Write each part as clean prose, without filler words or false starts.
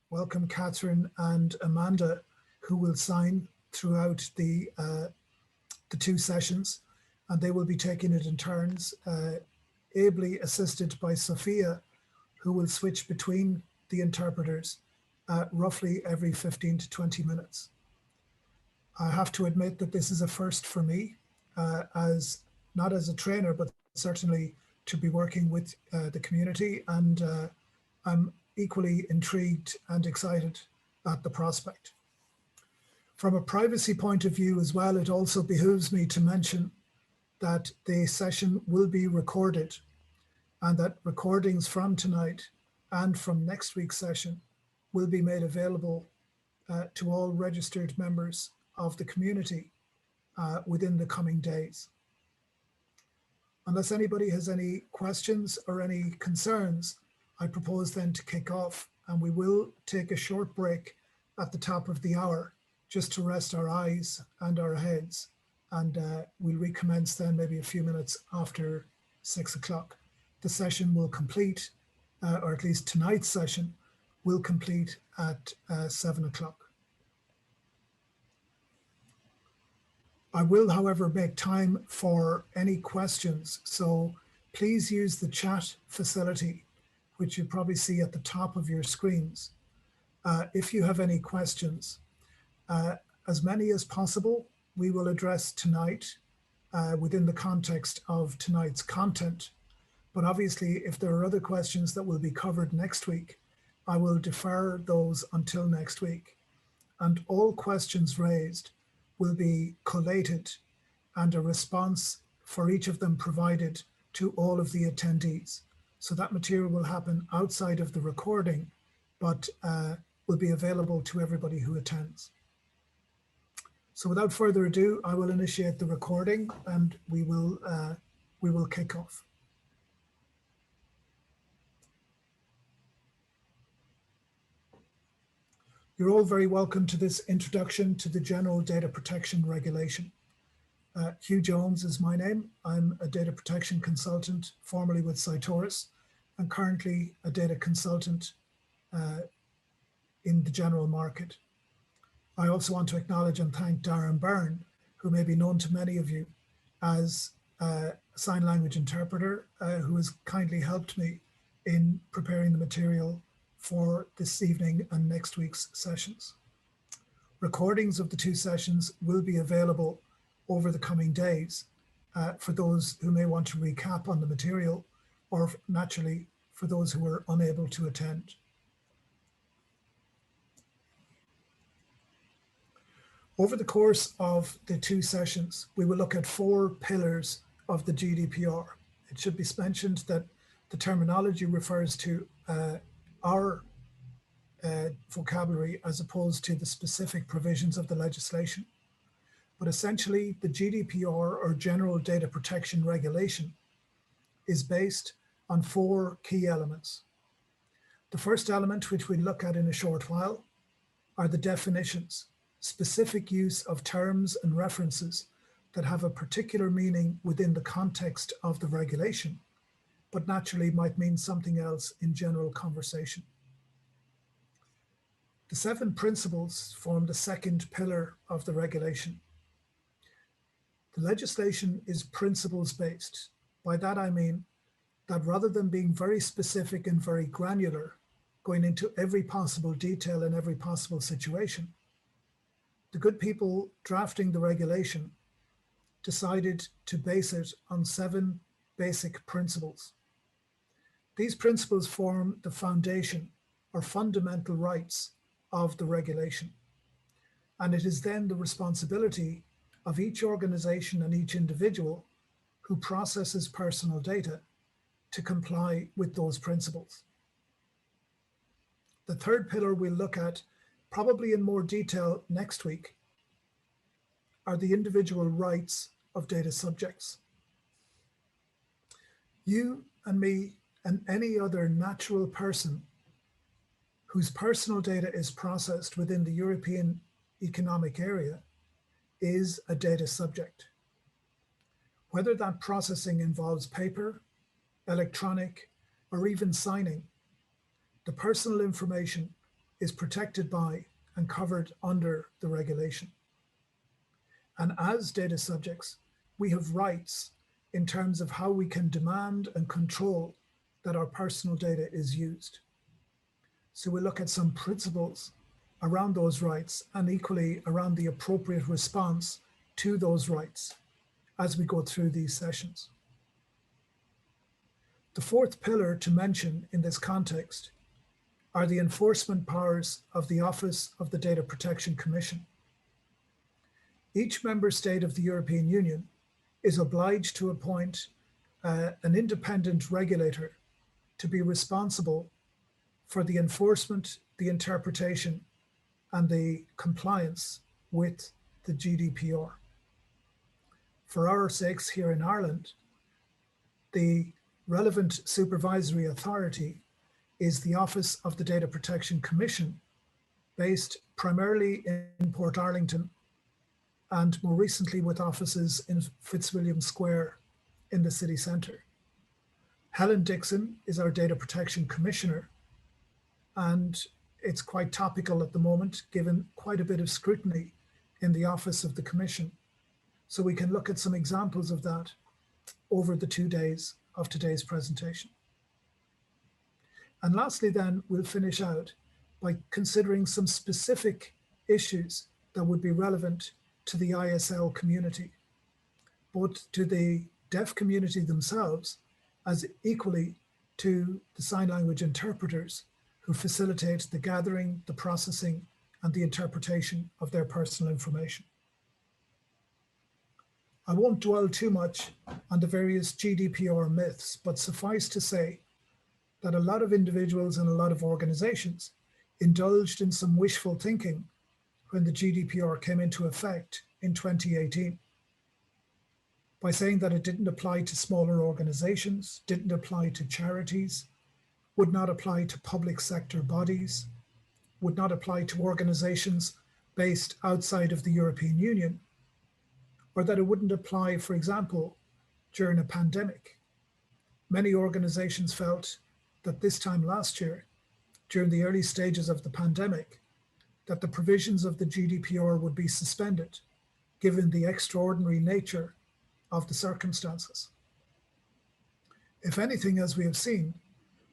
welcome Catherine and Amanda, who will sign throughout the two sessions, and they will be taking it in turns, ably assisted by Sophia, who will switch between the interpreters roughly every 15 to 20 minutes. I have to admit that this is a first for me, as not as a trainer, but certainly to be working with the community, and I'm equally intrigued and excited at the prospect. From a privacy point of view as well, it also behooves me to mention that the session will be recorded, and that recordings from tonight and from next week's session will be made available to all registered members of the community within the coming days. Unless anybody has any questions or any concerns, I propose then to kick off, and we will take a short break at the top of the hour just to rest our eyes and our heads, and we'll recommence then maybe a few minutes after 6 o'clock. The session will complete, or at least tonight's session will complete at 7 o'clock. I will, however, make time for any questions, so please use the chat facility, which you probably see at the top of your screens. If you have any questions, as many as possible, we will address tonight within the context of tonight's content. But obviously, if there are other questions that will be covered next week, I will defer those until next week. And all questions raised will be collated and a response for each of them provided to all of the attendees. So that material will happen outside of the recording, but will be available to everybody who attends. So without further ado, I will initiate the recording, and we will kick off. You're all very welcome to this introduction to the General Data Protection Regulation. Hugh Jones is my name. I'm a data protection consultant, formerly with Sytorus, and currently a data consultant in the general market. I also want to acknowledge and thank Darren Byrne, who may be known to many of you as a sign language interpreter, who has kindly helped me in preparing the material for this evening and next week's sessions. Recordings of the two sessions will be available over the coming days for those who may want to recap on the material, or naturally for those who are unable to attend. Over the course of the two sessions, we will look at 4 pillars of the GDPR. It should be mentioned that the terminology refers to our vocabulary as opposed to the specific provisions of the legislation. But essentially, the GDPR, or General Data Protection Regulation, is based on 4 key elements. The first element, which we'll look at in a short while, are the definitions, specific use of terms and references that have a particular meaning within the context of the regulation, but naturally might mean something else in general conversation. The 7 principles form the second pillar of the regulation. The legislation is principles-based. By that I mean that rather than being very specific and very granular, going into every possible detail in every possible situation, the good people drafting the regulation decided to base it on 7 basic principles. These principles form the foundation or fundamental rights of the regulation. And it is then the responsibility of each organization and each individual who processes personal data to comply with those principles. The third pillar we'll look at, probably in more detail next week, are the individual rights of data subjects. You and me and any other natural person whose personal data is processed within the European Economic Area is a data subject. Whether that processing involves paper, electronic, or even signing, the personal information is protected by and covered under the regulation. And as data subjects, we have rights in terms of how we can demand and control that our personal data is used. So we'll look at some principles around those rights and equally around the appropriate response to those rights as we go through these sessions. The fourth pillar to mention in this context are the enforcement powers of the Office of the Data Protection Commission. Each member state of the European Union is obliged to appoint an independent regulator to be responsible for the enforcement, the interpretation, and the compliance with the GDPR. For our sakes here in Ireland, the relevant supervisory authority is the Office of the Data Protection Commission, based primarily in Portarlington and more recently with offices in Fitzwilliam Square in the city centre. Helen Dixon is our Data Protection Commissioner, and it's quite topical at the moment, given quite a bit of scrutiny in the Office of the Commission. So we can look at some examples of that over the 2 days of today's presentation. And lastly, then, we'll finish out by considering some specific issues that would be relevant to the ISL community, both to the deaf community themselves, as equally to the sign language interpreters who facilitate the gathering, the processing, and the interpretation of their personal information. I won't dwell too much on the various GDPR myths, but suffice to say that a lot of individuals and a lot of organizations indulged in some wishful thinking when the GDPR came into effect in 2018 by saying that it didn't apply to smaller organizations, didn't apply to charities, would not apply to public sector bodies, would not apply to organizations based outside of the European Union, or that it wouldn't apply, for example, during a pandemic. Many organizations felt that this time last year, during the early stages of the pandemic, that the provisions of the GDPR would be suspended, given the extraordinary nature of the circumstances. If anything, as we have seen,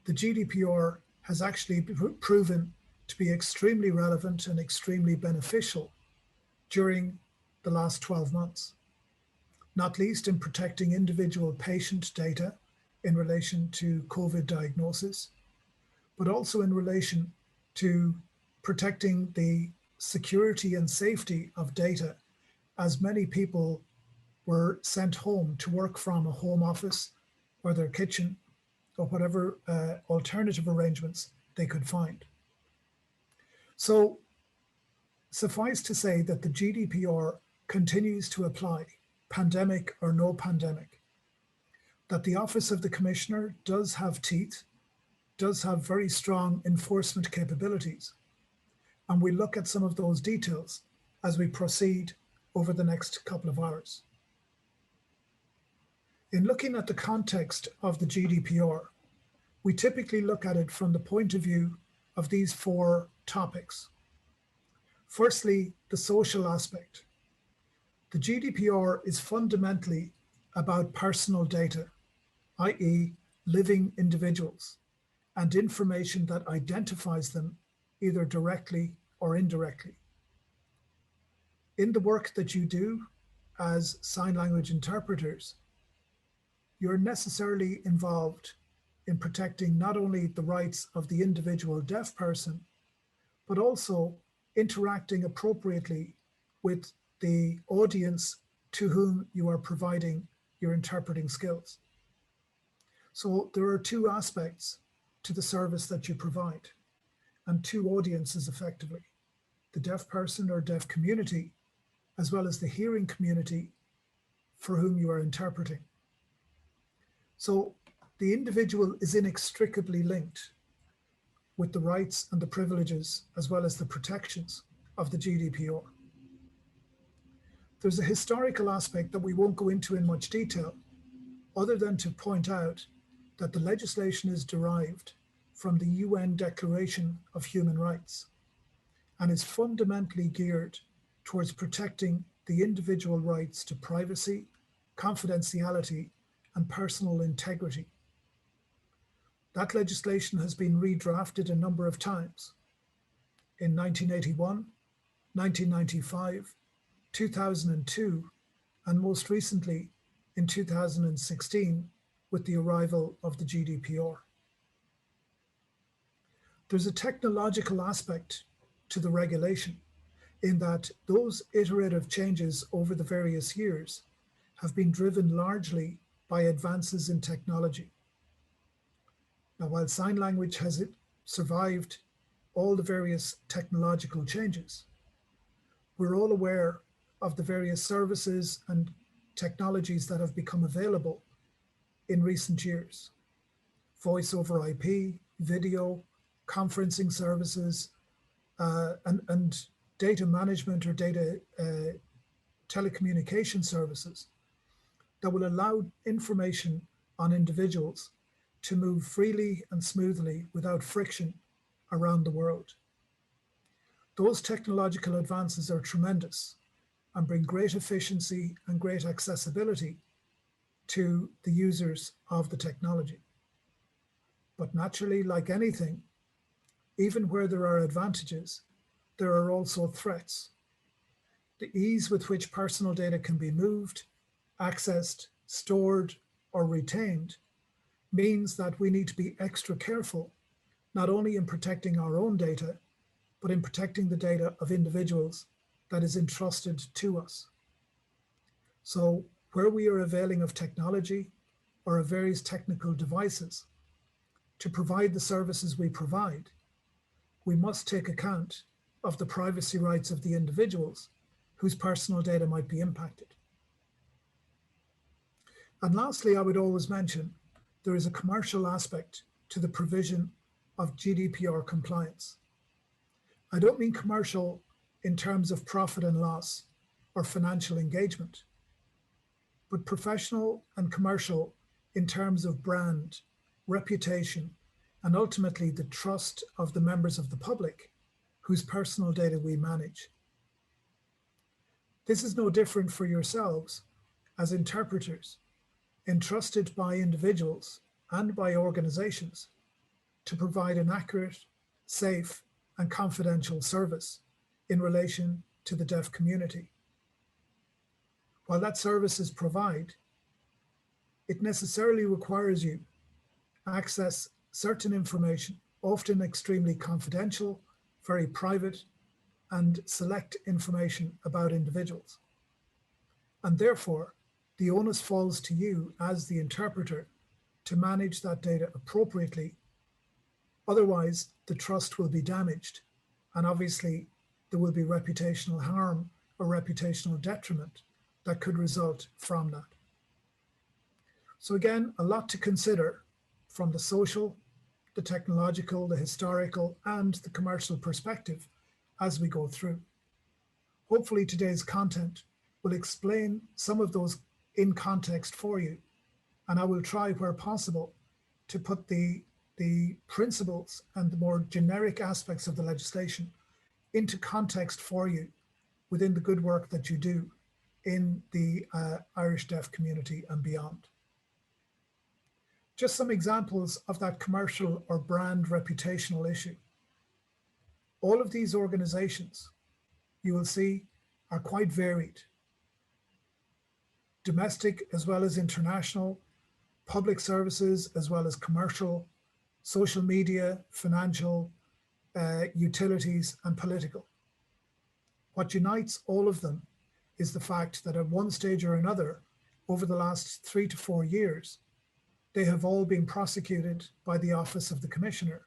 the GDPR has actually proven to be extremely relevant and extremely beneficial during the last 12 months, not least in protecting individual patient data in relation to COVID diagnosis, but also in relation to protecting the security and safety of data, as many people were sent home to work from a home office or their kitchen or whatever alternative arrangements they could find. So suffice to say that the GDPR continues to apply, pandemic or no pandemic, that the Office of the Commissioner does have teeth, does have very strong enforcement capabilities. And we look at some of those details as we proceed over the next couple of hours. In looking at the context of the GDPR, we typically look at it from the point of view of these 4 topics. Firstly, the social aspect. The GDPR is fundamentally about personal data, i.e. living individuals, and information that identifies them either directly or indirectly. In the work that you do as sign language interpreters, you're necessarily involved in protecting not only the rights of the individual deaf person, but also interacting appropriately with the audience to whom you are providing your interpreting skills. So there are 2 aspects to the service that you provide, and 2 audiences effectively: the deaf person or deaf community, as well as the hearing community for whom you are interpreting. So the individual is inextricably linked with the rights and the privileges, as well as the protections of the GDPR. There's a historical aspect that we won't go into in much detail, other than to point out that the legislation is derived from the UN Declaration of Human Rights, and is fundamentally geared towards protecting the individual rights to privacy, confidentiality, and personal integrity. That legislation has been redrafted a number of times in 1981, 1995, 2002, and most recently in 2016 with the arrival of the GDPR. There's a technological aspect to the regulation in that those iterative changes over the various years have been driven largely by advances in technology. Now, while sign language has survived all the various technological changes, we're all aware of the various services and technologies that have become available in recent years. Voice over IP, video, conferencing services, and data management or data telecommunication services that will allow information on individuals to move freely and smoothly without friction around the world. Those technological advances are tremendous and bring great efficiency and great accessibility to the users of the technology. But naturally, like anything, even where there are advantages, there are also threats. The ease with which personal data can be moved, accessed, stored, or retained means that we need to be extra careful, not only in protecting our own data, but in protecting the data of individuals that is entrusted to us. So where we are availing of technology or of various technical devices to provide the services we provide, we must take account of the privacy rights of the individuals whose personal data might be impacted. And lastly, I would always mention there is a commercial aspect to the provision of GDPR compliance. I don't mean commercial in terms of profit and loss or financial engagement, but professional and commercial in terms of brand, reputation, and ultimately the trust of the members of the public whose personal data we manage. This is no different for yourselves as interpreters, entrusted by individuals and by organizations to provide an accurate, safe, and confidential service in relation to the deaf community. While that service is provided, it necessarily requires you access certain information, often extremely confidential, very private, and select information about individuals. And therefore, the onus falls to you as the interpreter to manage that data appropriately. Otherwise, the trust will be damaged, and obviously there will be reputational harm or reputational detriment that could result from that. So again, a lot to consider from the social, the technological, the historical, and the commercial perspective as we go through. Hopefully today's content will explain some of those in context for you, and I will try where possible to put the principles and the more generic aspects of the legislation into context for you within the good work that you do in the Irish deaf community and beyond. Just some examples of that commercial or brand reputational issue. All of these organizations, you will see, are quite varied. Domestic as well as international, public services as well as commercial, social media, financial, utilities, and political. What unites all of them is the fact that at one stage or another, over the last 3 to 4 years, they have all been prosecuted by the Office of the Commissioner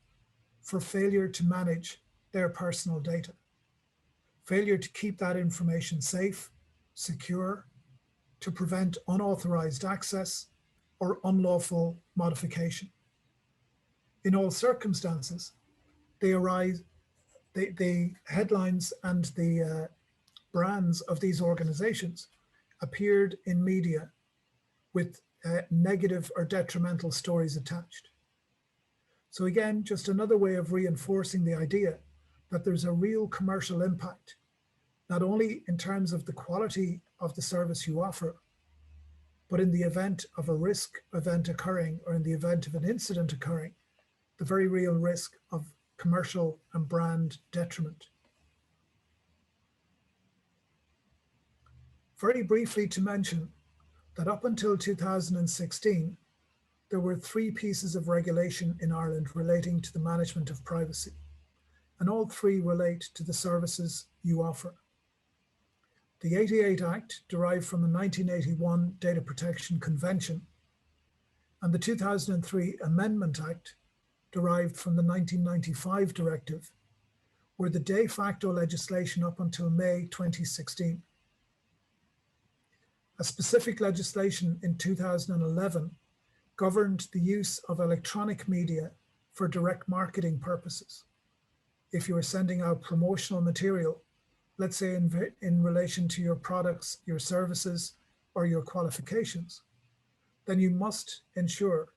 for failure to manage their personal data, failure to keep that information safe, secure, to prevent unauthorized access or unlawful modification. In all circumstances, the headlines and the brands of these organizations appeared in media with negative or detrimental stories attached. So again, just another way of reinforcing the idea that there's a real commercial impact, not only in terms of the quality of the service you offer, but in the event of a risk event occurring or in the event of an incident occurring, the very real risk of commercial and brand detriment. Very briefly to mention that up until 2016, there were 3 pieces of regulation in Ireland relating to the management of privacy, and all 3 relate to the services you offer. The 88 Act derived from the 1981 Data Protection Convention, and the 2003 Amendment Act derived from the 1995 Directive were the de facto legislation up until May 2016. A specific legislation in 2011 governed the use of electronic media for direct marketing purposes. If you are sending out promotional material, let's say in relation to your products, your services, or your qualifications, then you must ensure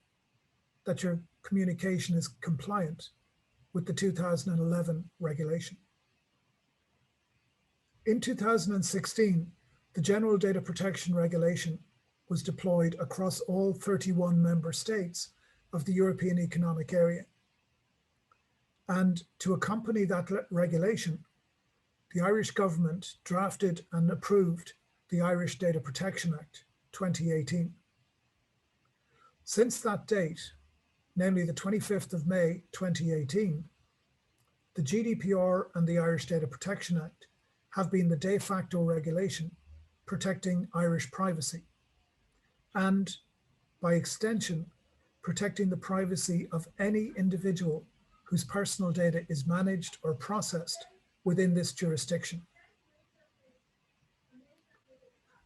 that your communication is compliant with the 2011 regulation. In 2016, the General Data Protection Regulation was deployed across all 31 member states of the European Economic Area. And to accompany that regulation, the Irish government drafted and approved the Irish Data Protection Act 2018. Since that date, namely the 25th of May 2018, the GDPR and the Irish Data Protection Act have been the de facto regulation protecting Irish privacy, and by extension, protecting the privacy of any individual whose personal data is managed or processed within this jurisdiction.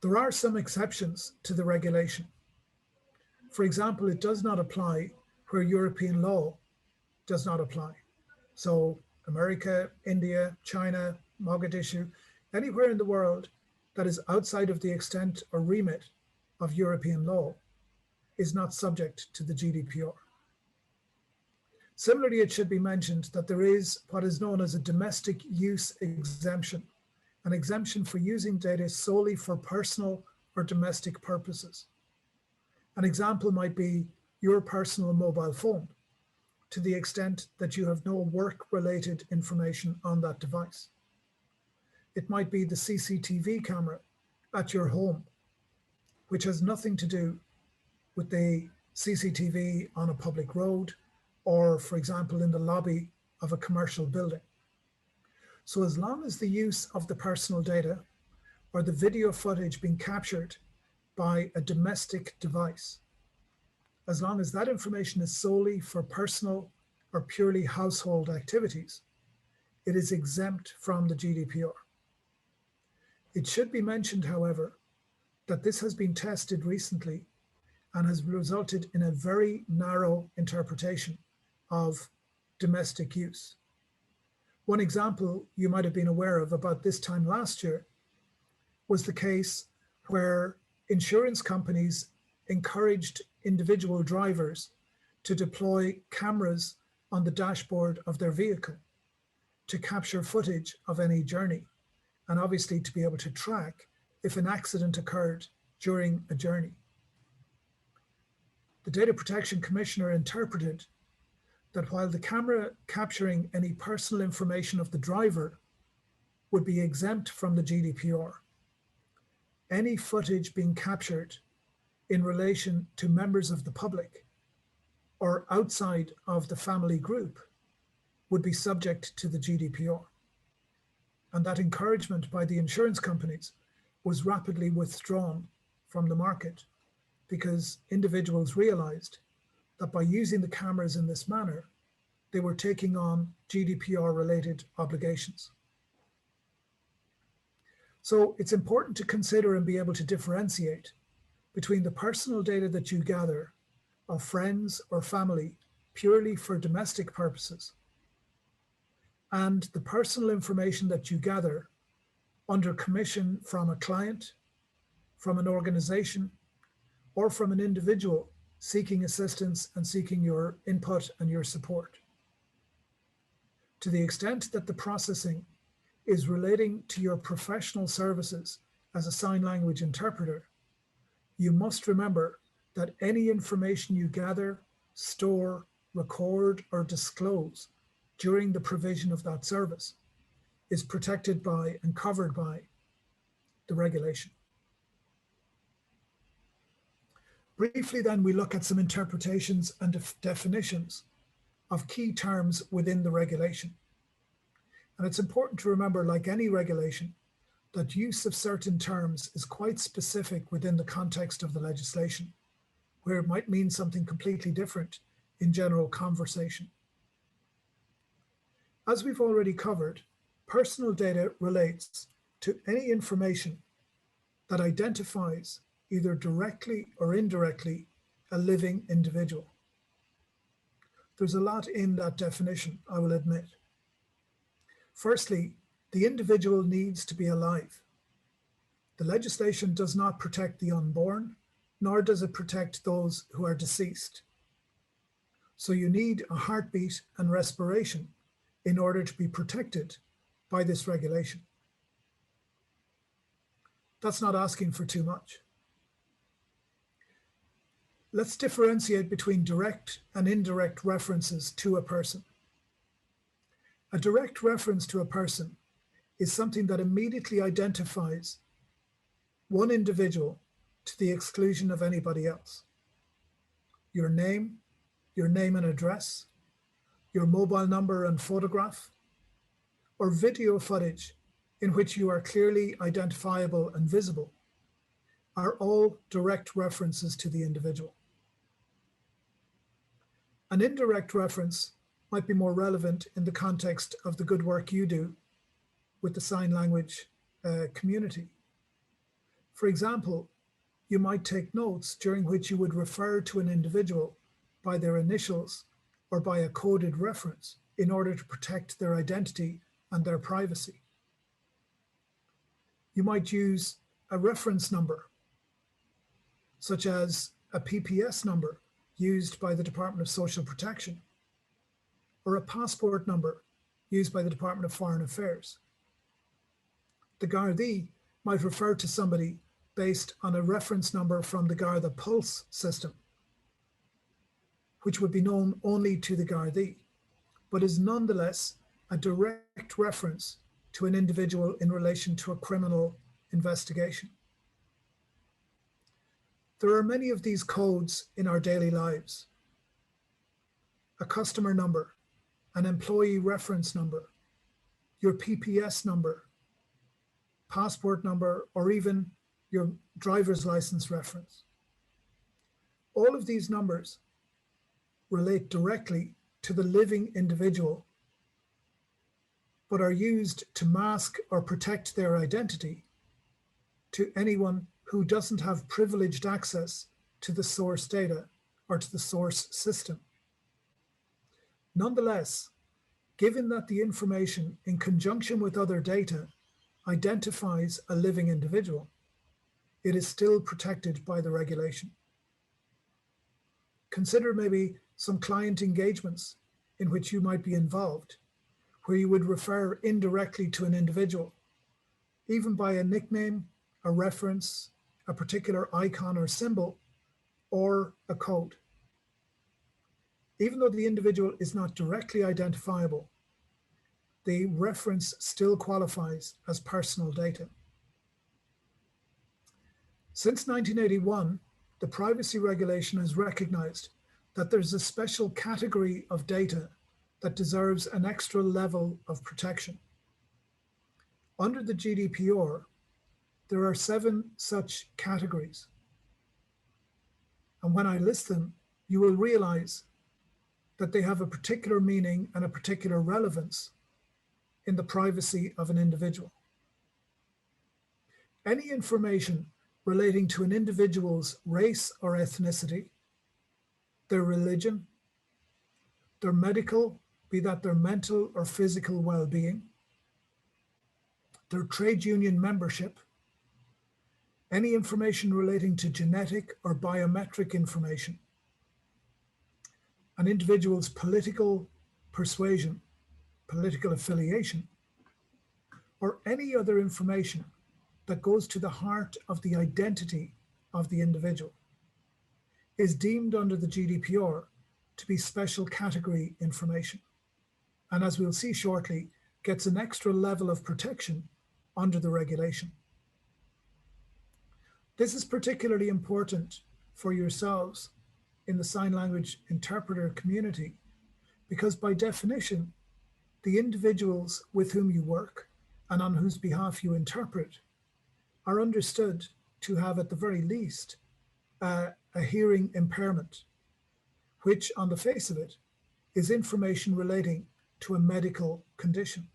There are some exceptions to the regulation. For example, it does not apply where European law does not apply. So America, India, China, Mogadishu, anywhere in the world that is outside of the extent or remit of European law is not subject to the GDPR. Similarly, it should be mentioned that there is what is known as a domestic use exemption, an exemption for using data solely for personal or domestic purposes. An example might be your personal mobile phone, to the extent that you have no work-related information on that device. It might be the CCTV camera at your home, which has nothing to do with the CCTV on a public road or, for example, in the lobby of a commercial building. So as long as the use of the personal data or the video footage being captured by a domestic device, as long as that information is solely for personal or purely household activities, it is exempt from the GDPR. It should be mentioned, however, that this has been tested recently and has resulted in a very narrow interpretation of domestic use. One example you might have been aware of about this time last year was the case where insurance companies encouraged individual drivers to deploy cameras on the dashboard of their vehicle to capture footage of any journey, and obviously to be able to track if an accident occurred during a journey. The Data Protection Commissioner interpreted that while the camera capturing any personal information of the driver would be exempt from the GDPR, any footage being captured in relation to members of the public or outside of the family group would be subject to the GDPR. And that encouragement by the insurance companies was rapidly withdrawn from the market because individuals realized that by using the cameras in this manner, they were taking on GDPR-related obligations. So it's important to consider and be able to differentiate between the personal data that you gather of friends or family purely for domestic purposes and the personal information that you gather under commission from a client, from an organization, or from an individual seeking assistance and seeking your input and your support. To the extent that the processing is relating to your professional services as a sign language interpreter, you must remember that any information you gather, store, record, or disclose during the provision of that service is protected by and covered by the regulation. Briefly, then, we look at some interpretations and definitions of key terms within the regulation. And it's important to remember, like any regulation, that use of certain terms is quite specific within the context of the legislation, where it might mean something completely different in general conversation. As we've already covered, personal data relates to any information that identifies, either directly or indirectly, a living individual. There's a lot in that definition, I will admit. Firstly, the individual needs to be alive. The legislation does not protect the unborn, nor does it protect those who are deceased. So you need a heartbeat and respiration in order to be protected by this regulation. That's not asking for too much. Let's differentiate between direct and indirect references to a person. A direct reference to a person is something that immediately identifies one individual to the exclusion of anybody else. Your name and address, your mobile number and photograph, or video footage in which you are clearly identifiable and visible are all direct references to the individual. An indirect reference might be more relevant in the context of the good work you do with the sign language community. For example, you might take notes during which you would refer to an individual by their initials or by a coded reference in order to protect their identity and their privacy. You might use a reference number, such as a PPS number used by the Department of Social Protection, or a passport number used by the Department of Foreign Affairs. The Gardaí might refer to somebody based on a reference number from the Garda Pulse system, which would be known only to the Gardaí, but is nonetheless a direct reference to an individual in relation to a criminal investigation. There are many of these codes in our daily lives. A customer number, an employee reference number, your PPS number, passport number, or even your driver's license reference. All of these numbers relate directly to the living individual, but are used to mask or protect their identity to anyone who doesn't have privileged access to the source data or to the source system. Nonetheless, given that the information in conjunction with other data identifies a living individual, it is still protected by the regulation. Consider maybe some client engagements in which you might be involved, where you would refer indirectly to an individual, even by a nickname, a reference, a particular icon or symbol, or a code. Even though the individual is not directly identifiable, the reference still qualifies as personal data. Since 1981, the privacy regulation has recognized that there's a special category of data that deserves an extra level of protection. Under the GDPR, there are 7 such categories. And when I list them, you will realize that they have a particular meaning and a particular relevance in the privacy of an individual. Any information relating to an individual's race or ethnicity, their religion, their medical, be that their mental or physical well-being, their trade union membership, any information relating to genetic or biometric information, an individual's political persuasion, political affiliation, or any other information that goes to the heart of the identity of the individual, is deemed under the GDPR to be special category information, and as we'll see shortly, gets an extra level of protection under the regulation. This is particularly important for yourselves in the sign language interpreter community, because by definition, the individuals with whom you work and on whose behalf you interpret are understood to have, at the very least, a hearing impairment, which on the face of it is information relating to a medical condition.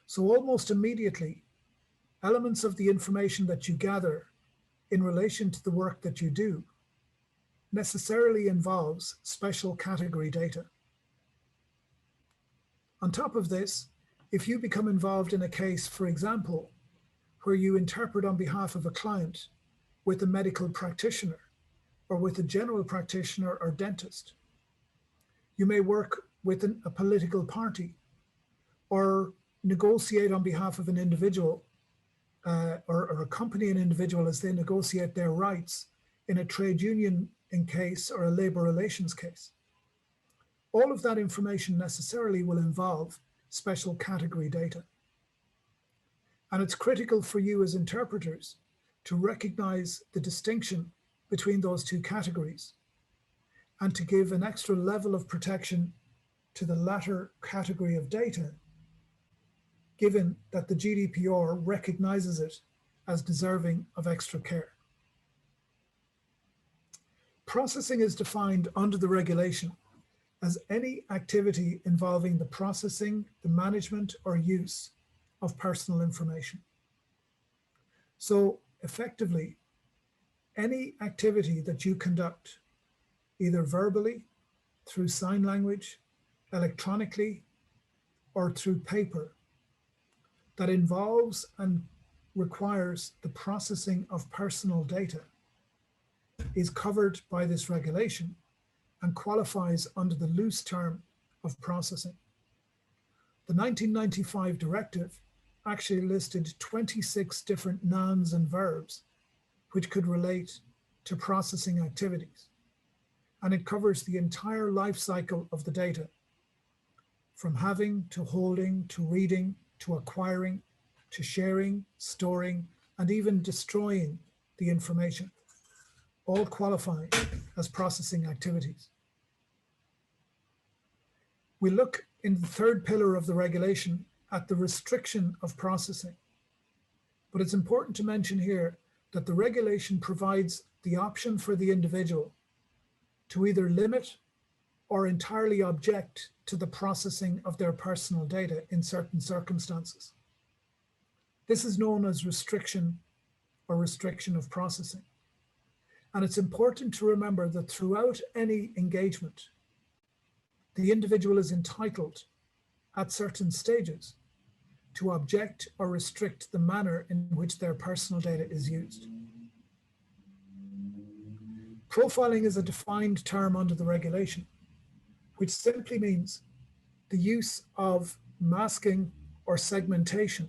So almost immediately, elements of the information that you gather in relation to the work that you do necessarily involves special category data. On top of this, if you become involved in a case, for example, where you interpret on behalf of a client with a medical practitioner or with a general practitioner or dentist, you may work with a political party or negotiate on behalf of an individual or accompany an individual as they negotiate their rights in a trade union case or a labor relations case. All of that information necessarily will involve special category data. And it's critical for you as interpreters to recognize the distinction between those two categories and to give an extra level of protection to the latter category of data, given that the GDPR recognizes it as deserving of extra care. Processing is defined under the regulation as any activity involving the processing, the management, or use of personal information. So effectively, any activity that you conduct, either verbally, through sign language, electronically, or through paper, that involves and requires the processing of personal data is covered by this regulation and qualifies under the loose term of processing. The 1995 directive actually listed 26 different nouns and verbs which could relate to processing activities, and it covers the entire life cycle of the data, from having to holding to reading to acquiring to sharing, storing, and even destroying the information, all qualify as processing activities. We look in the third pillar of the regulation at the restriction of processing. But it's important to mention here that the regulation provides the option for the individual to either limit or entirely object to the processing of their personal data in certain circumstances. This is known as restriction or restriction of processing. And it's important to remember that throughout any engagement, the individual is entitled at certain stages to object or restrict the manner in which their personal data is used. Profiling is a defined term under the regulation, which simply means the use of masking or segmentation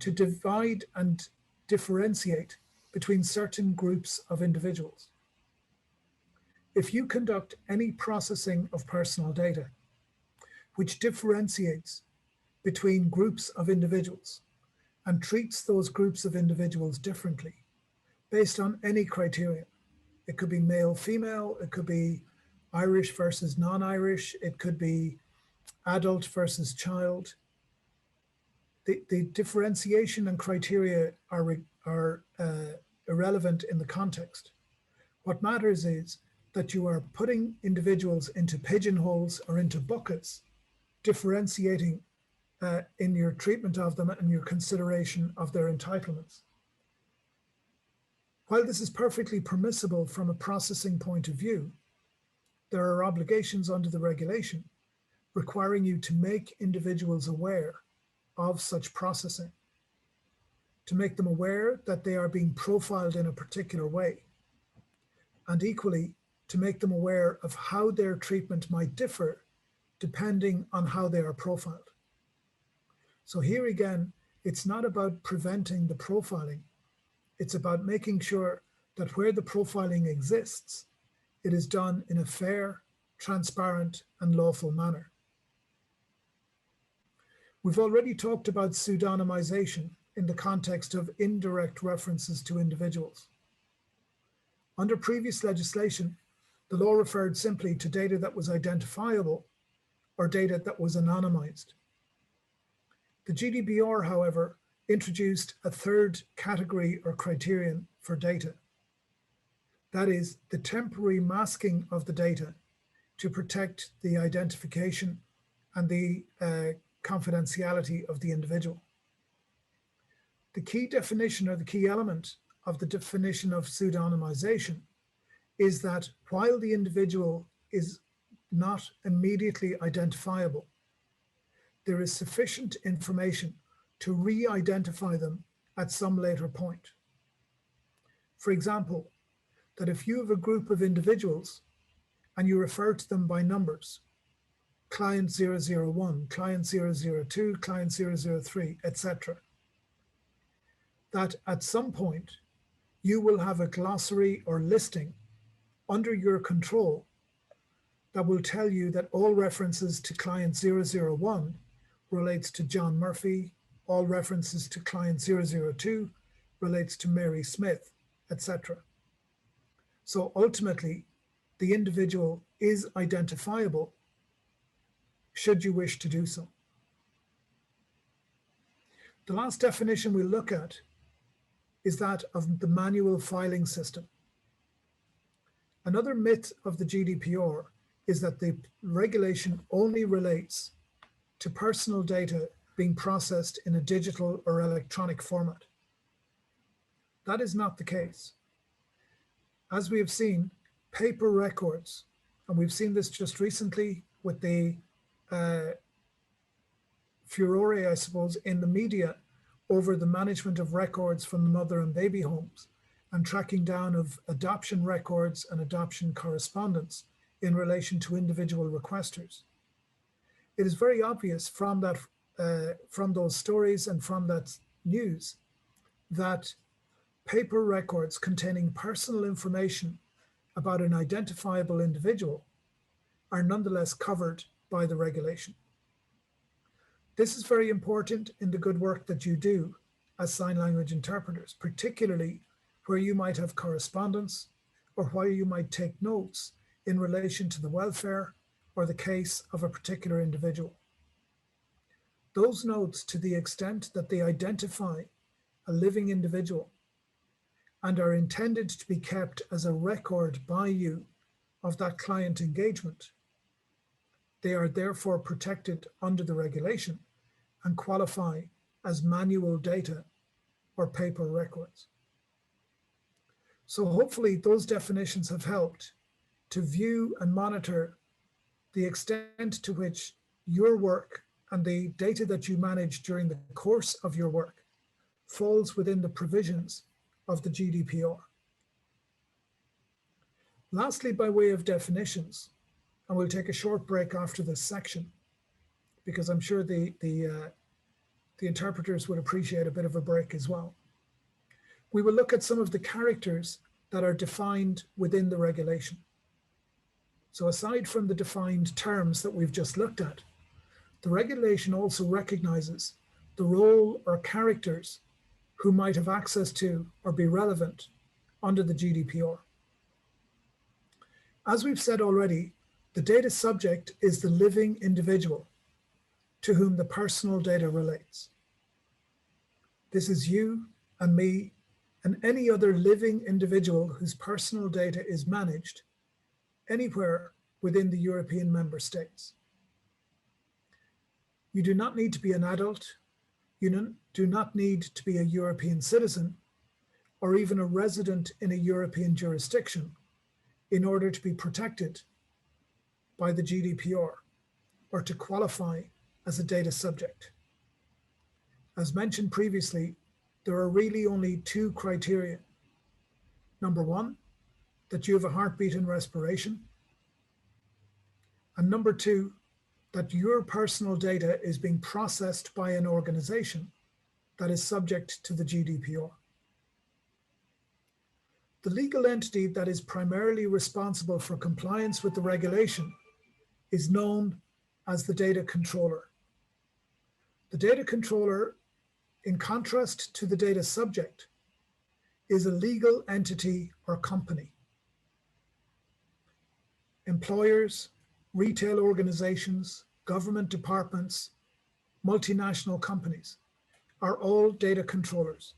to divide and differentiate between certain groups of individuals. If you conduct any processing of personal data which differentiates between groups of individuals and treats those groups of individuals differently based on any criteria, it could be male, female, it could be Irish versus non-Irish, it could be adult versus child. The differentiation and criteria are irrelevant in the context. What matters is that you are putting individuals into pigeonholes or into buckets, differentiating in your treatment of them and your consideration of their entitlements. While this is perfectly permissible from a processing point of view, there are obligations under the regulation requiring you to make individuals aware of such processing, to make them aware that they are being profiled in a particular way, and equally to make them aware of how their treatment might differ depending on how they are profiled. So here again, it's not about preventing the profiling. It's about making sure that where the profiling exists, it is done in a fair, transparent, and lawful manner. We've already talked about pseudonymization in the context of indirect references to individuals. Under previous legislation, the law referred simply to data that was identifiable or data that was anonymized. The GDPR, however, introduced a third category or criterion for data. That is, the temporary masking of the data to protect the identification and the confidentiality of the individual. The key definition or the key element of the definition of pseudonymization is that while the individual is not immediately identifiable, there is sufficient information to re-identify them at some later point. For example, that if you have a group of individuals and you refer to them by numbers, client 001, client 002, client 003, etc., that at some point you will have a glossary or listing under your control that will tell you that all references to client 001 relates to John Murphy, all references to client 002 relates to Mary Smith, etc. So ultimately, the individual is identifiable should you wish to do so. The last definition we'll look at is that of the manual filing system. Another myth of the GDPR is that the regulation only relates to personal data being processed in a digital or electronic format. That is not the case. As we have seen, paper records, and we've seen this just recently with the furore, I suppose, in the media over the management of records from the mother and baby homes and tracking down of adoption records and adoption correspondence in relation to individual requesters. It is very obvious from that, from those stories and from that news that paper records containing personal information about an identifiable individual are nonetheless covered by the regulation. This is very important in the good work that you do as sign language interpreters, particularly where you might have correspondence or where you might take notes in relation to the welfare or the case of a particular individual. Those notes, to the extent that they identify a living individual and are intended to be kept as a record by you of that client engagement, they are therefore protected under the regulation and qualify as manual data or paper records. So hopefully those definitions have helped to view and monitor the extent to which your work and the data that you manage during the course of your work falls within the provisions of the GDPR. Lastly, by way of definitions, and we'll take a short break after this section, because I'm sure the interpreters would appreciate a bit of a break as well. We will look at some of the characters that are defined within the regulation. So aside from the defined terms that we've just looked at, the regulation also recognizes the role or characters who might have access to or be relevant under the GDPR. As we've said already, the data subject is the living individual to whom the personal data relates. This is you and me and any other living individual whose personal data is managed anywhere within the European member states. You do not need to be an adult. You do not need to be a European citizen or even a resident in a European jurisdiction in order to be protected by the GDPR or to qualify as a data subject. As mentioned previously, there are really only two criteria. Number one, that you have a heartbeat and respiration. And number two, that your personal data is being processed by an organization that is subject to the GDPR. The legal entity that is primarily responsible for compliance with the regulation is known as the data controller. The data controller, in contrast to the data subject, is a legal entity or company. Employers, retail organizations, government departments, multinational companies are all data controllers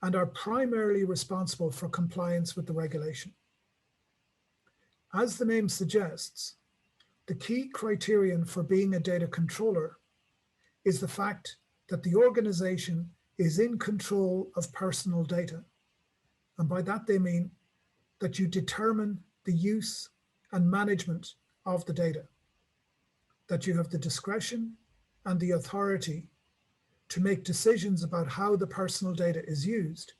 and are primarily responsible for compliance with the regulation. As the name suggests, the key criterion for being a data controller is the fact that the organization is in control of personal data. And by that they mean that you determine the use and management of the data, that you have the discretion and the authority to make decisions about how the personal data is used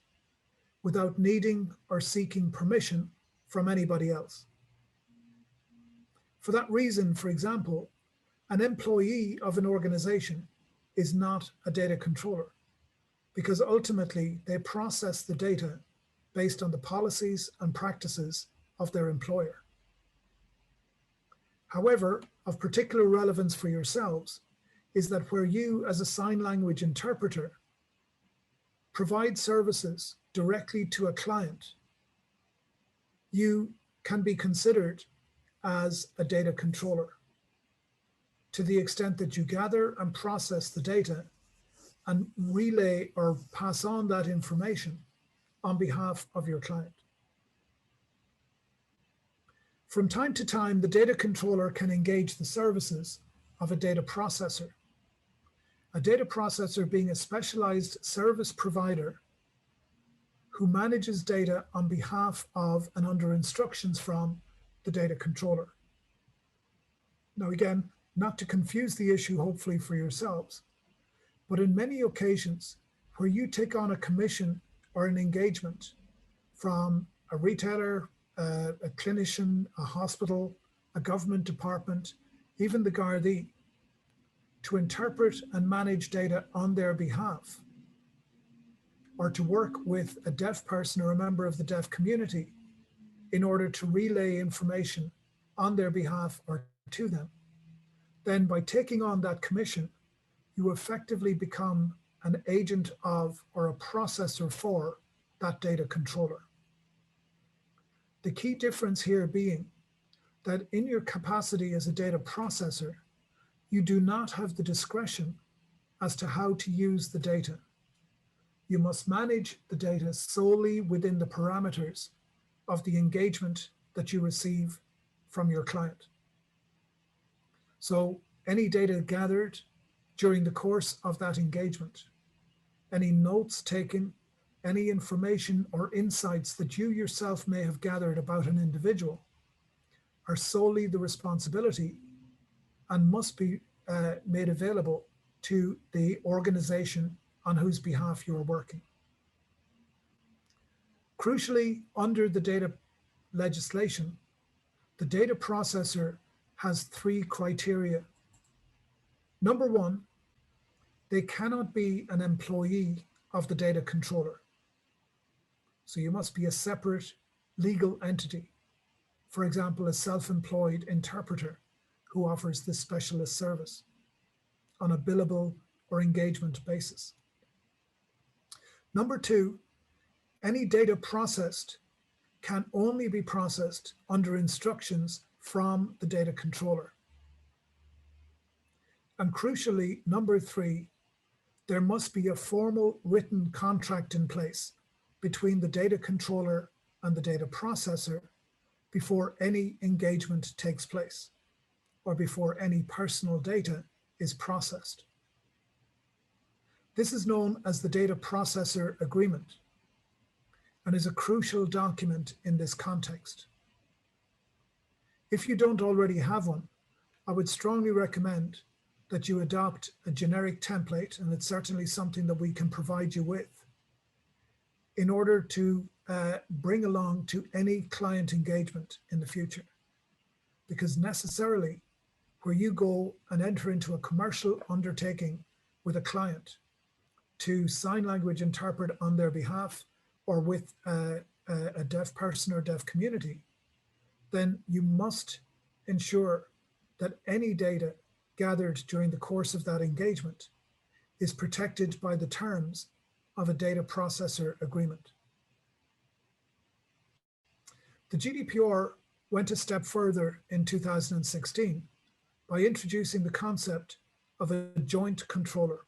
without needing or seeking permission from anybody else. For that reason, for example, an employee of an organization is not a data controller because ultimately they process the data based on the policies and practices of their employer. However, of particular relevance for yourselves is that where you, as a sign language interpreter, provide services directly to a client, you can be considered as a data controller to the extent that you gather and process the data and relay or pass on that information on behalf of your client. From time to time, the data controller can engage the services of a data processor. A data processor being a specialized service provider who manages data on behalf of and under instructions from the data controller. Now again, not to confuse the issue, hopefully for yourselves, but in many occasions where you take on a commission or an engagement from a retailer, a clinician, a hospital, a government department, even the Gardaí, to interpret and manage data on their behalf, or to work with a deaf person or a member of the deaf community in order to relay information on their behalf or to them, then by taking on that commission, you effectively become an agent of or a processor for that data controller. The key difference here being that in your capacity as a data processor, you do not have the discretion as to how to use the data. You must manage the data solely within the parameters of the engagement that you receive from your client. So any data gathered during the course of that engagement, any notes taken, any information or insights that you yourself may have gathered about an individual are solely the responsibility and must be made available to the organization on whose behalf you are working. Crucially, under the data legislation, the data processor has 3 criteria. Number 1, they cannot be an employee of the data controller. So you must be a separate legal entity. For example, a self-employed interpreter who offers this specialist service on a billable or engagement basis. Number 2, any data processed can only be processed under instructions from the data controller. And crucially, number 3, there must be a formal written contract in place between the data controller and the data processor before any engagement takes place or before any personal data is processed. This is known as the data processor agreement and is a crucial document in this context. If you don't already have one, I would strongly recommend that you adopt a generic template, and it's certainly something that we can provide you with in order to bring along to any client engagement in the future. Because necessarily, where you go and enter into a commercial undertaking with a client to sign language interpret on their behalf or with a deaf person or deaf community, then you must ensure that any data gathered during the course of that engagement is protected by the terms of a data processor agreement. The GDPR went a step further in 2016 by introducing the concept of a joint controller.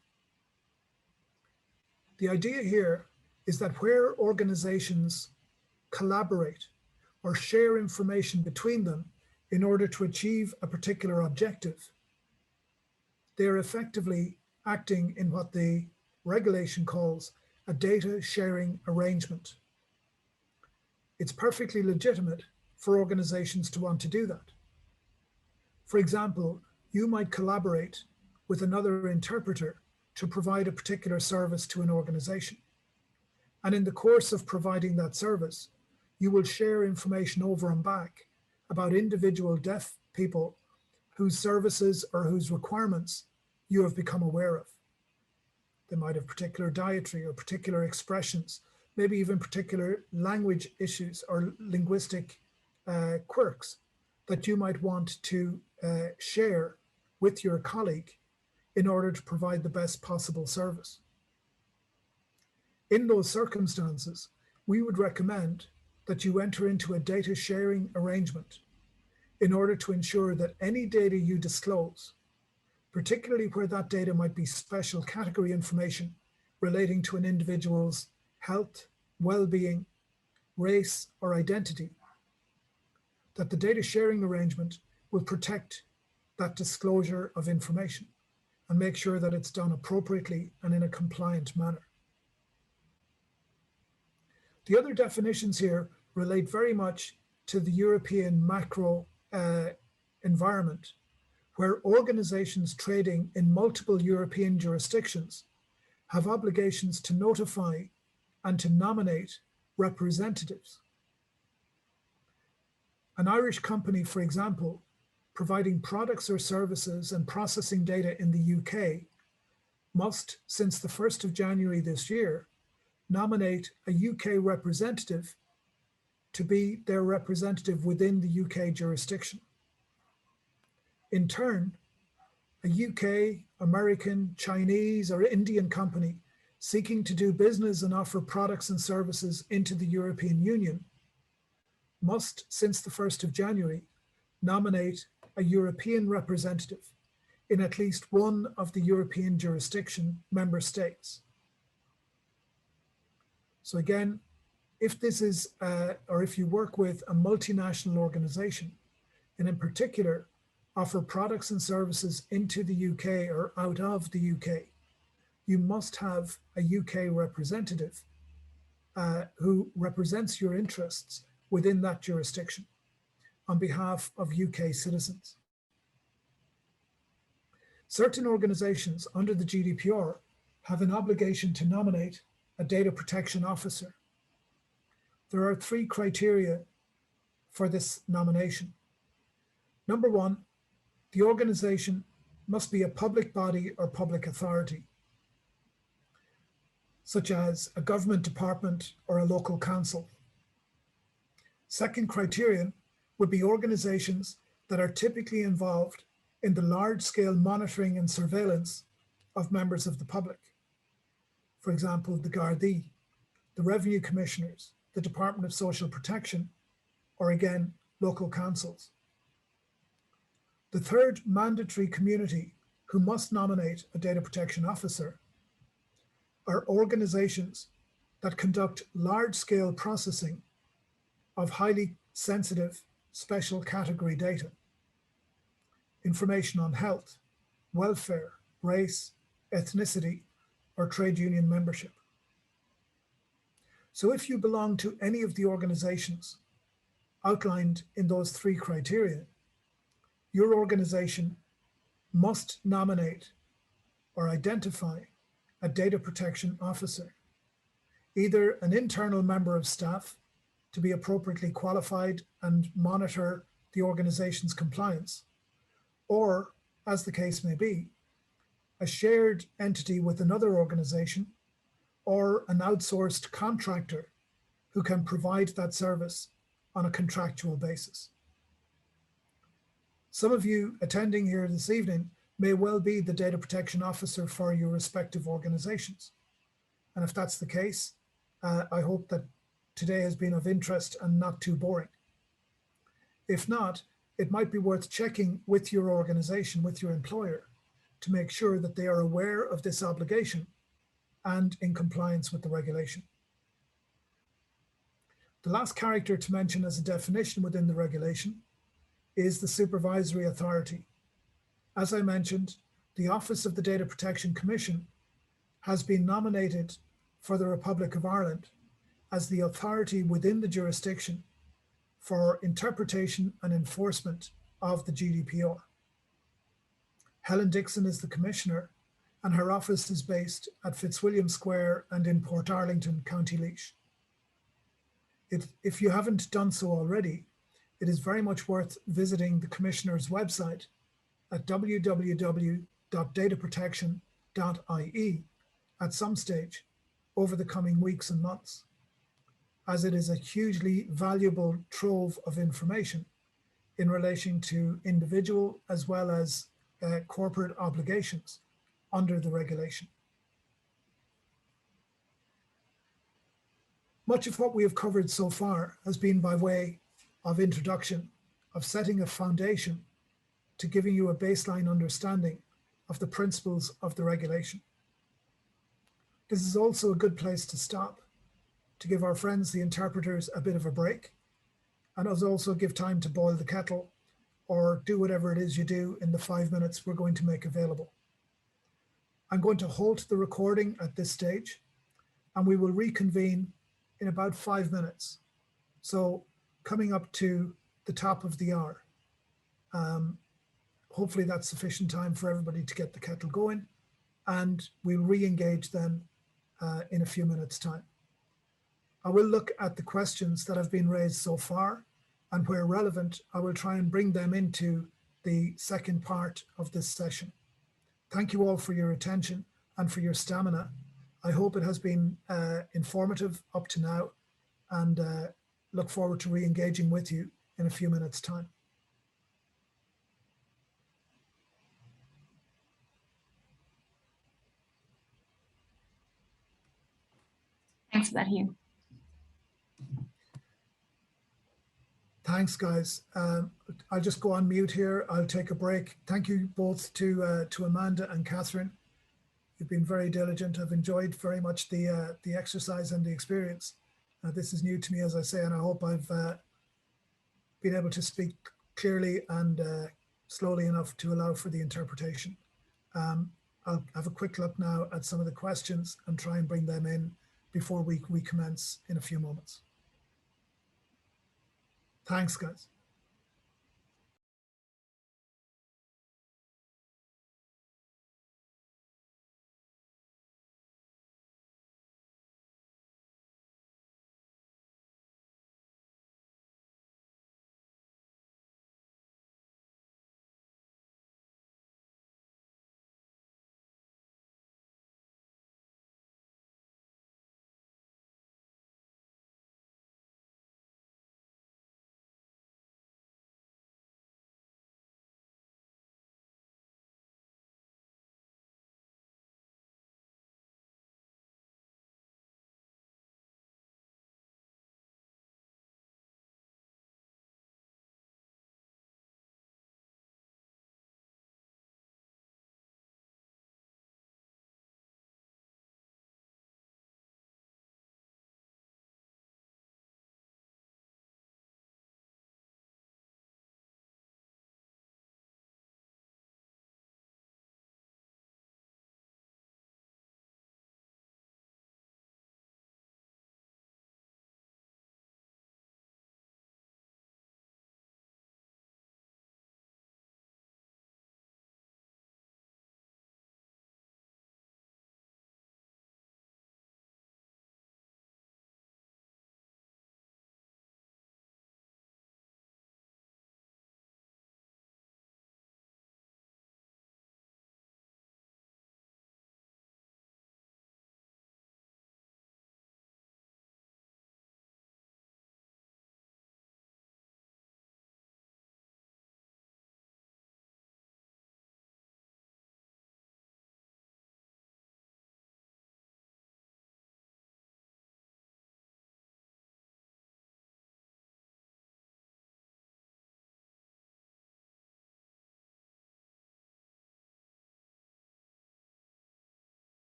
The idea here is that where organizations collaborate or share information between them in order to achieve a particular objective, they are effectively acting in what the regulation calls a data sharing arrangement. It's perfectly legitimate for organizations to want to do that. For example, you might collaborate with another interpreter to provide a particular service to an organization. And in the course of providing that service, you will share information over and back about individual deaf people whose services or whose requirements you have become aware of. They might have particular dietary or particular expressions, maybe even particular language issues or linguistic quirks that you might want to share with your colleague in order to provide the best possible service. In those circumstances, we would recommend that you enter into a data sharing arrangement in order to ensure that any data you disclose, particularly where that data might be special category information relating to an individual's health, well-being, race, or identity, that the data sharing arrangement will protect that disclosure of information and make sure that it's done appropriately and in a compliant manner. The other definitions here relate very much to the European macro environment, where organizations trading in multiple European jurisdictions have obligations to notify and to nominate representatives. An Irish company, for example, providing products or services and processing data in the UK must, since the 1st of January this year, nominate a UK representative to be their representative within the UK jurisdiction. In turn, a UK, American, Chinese, or Indian company seeking to do business and offer products and services into the European Union must, since the 1st of January, nominate a European representative in at least one of the European jurisdiction member states. So again, if this is, or if you work with a multinational organization, and in particular, offer products and services into the UK or out of the UK, you must have a UK representative who represents your interests within that jurisdiction on behalf of UK citizens. Certain organizations under the GDPR have an obligation to nominate a data protection officer. There are 3 criteria for this nomination. Number 1, the organization must be a public body or public authority, such as a government department or a local council. Second criterion would be organizations that are typically involved in the large-scale monitoring and surveillance of members of the public. For example, the Gardaí, the Revenue Commissioners, the Department of Social Protection, or again, local councils. The third mandatory community who must nominate a data protection officer are organizations that conduct large-scale processing of highly sensitive special category data, information on health, welfare, race, ethnicity, or trade union membership. So if you belong to any of the organizations outlined in those 3 criteria, your organization must nominate or identify a data protection officer, either an internal member of staff to be appropriately qualified and monitor the organization's compliance, or, as the case may be, a shared entity with another organization or an outsourced contractor who can provide that service on a contractual basis. Some of you attending here this evening may well be the data protection officer for your respective organizations. And if that's the case, I hope that today has been of interest and not too boring. If not, it might be worth checking with your organization, with your employer, to make sure that they are aware of this obligation and in compliance with the regulation. The last character to mention as a definition within the regulation is the supervisory authority. As I mentioned, the Office of the Data Protection Commission has been nominated for the Republic of Ireland as the authority within the jurisdiction for interpretation and enforcement of the GDPR. Helen Dixon is the Commissioner, and her office is based at Fitzwilliam Square and in Portarlington, County Laois. If you haven't done so already, it is very much worth visiting the Commissioner's website at www.dataprotection.ie at some stage over the coming weeks and months, as it is a hugely valuable trove of information in relation to individual as well as corporate obligations under the regulation. Much of what we have covered so far has been by way of introduction, of setting a foundation to giving you a baseline understanding of the principles of the regulation. This is also a good place to stop, to give our friends, the interpreters, a bit of a break, and also give time to boil the kettle or do whatever it is you do in the 5 minutes we're going to make available. I'm going to halt the recording at this stage, and we will reconvene in about 5 minutes. So coming up to the top of the hour. Hopefully that's sufficient time for everybody to get the kettle going, and we'll re-engage then in a few minutes' time. I will look at the questions that have been raised so far, and where relevant, I will try and bring them into the second part of this session. Thank you all for your attention and for your stamina. I hope it has been informative up to now, and look forward to re-engaging with you in a few minutes' time. Thanks for that, Hugh. Thanks, guys. I'll just go on mute here. I'll take a break. Thank you both to Amanda and Catherine. You've been very diligent. I've enjoyed very much the exercise and the experience. This is new to me, as I say, and I hope I've been able to speak clearly and slowly enough to allow for the interpretation. I'll have a quick look now at some of the questions and try and bring them in before we commence in a few moments. Thanks, guys.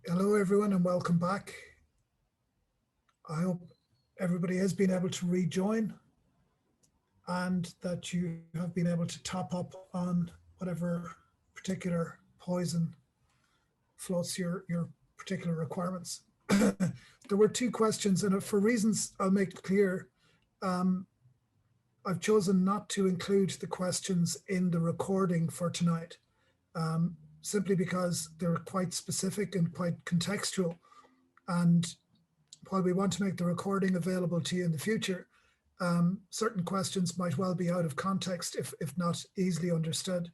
Hello, everyone, and welcome back. I hope everybody has been able to rejoin and that you have been able to top up on whatever particular poison floats your particular requirements. There were two questions, and for reasons I'll make clear, I've chosen not to include the questions in the recording for tonight, simply because they're quite specific and quite contextual. And while we want to make the recording available to you in the future, certain questions might well be out of context if not easily understood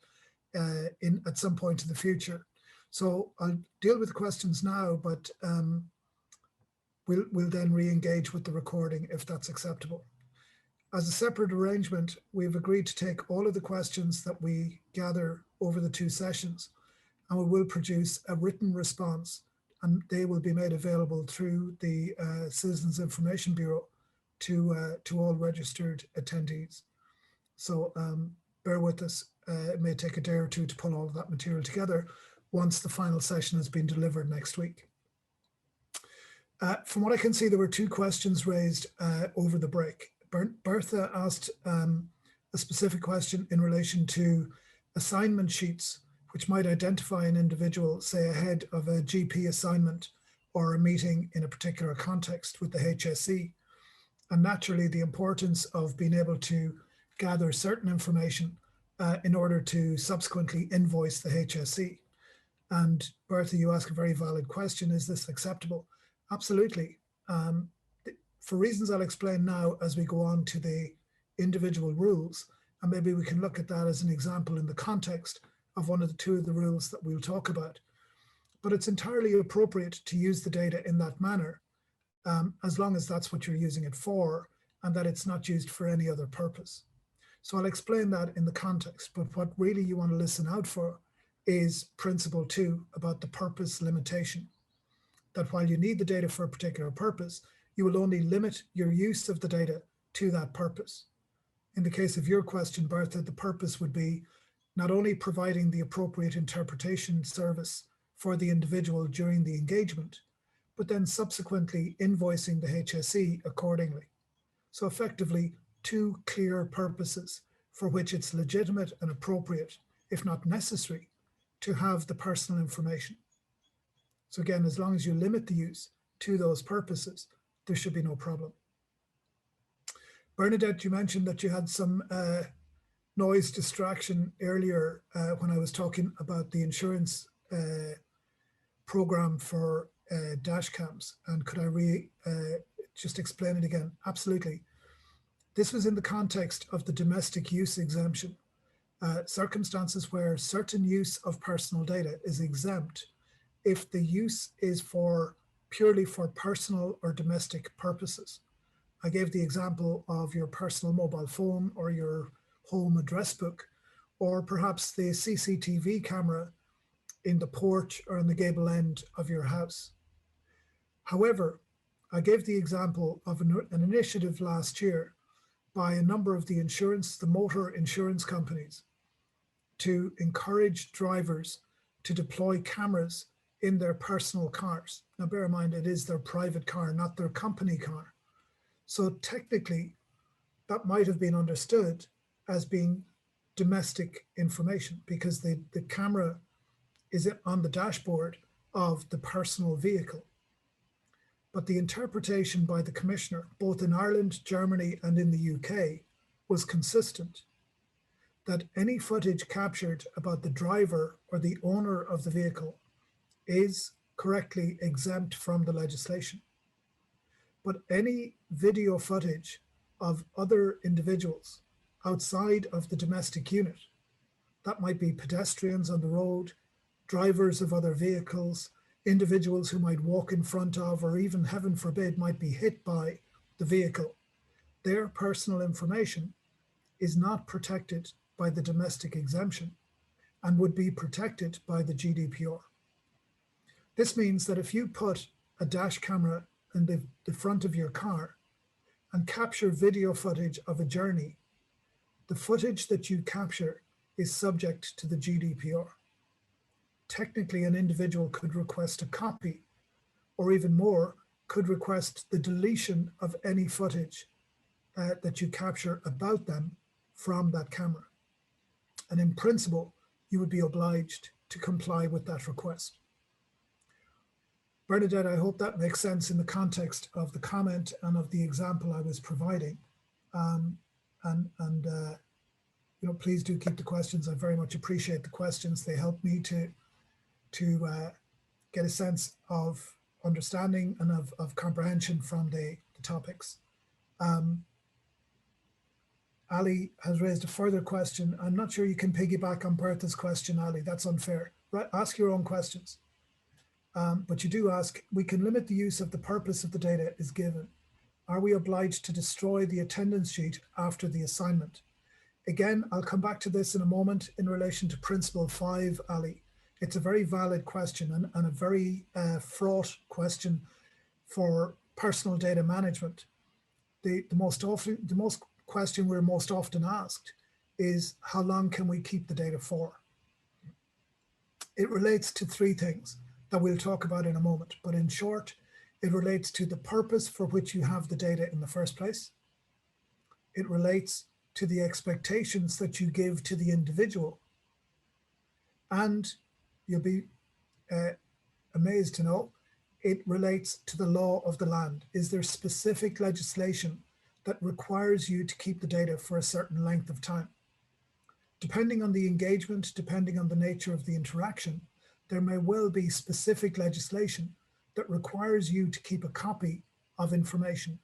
at some point in the future. So I'll deal with the questions now, but we'll then re-engage with the recording if that's acceptable. As a separate arrangement, we've agreed to take all of the questions that we gather over the two sessions, and we will produce a written response, and they will be made available through the Citizens Information Bureau to all registered attendees. So bear with us. It may take a day or two to pull all of that material together once the final session has been delivered next week. From what I can see, there were two questions raised over the break. Bertha asked a specific question in relation to assignment sheets, which might identify an individual, say, ahead of a GP assignment or a meeting in a particular context with the HSE. And naturally, the importance of being able to gather certain information in order to subsequently invoice the HSE. And Bertha, you ask a very valid question, is this acceptable? Absolutely. For reasons I'll explain now as we go on to the individual rules, and maybe we can look at that as an example in the context of one of the two of the rules that we'll talk about. But it's entirely appropriate to use the data in that manner, as long as that's what you're using it for and that it's not used for any other purpose. So I'll explain that in the context, but what really you want to listen out for is principle 2 about the purpose limitation. That while you need the data for a particular purpose, you will only limit your use of the data to that purpose. In the case of your question, Bertha, the purpose would be not only providing the appropriate interpretation service for the individual during the engagement, but then subsequently invoicing the HSE accordingly. So effectively, two clear purposes for which it's legitimate and appropriate, if not necessary, to have the personal information. So again, as long as you limit the use to those purposes, there should be no problem. Bernadette, you mentioned that you had some noise distraction earlier when I was talking about the insurance program for dash cams. And could I just explain it again? Absolutely. This was in the context of the domestic use exemption, circumstances where certain use of personal data is exempt if the use is purely for personal or domestic purposes. I gave the example of your personal mobile phone or your home address book, or perhaps the CCTV camera in the porch or in the gable end of your house. However, I gave the example of an initiative last year by a number of the motor insurance companies to encourage drivers to deploy cameras in their personal cars. Now, bear in mind, it is their private car, not their company car. So technically, that might have been understood as being domestic information because the camera is on the dashboard of the personal vehicle. But the interpretation by the commissioner, both in Ireland, Germany, and in the UK, was consistent that any footage captured about the driver or the owner of the vehicle is correctly exempt from the legislation. But any video footage of other individuals outside of the domestic unit, that might be pedestrians on the road, drivers of other vehicles, individuals who might walk in front of, or even, heaven forbid, might be hit by the vehicle, their personal information is not protected by the domestic exemption and would be protected by the GDPR. This means that if you put a dash camera in the front of your car and capture video footage of a journey, the footage that you capture is subject to the GDPR. technically an individual could request a copy, or even more, could request the deletion of any footage that you capture about them from that camera. And in principle, you would be obliged to comply with that request. Bernadette, I hope that makes sense in the context of the comment and of the example I was providing. Please do keep the questions. I very much appreciate the questions. They help me to get a sense of understanding and of comprehension from the topics. Ali has raised a further question. I'm not sure you can piggyback on Bertha's question, Ali. That's unfair. Right, ask your own questions. But you do ask, we can limit the use of the purpose of the data is given. Are we obliged to destroy the attendance sheet after the assignment? Again, I'll come back to this in a moment in relation to Principle 5, Ali. It's a very valid question and a very fraught question for personal data management. The most question we're most often asked is, how long can we keep the data for? It relates to three things that we'll talk about in a moment, but in short, it relates to the purpose for which you have the data in the first place. It relates to the expectations that you give to the individual. And you'll be amazed to know, it relates to the law of the land. Is there specific legislation that requires you to keep the data for a certain length of time? Depending on the engagement, depending on the nature of the interaction, there may well be specific legislation that requires you to keep a copy of information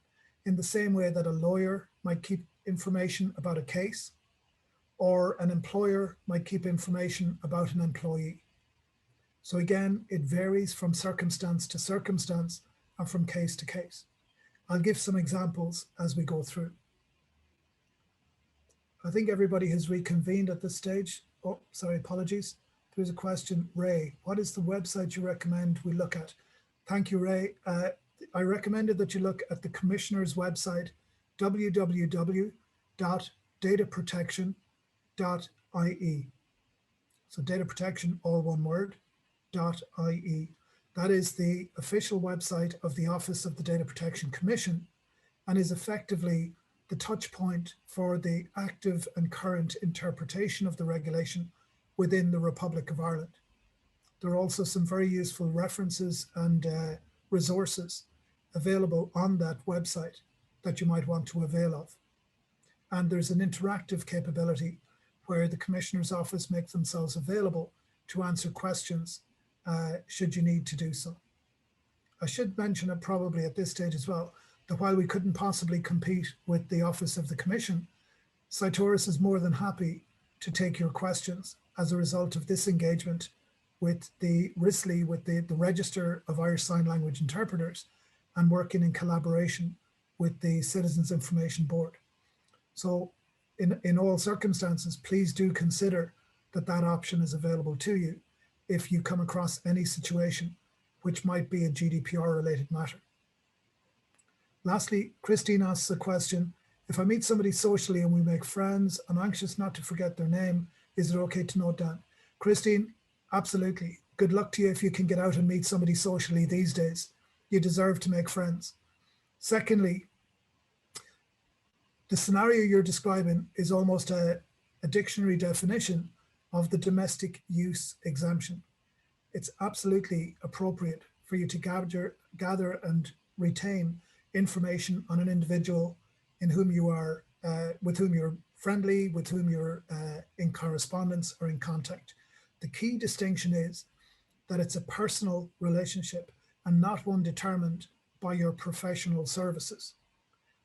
in the same way that a lawyer might keep information about a case, or an employer might keep information about an employee. So again, it varies from circumstance to circumstance and from case to case. I'll give some examples as we go through. I think everybody has reconvened at this stage. Oh, sorry, apologies. There's a question, Ray, what is the website you recommend we look at? Thank you, Ray. I recommended that you look at the Commissioner's website, www.dataprotection.ie. So data protection, all one word, .ie. That is the official website of the Office of the Data Protection Commission and is effectively the touch point for the active and current interpretation of the regulation within the Republic of Ireland. There are also some very useful references and resources available on that website that you might want to avail of. And there's an interactive capability where the Commissioner's Office makes themselves available to answer questions should you need to do so. I should mention it probably at this stage as well, that while we couldn't possibly compete with the Office of the Commission, Sytorus is more than happy to take your questions as a result of this engagement with the Risli, with the Register of Irish Sign Language Interpreters, and working in collaboration with the Citizens Information Board. So in all circumstances, please do consider that option is available to you if you come across any situation which might be a GDPR related matter. Lastly, Christine asks a question, if I meet somebody socially and we make friends, I'm anxious not to forget their name, is it okay to note down? Christine, absolutely. Good luck to you if you can get out and meet somebody socially these days. You deserve to make friends. Secondly, the scenario you're describing is almost a dictionary definition of the domestic use exemption. It's absolutely appropriate for you to gather and retain information on an individual in whom you are, with whom you're friendly, with whom you're in correspondence or in contact. The key distinction is that it's a personal relationship and not one determined by your professional services.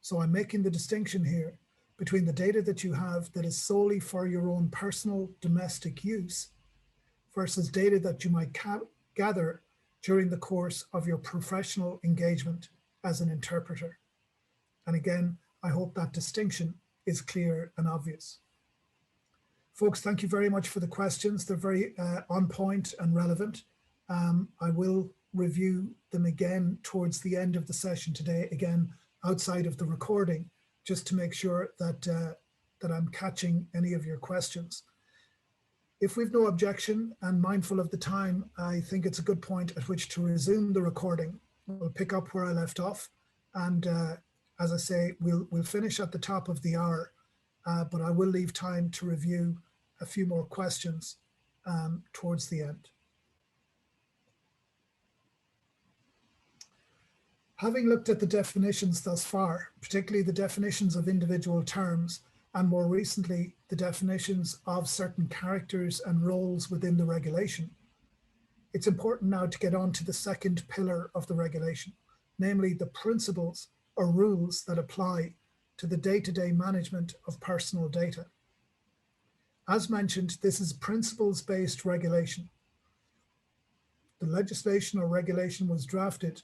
So I'm making the distinction here between the data that you have that is solely for your own personal domestic use versus data that you might gather during the course of your professional engagement as an interpreter. And again, I hope that distinction is clear and obvious. Folks, thank you very much for the questions. They're very on point and relevant. I will review them again towards the end of the session today, again, outside of the recording, just to make sure that, that I'm catching any of your questions. If we've no objection and mindful of the time, I think it's a good point at which to resume the recording. We'll pick up where I left off. And as I say, we'll finish at the top of the hour, but I will leave time to review a few more questions towards the end. Having looked at the definitions thus far, particularly the definitions of individual terms, and more recently, the definitions of certain characters and roles within the regulation, it's important now to get on to the second pillar of the regulation, namely the principles or rules that apply to the day-to-day management of personal data. As mentioned, this is principles-based regulation. The legislation or regulation was drafted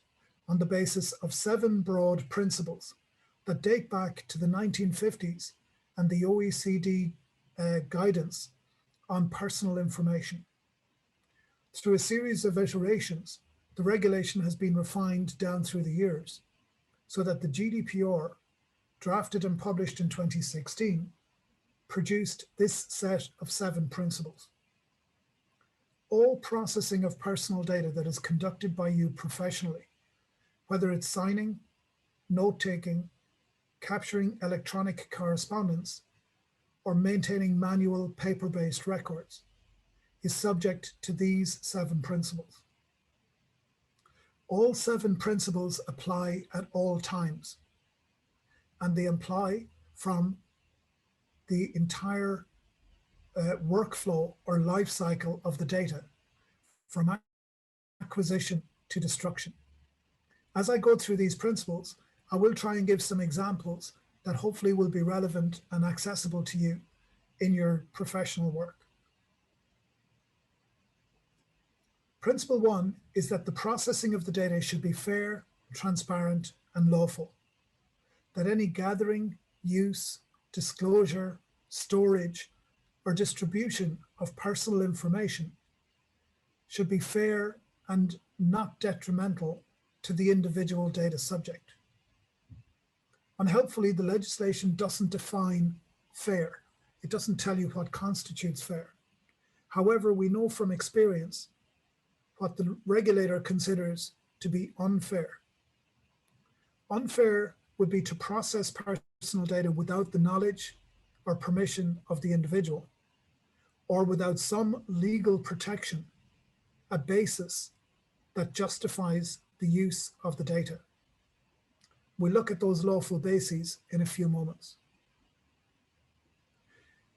on the basis of 7 broad principles that date back to the 1950s and the OECD guidance on personal information. Through a series of iterations, the regulation has been refined down through the years so that the GDPR, drafted and published in 2016, produced this set of 7 principles. All processing of personal data that is conducted by you professionally, whether it's signing, note-taking, capturing electronic correspondence, or maintaining manual paper-based records, is subject to these 7 principles. All 7 principles apply at all times, and they apply from the entire workflow or life cycle of the data, from acquisition to destruction. As I go through these principles, I will try and give some examples that hopefully will be relevant and accessible to you in your professional work. Principle 1 is that the processing of the data should be fair, transparent, and lawful. That any gathering, use, disclosure, storage, or distribution of personal information should be fair and not detrimental to the individual data subject. Unhelpfully, the legislation doesn't define fair. It doesn't tell you what constitutes fair. However, we know from experience what the regulator considers to be unfair. Unfair would be to process personal data without the knowledge or permission of the individual, or without some legal protection, a basis that justifies the use of the data. We'll look at those lawful bases in a few moments.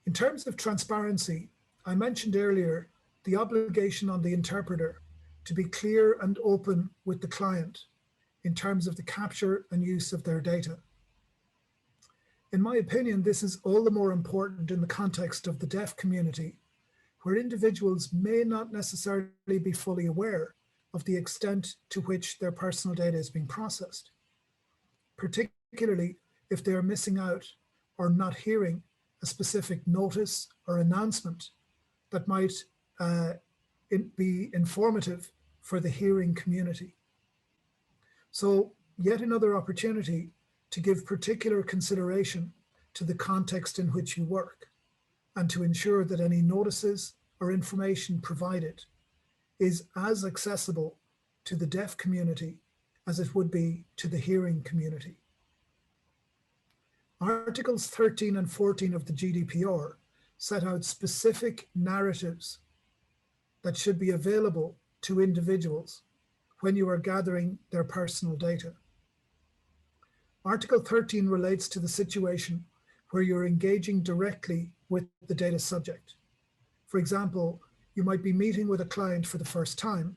In terms of transparency, I mentioned earlier the obligation on the interpreter to be clear and open with the client in terms of the capture and use of their data. In my opinion, this is all the more important in the context of the deaf community, where individuals may not necessarily be fully aware of the extent to which their personal data is being processed, particularly if they are missing out or not hearing a specific notice or announcement that might be informative for the hearing community. So yet another opportunity to give particular consideration to the context in which you work, and to ensure that any notices or information provided is as accessible to the deaf community as it would be to the hearing community. Articles 13 and 14 of the GDPR set out specific narratives that should be available to individuals when you are gathering their personal data. Article 13 relates to the situation where you're engaging directly with the data subject. For example, you might be meeting with a client for the first time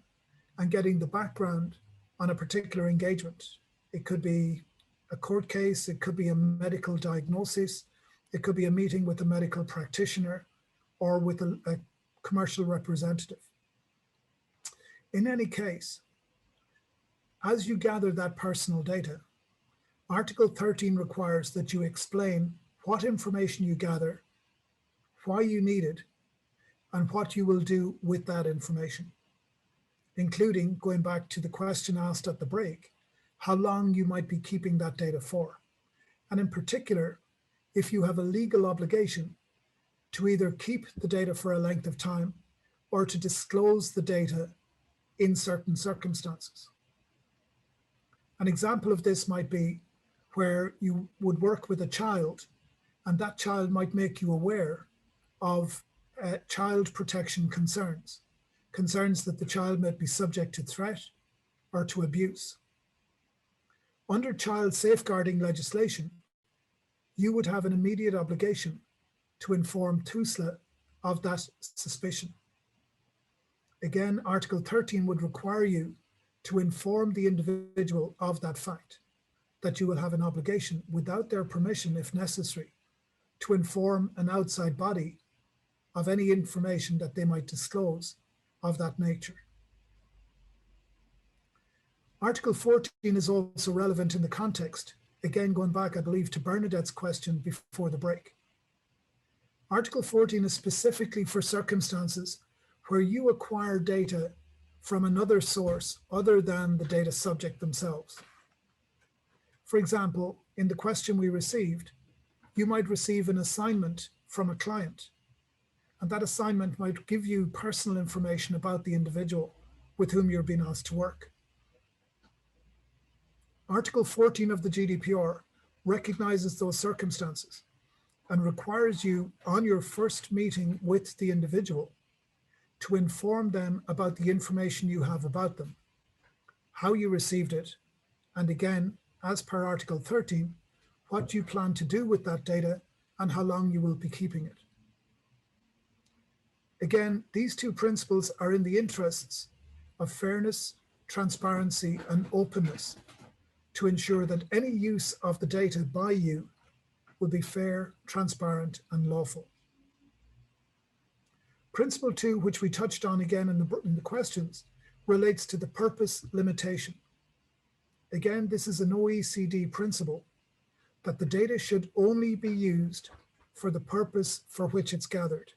and getting the background on a particular engagement. It could be a court case, it could be a medical diagnosis, it could be a meeting with a medical practitioner or with a commercial representative. In any case, as you gather that personal data, Article 13 requires that you explain what information you gather, why you need it, and what you will do with that information, including, going back to the question asked at the break, how long you might be keeping that data for. And in particular, if you have a legal obligation to either keep the data for a length of time or to disclose the data in certain circumstances. An example of this might be where you would work with a child and that child might make you aware of child protection concerns, concerns that the child might be subject to threat or to abuse. Under child safeguarding legislation, you would have an immediate obligation to inform TUSLA of that suspicion. Again, Article 13 would require you to inform the individual of that fact, that you will have an obligation without their permission, if necessary, to inform an outside body of any information that they might disclose of that nature. Article 14 is also relevant in the context, again going back, I believe, to Bernadette's question before the break. Article 14 is specifically for circumstances where you acquire data from another source other than the data subject themselves. For example, in the question we received, you might receive an assignment from a client, and that assignment might give you personal information about the individual with whom you're being asked to work. Article 14 of the GDPR recognizes those circumstances and requires you on your first meeting with the individual to inform them about the information you have about them, how you received it, and again, as per Article 13, what you plan to do with that data and how long you will be keeping it. Again, these two principles are in the interests of fairness, transparency, and openness to ensure that any use of the data by you will be fair, transparent, and lawful. Principle 2, which we touched on again in the questions, relates to the purpose limitation. Again, this is an OECD principle that the data should only be used for the purpose for which it's gathered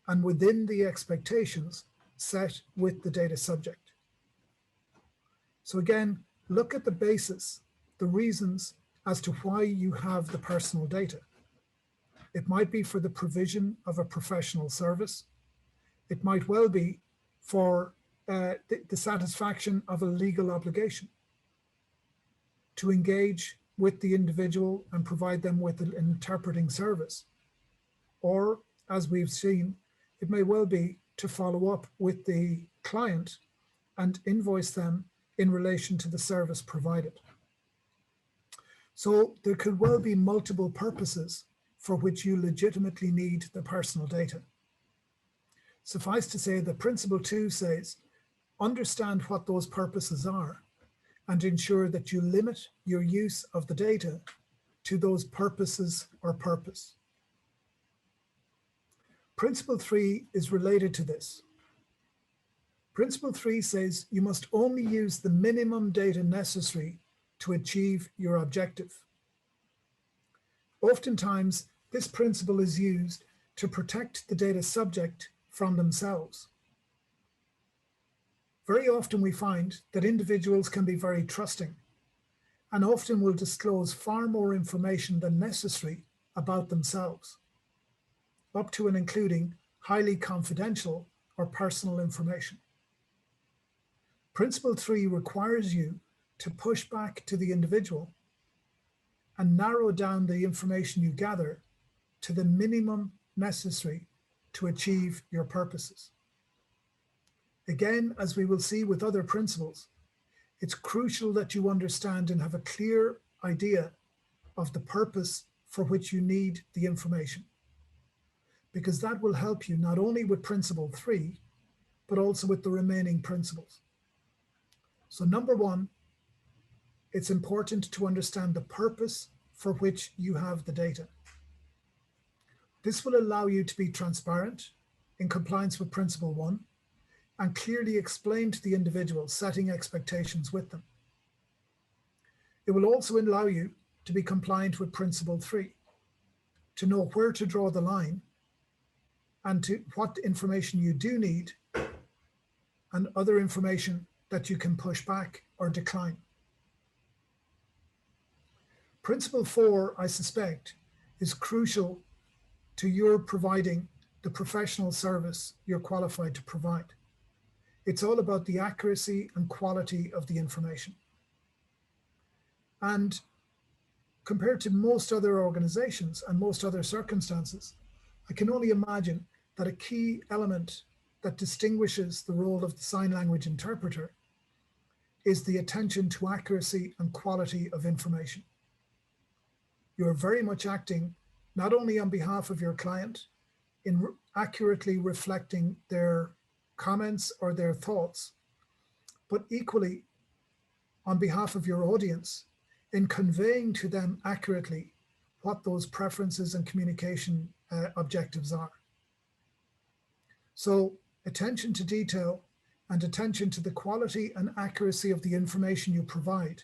and within the expectations set with the data subject. So again, look at the basis, the reasons as to why you have the personal data. It might be for the provision of a professional service. It might well be for the satisfaction of a legal obligation to engage with the individual and provide them with an interpreting service. Or, as we've seen, it may well be to follow up with the client and invoice them in relation to the service provided. So there could well be multiple purposes for which you legitimately need the personal data. Suffice to say that Principle 2 says, understand what those purposes are and ensure that you limit your use of the data to those purposes or purpose. Principle 3 is related to this. Principle 3 says you must only use the minimum data necessary to achieve your objective. Oftentimes, this principle is used to protect the data subject from themselves. Very often we find that individuals can be very trusting and often will disclose far more information than necessary about themselves, up to and including highly confidential or personal information. Principle 3 requires you to push back to the individual and narrow down the information you gather to the minimum necessary to achieve your purposes. Again, as we will see with other principles, it's crucial that you understand and have a clear idea of the purpose for which you need the information, because that will help you not only with Principle 3, but also with the remaining principles. So number 1, it's important to understand the purpose for which you have the data. This will allow you to be transparent in compliance with Principle 1 and clearly explain to the individual, setting expectations with them. It will also allow you to be compliant with Principle 3, to know where to draw the line and to what information you do need and other information that you can push back or decline. Principle 4, I suspect, is crucial to your providing the professional service you're qualified to provide. It's all about the accuracy and quality of the information. And compared to most other organizations and most other circumstances, I can only imagine that a key element that distinguishes the role of the sign language interpreter is the attention to accuracy and quality of information. You're very much acting not only on behalf of your client in accurately reflecting their comments or their thoughts, but equally on behalf of your audience in conveying to them accurately what those preferences and communication objectives are. So attention to detail and attention to the quality and accuracy of the information you provide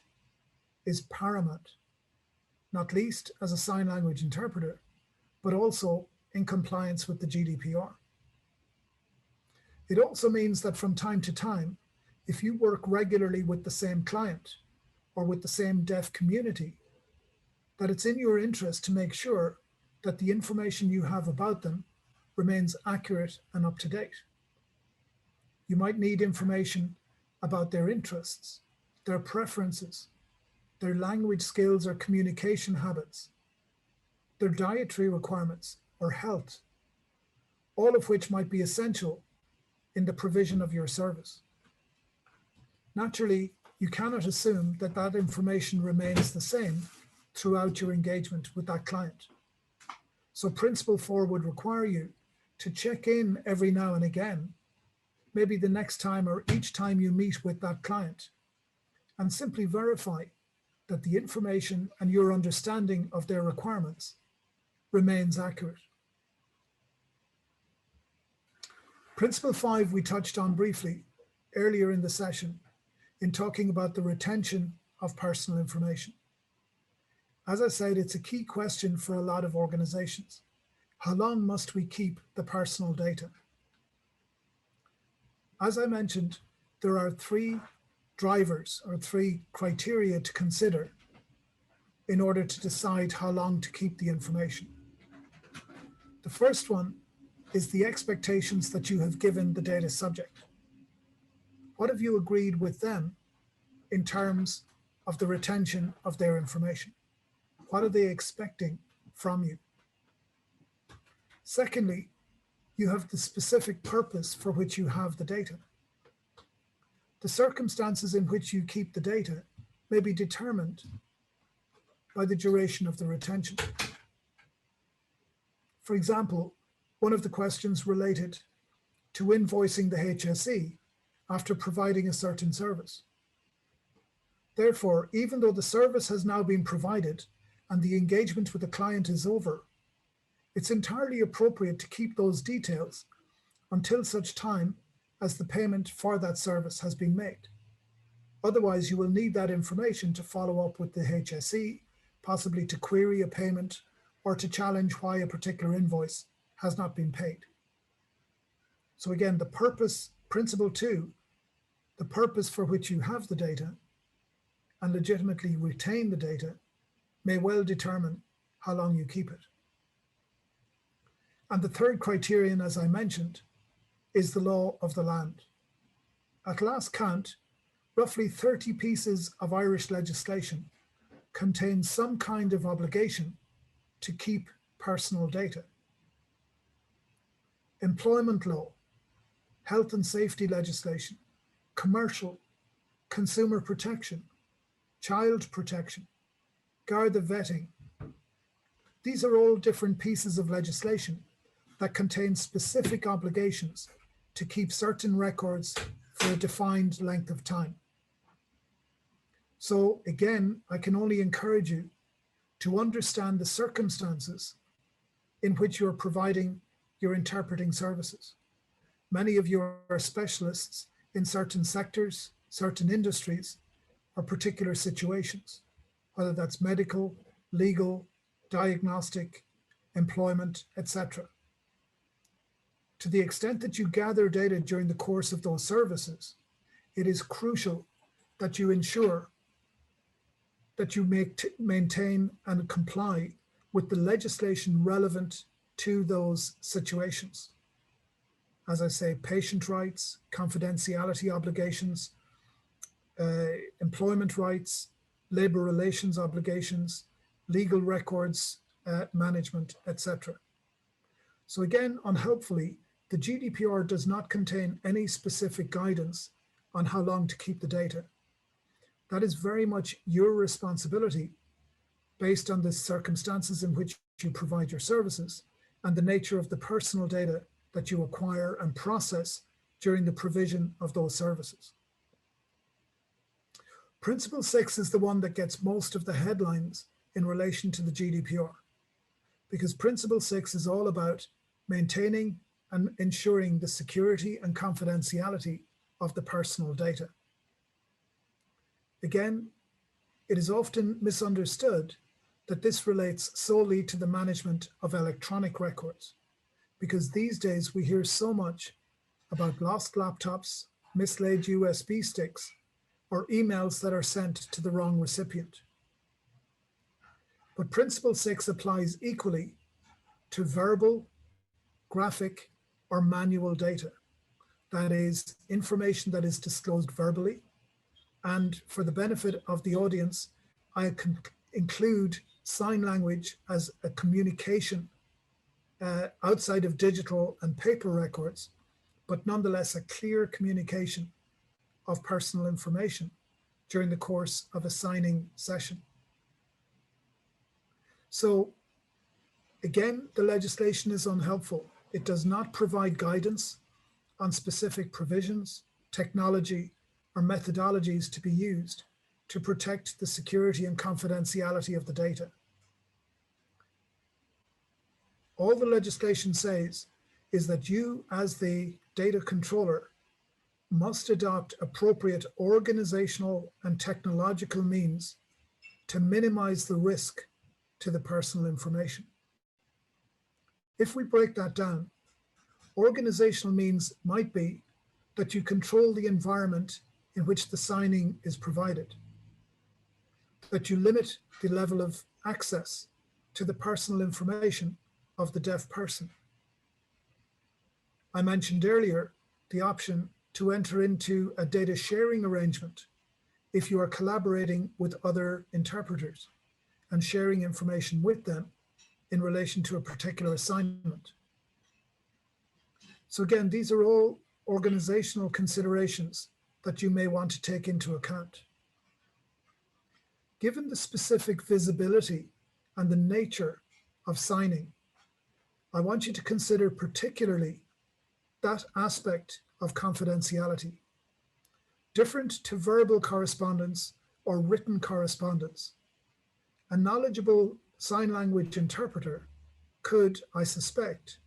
is paramount, not least as a sign language interpreter, but also in compliance with the GDPR. It also means that from time to time, if you work regularly with the same client or with the same deaf community, that it's in your interest to make sure that the information you have about them remains accurate and up to date. You might need information about their interests, their preferences, their language skills or communication habits, their dietary requirements or health, all of which might be essential in the provision of your service. Naturally, you cannot assume that that information remains the same throughout your engagement with that client. So Principle 4 would require you to check in every now and again, maybe the next time or each time you meet with that client, and simply verify that the information and your understanding of their requirements remains accurate. Principle 5 we touched on briefly earlier in the session in talking about the retention of personal information. As I said, it's a key question for a lot of organizations. How long must we keep the personal data? As I mentioned, there are three drivers or three criteria to consider in order to decide how long to keep the information. The first one is the expectations that you have given the data subject. What have you agreed with them in terms of the retention of their information? What are they expecting from you? Secondly, you have the specific purpose for which you have the data. The circumstances in which you keep the data may be determined by the duration of the retention. For example, one of the questions related to invoicing the HSE after providing a certain service. Therefore, even though the service has now been provided and the engagement with the client is over, it's entirely appropriate to keep those details until such time as the payment for that service has been made. Otherwise, you will need that information to follow up with the HSE, possibly to query a payment or to challenge why a particular invoice has not been paid. So again, the purpose, Principle 2, the purpose for which you have the data and legitimately retain the data may well determine how long you keep it. And the third criterion, as I mentioned, is the law of the land. At last count, roughly 30 pieces of Irish legislation contain some kind of obligation to keep personal data. Employment law, health and safety legislation, commercial, consumer protection, child protection, Garda vetting. These are all different pieces of legislation that contain specific obligations to keep certain records for a defined length of time. So again, I can only encourage you to understand the circumstances in which you're providing your interpreting services. Many of you are specialists in certain sectors, certain industries, or particular situations, whether that's medical, legal, diagnostic, employment, etc. To the extent that you gather data during the course of those services, it is crucial that you ensure that you maintain and comply with the legislation relevant to those situations. As I say, patient rights, confidentiality obligations, employment rights, labor relations obligations, legal records management, etc. So again, unhelpfully, the GDPR does not contain any specific guidance on how long to keep the data. That is very much your responsibility based on the circumstances in which you provide your services and the nature of the personal data that you acquire and process during the provision of those services. Principle 6 is the one that gets most of the headlines in relation to the GDPR, because Principle 6 is all about maintaining and ensuring the security and confidentiality of the personal data. Again, it is often misunderstood that this relates solely to the management of electronic records, because these days we hear so much about lost laptops, mislaid USB sticks, or emails that are sent to the wrong recipient. But Principle 6 applies equally to verbal, graphic, or manual data. That is, information that is disclosed verbally. And for the benefit of the audience, I can include sign language as a communication outside of digital and paper records, but nonetheless a clear communication of personal information during the course of a signing session. So again, the legislation is unhelpful. It does not provide guidance on specific provisions, technology, or methodologies to be used to protect the security and confidentiality of the data. All the legislation says is that you, as the data controller, must adopt appropriate organizational and technological means to minimize the risk to the personal information. If we break that down, organizational means might be that you control the environment in which the signing is provided, that you limit the level of access to the personal information of the deaf person. I mentioned earlier the option to enter into a data sharing arrangement if you are collaborating with other interpreters and sharing information with them in relation to a particular assignment. So again, these are all organizational considerations that you may want to take into account. Given the specific visibility and the nature of signing, I want you to consider particularly that aspect of confidentiality. Different to verbal correspondence or written correspondence, a knowledgeable sign language interpreter could, I suspect,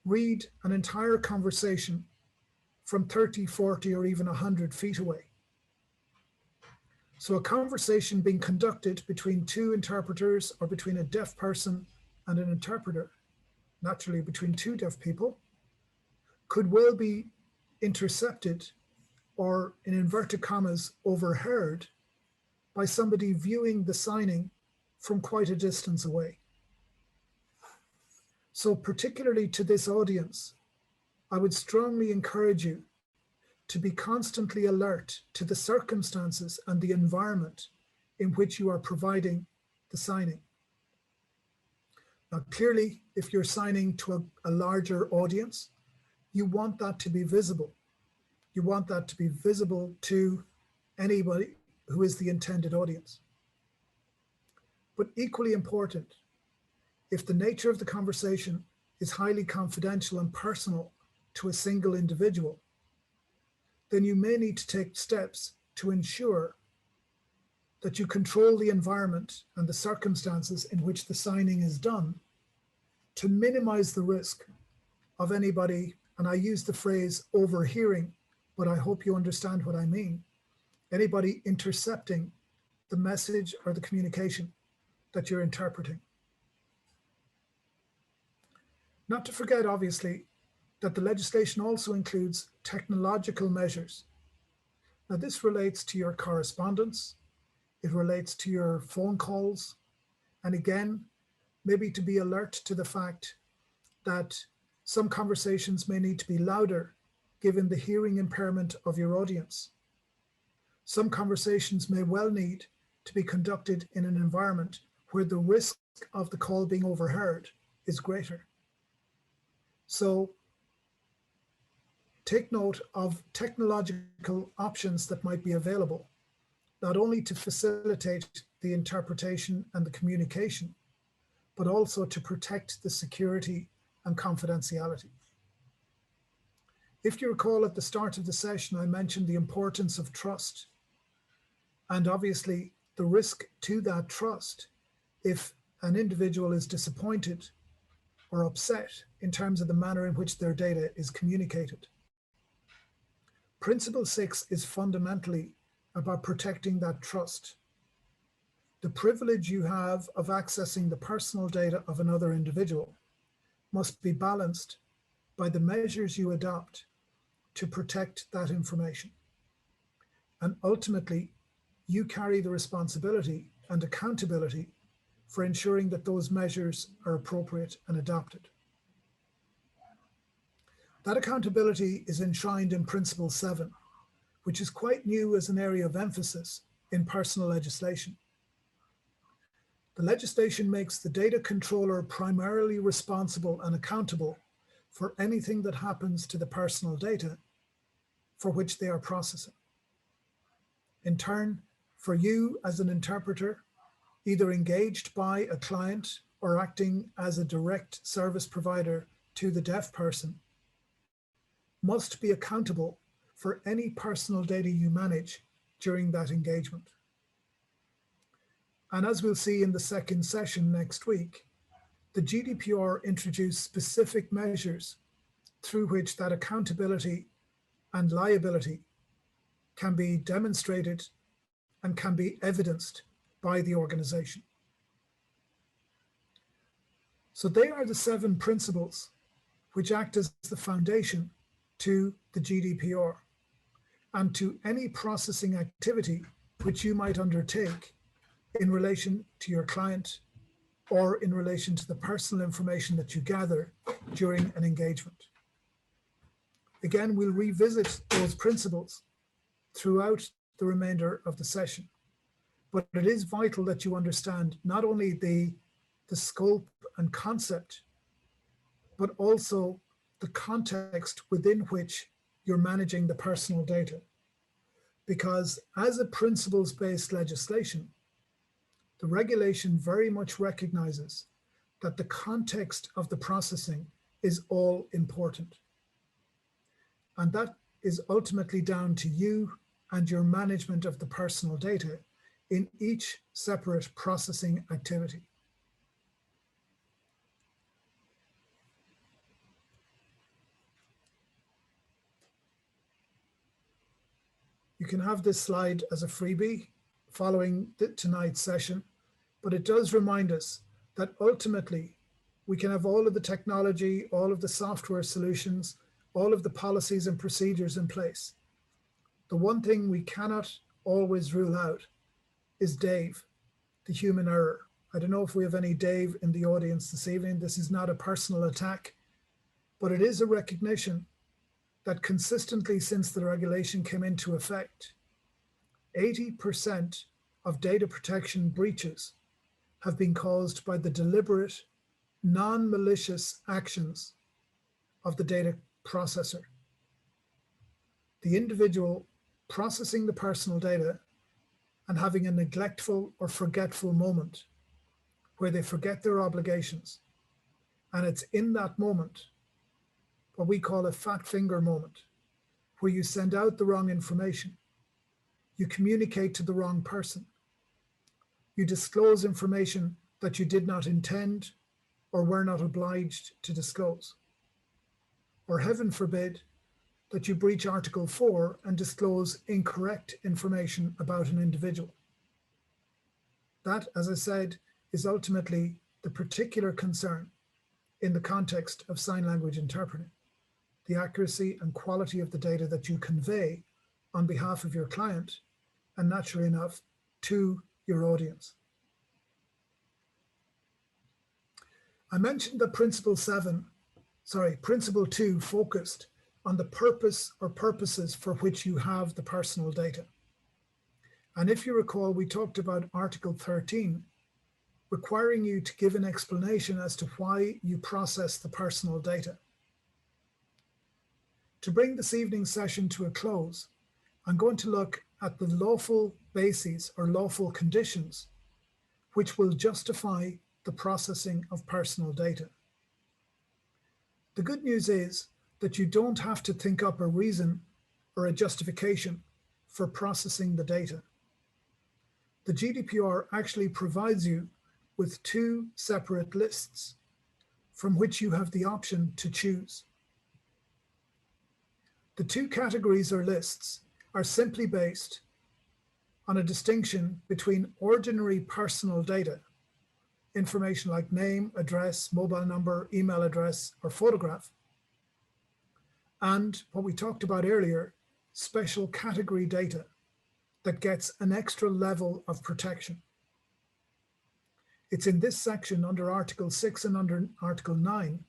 read an entire conversation from 30, 40, or even 100 feet away. So a conversation being conducted between two interpreters or between a deaf person and an interpreter, naturally between two deaf people, could well be intercepted or, in inverted commas, overheard by somebody viewing the signing from quite a distance away. So particularly to this audience, I would strongly encourage you to be constantly alert to the circumstances and the environment in which you are providing the signing. Now, clearly, if you're signing to a larger audience, you want that to be visible. You want that to be visible to anybody who is the intended audience. But equally important, if the nature of the conversation is highly confidential and personal to a single individual, then you may need to take steps to ensure that you control the environment and the circumstances in which the signing is done to minimize the risk of anybody, and I use the phrase overhearing, but I hope you understand what I mean, anybody intercepting the message or the communication that you're interpreting. Not to forget, obviously, that the legislation also includes technological measures. Now, this relates to your correspondence, it relates to your phone calls, and again, maybe to be alert to the fact that some conversations may need to be louder given the hearing impairment of your audience. Some conversations may well need to be conducted in an environment where the risk of the call being overheard is greater. So take note of technological options that might be available, not only to facilitate the interpretation and the communication, but also to protect the security and confidentiality. If you recall at the start of the session, I mentioned the importance of trust, and obviously the risk to that trust if an individual is disappointed or upset in terms of the manner in which their data is communicated. Principle 6 is fundamentally about protecting that trust. The privilege you have of accessing the personal data of another individual must be balanced by the measures you adopt to protect that information. And ultimately, you carry the responsibility and accountability for ensuring that those measures are appropriate and adopted. That accountability is enshrined in Principle 7, which is quite new as an area of emphasis in personal legislation. The legislation makes the data controller primarily responsible and accountable for anything that happens to the personal data for which they are processing. In turn, for you as an interpreter, either engaged by a client or acting as a direct service provider to the deaf person, must be accountable for any personal data you manage during that engagement. And as we'll see in the second session next week, the GDPR introduced specific measures through which that accountability and liability can be demonstrated and can be evidenced by the organization. So they are the 7 principles which act as the foundation to the GDPR and to any processing activity which you might undertake in relation to your client or in relation to the personal information that you gather during an engagement. Again, we'll revisit those principles throughout the remainder of the session, but it is vital that you understand not only the scope and concept, but also the context within which you're managing the personal data. Because as a principles-based legislation, the regulation very much recognizes that the context of the processing is all important. And that is ultimately down to you and your management of the personal data in each separate processing activity. You can have this slide as a freebie following tonight's session, but it does remind us that ultimately we can have all of the technology, all of the software solutions, all of the policies and procedures in place. The one thing we cannot always rule out is Dave, the human error. I don't know if we have any Dave in the audience this evening. This is not a personal attack, but it is a recognition that consistently since the regulation came into effect, 80% of data protection breaches have been caused by the deliberate, non-malicious actions of the data processor. The individual processing the personal data and having a neglectful or forgetful moment where they forget their obligations. And it's in that moment, what we call a fat finger moment, where you send out the wrong information, you communicate to the wrong person, you disclose information that you did not intend or were not obliged to disclose, or heaven forbid, that you breach Article 4 and disclose incorrect information about an individual. That, as I said, is ultimately the particular concern in the context of sign language interpreting, the accuracy and quality of the data that you convey on behalf of your client and, naturally enough, to your audience. I mentioned that Principle 2 focused on the purpose or purposes for which you have the personal data. And if you recall, we talked about Article 13, requiring you to give an explanation as to why you process the personal data. To bring this evening's session to a close, I'm going to look at the lawful bases or lawful conditions which will justify the processing of personal data. The good news is that you don't have to think up a reason or a justification for processing the data. The GDPR actually provides you with two separate lists from which you have the option to choose. The two categories or lists are simply based on a distinction between ordinary personal data, information like name, address, mobile number, email address, or photograph, and what we talked about earlier, special category data that gets an extra level of protection. It's in this section under Article 6 and under Article 9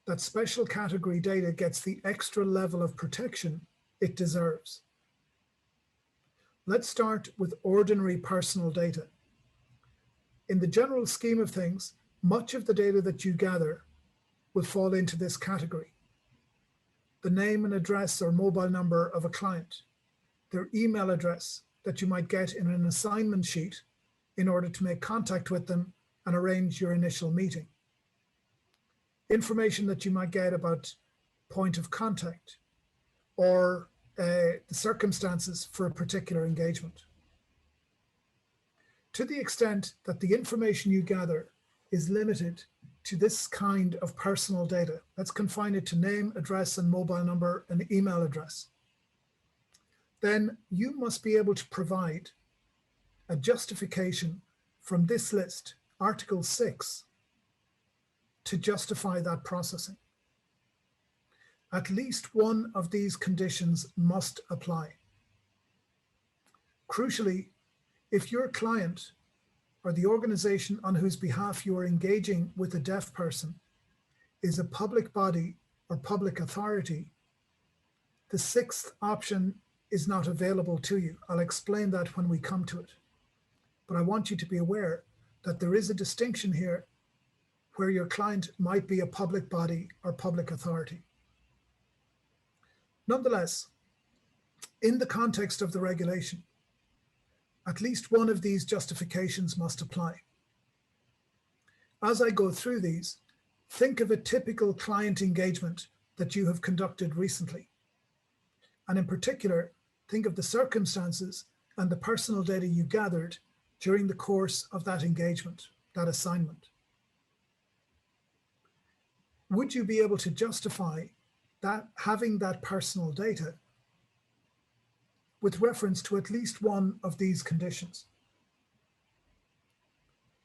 that special category data gets the extra level of protection it deserves. Let's start with ordinary personal data. In the general scheme of things, much of the data that you gather will fall into this category. The name and address or mobile number of a client, their email address that you might get in an assignment sheet in order to make contact with them and arrange your initial meeting. Information that you might get about point of contact or the circumstances for a particular engagement. To the extent that the information you gather is limited to this kind of personal data, let's confine it to name, address, and mobile number and email address, then you must be able to provide a justification from this list, Article 6, to justify that processing. At least one of these conditions must apply. Crucially, if your client or the organization on whose behalf you are engaging with a deaf person is a public body or public authority, the sixth option is not available to you. I'll explain that when we come to it. But I want you to be aware that there is a distinction here where your client might be a public body or public authority. Nonetheless, in the context of the regulation, at least one of these justifications must apply. As I go through these, think of a typical client engagement that you have conducted recently. And in particular, think of the circumstances and the personal data you gathered during the course of that engagement, that assignment. Would you be able to justify that having that personal data with reference to at least one of these conditions?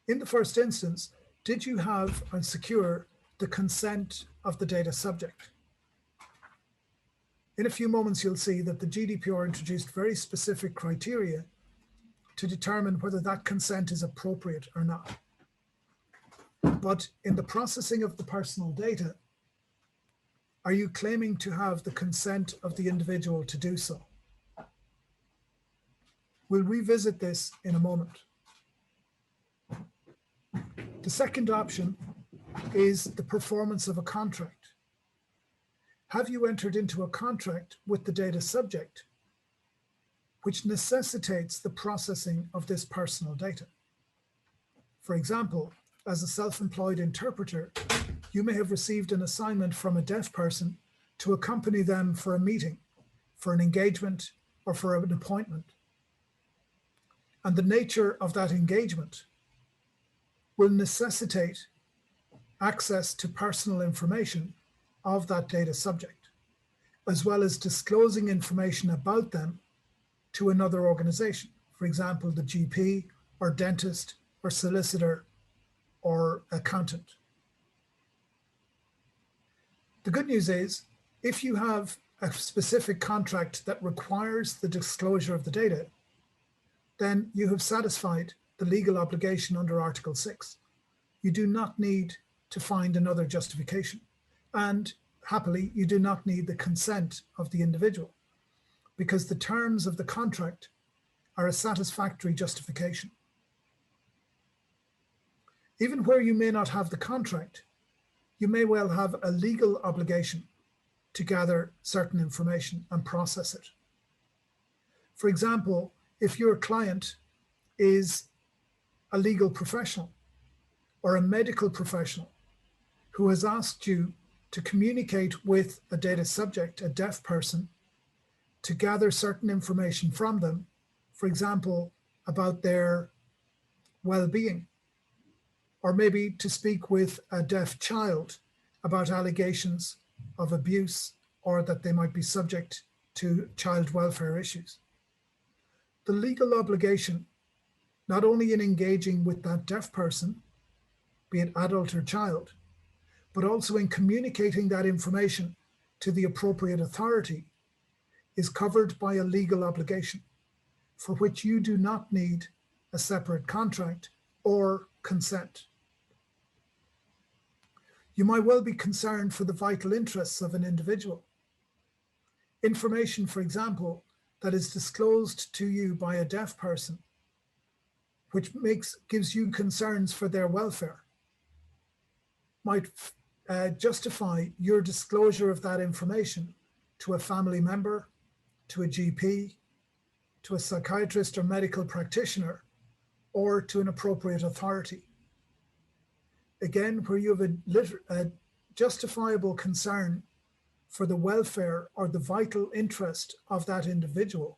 In the first instance, did you have and secure the consent of the data subject? In a few moments, you'll see that the GDPR introduced very specific criteria to determine whether that consent is appropriate or not. But in the processing of the personal data, are you claiming to have the consent of the individual to do so? We'll revisit this in a moment. The second option is the performance of a contract. Have you entered into a contract with the data subject which necessitates the processing of this personal data? For example, as a self-employed interpreter, you may have received an assignment from a deaf person to accompany them for a meeting, for an engagement, or for an appointment. And the nature of that engagement will necessitate access to personal information of that data subject, as well as disclosing information about them to another organization, for example, the GP or dentist or solicitor or accountant. The good news is, if you have a specific contract that requires the disclosure of the data, then you have satisfied the legal obligation under Article 6. You do not need to find another justification. And happily, you do not need the consent of the individual because the terms of the contract are a satisfactory justification. Even where you may not have the contract, you may well have a legal obligation to gather certain information and process it. For example, if your client is a legal professional or a medical professional who has asked you to communicate with a data subject, a deaf person, to gather certain information from them, for example, about their well-being, or maybe to speak with a deaf child about allegations of abuse or that they might be subject to child welfare issues. The legal obligation, not only in engaging with that deaf person, be it adult or child, but also in communicating that information to the appropriate authority, is covered by a legal obligation for which you do not need a separate contract or consent. You might well be concerned for the vital interests of an individual. Information, for example, that is disclosed to you by a deaf person, which gives you concerns for their welfare, might justify your disclosure of that information to a family member, to a GP, to a psychiatrist or medical practitioner, or to an appropriate authority. Again, where you have a justifiable concern for the welfare or the vital interest of that individual,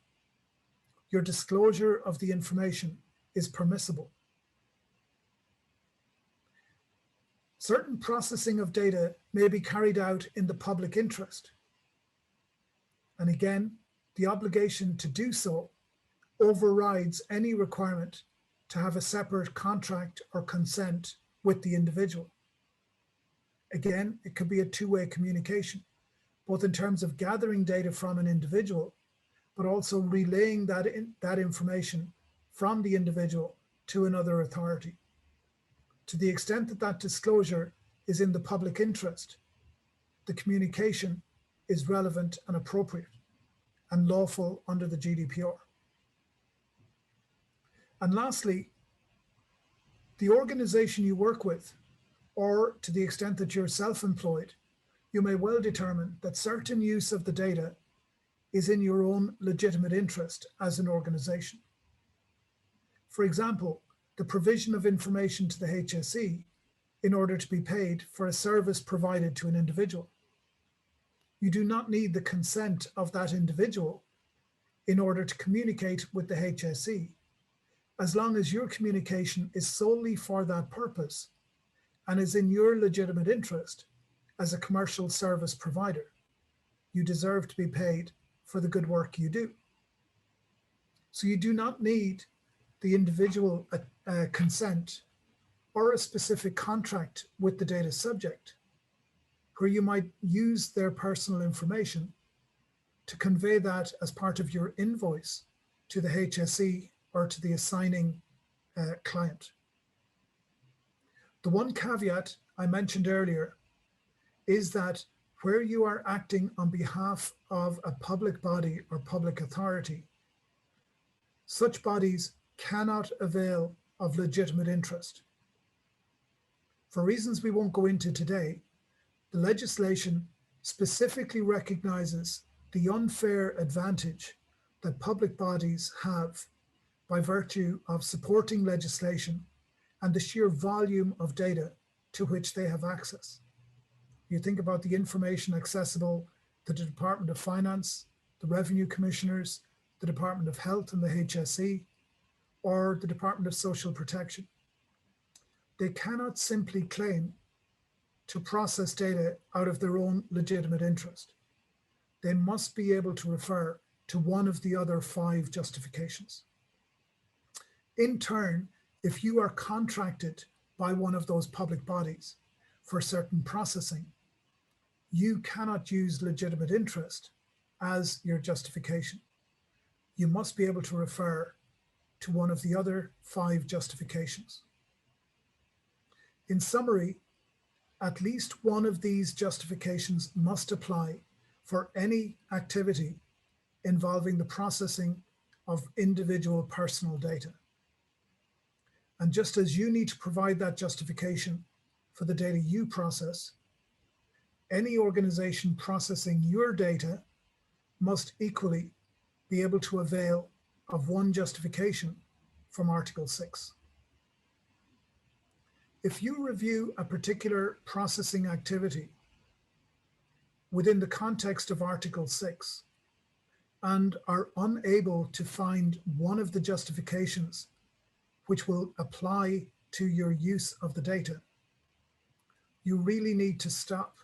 your disclosure of the information is permissible. Certain processing of data may be carried out in the public interest. And again, the obligation to do so overrides any requirement to have a separate contract or consent with the individual. Again, it could be a two-way communication, both in terms of gathering data from an individual, but also relaying that information from the individual to another authority. To the extent that that disclosure is in the public interest, the communication is relevant and appropriate and lawful under the GDPR. And lastly, the organization you work with, or to the extent that you're self-employed, you may well determine that certain use of the data is in your own legitimate interest as an organization. For example, the provision of information to the HSE in order to be paid for a service provided to an individual. You do not need the consent of that individual in order to communicate with the HSE, as long as your communication is solely for that purpose and is in your legitimate interest as a commercial service provider. You deserve to be paid for the good work you do. So you do not need the individual consent or a specific contract with the data subject, where you might use their personal information to convey that as part of your invoice to the HSE or to the assigning client. The one caveat I mentioned earlier is that where you are acting on behalf of a public body or public authority, such bodies cannot avail of legitimate interest. For reasons we won't go into today, the legislation specifically recognizes the unfair advantage that public bodies have by virtue of supporting legislation and the sheer volume of data to which they have access. You think about the information accessible to the Department of Finance, the Revenue Commissioners, the Department of Health and the HSE, or the Department of Social Protection. They cannot simply claim to process data out of their own legitimate interest. They must be able to refer to one of the other 5 justifications. In turn, if you are contracted by one of those public bodies for certain processing, you cannot use legitimate interest as your justification. You must be able to refer to one of the other 5 justifications. In summary, at least one of these justifications must apply for any activity involving the processing of individual personal data. And just as you need to provide that justification for the data you process, any organization processing your data must equally be able to avail of one justification from Article 6. If you review a particular processing activity within the context of Article 6 and are unable to find one of the justifications which will apply to your use of the data, you really need to stop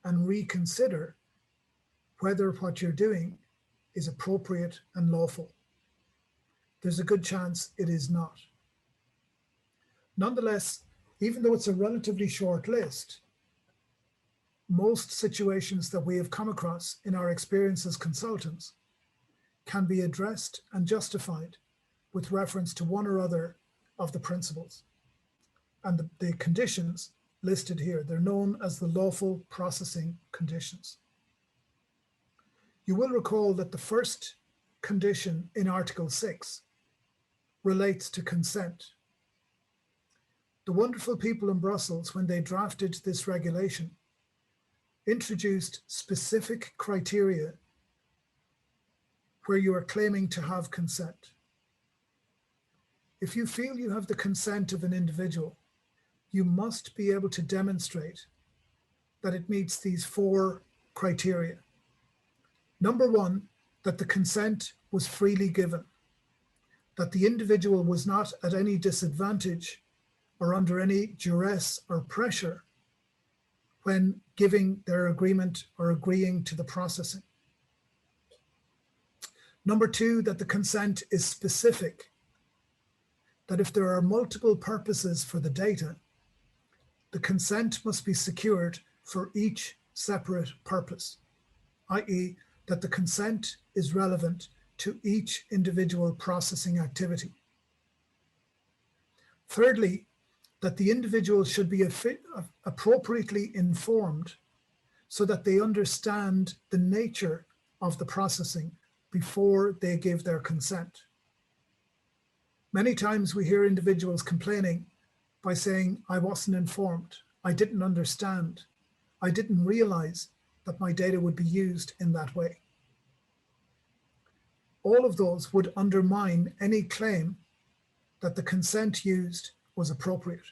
and reconsider whether what you're doing is appropriate and lawful. There's a good chance it is not. Nonetheless, even though it's a relatively short list, most situations that we have come across in our experience as consultants can be addressed and justified with reference to one or other of the principles and the conditions listed here. They're known as the lawful processing conditions. You will recall that the first condition in Article 6 relates to consent. The wonderful people in Brussels, when they drafted this regulation, introduced specific criteria where you are claiming to have consent. If you feel you have the consent of an individual, you must be able to demonstrate that it meets these 4 criteria. Number 1, that the consent was freely given, that the individual was not at any disadvantage or under any duress or pressure when giving their agreement or agreeing to the processing. Number 2, that the consent is specific, that if there are multiple purposes for the data, the consent must be secured for each separate purpose, i.e., that the consent is relevant to each individual processing activity. Thirdly, that the individual should be appropriately informed so that they understand the nature of the processing before they give their consent. Many times we hear individuals complaining by saying, I wasn't informed, I didn't understand, I didn't realize that my data would be used in that way. All of those would undermine any claim that the consent used was appropriate.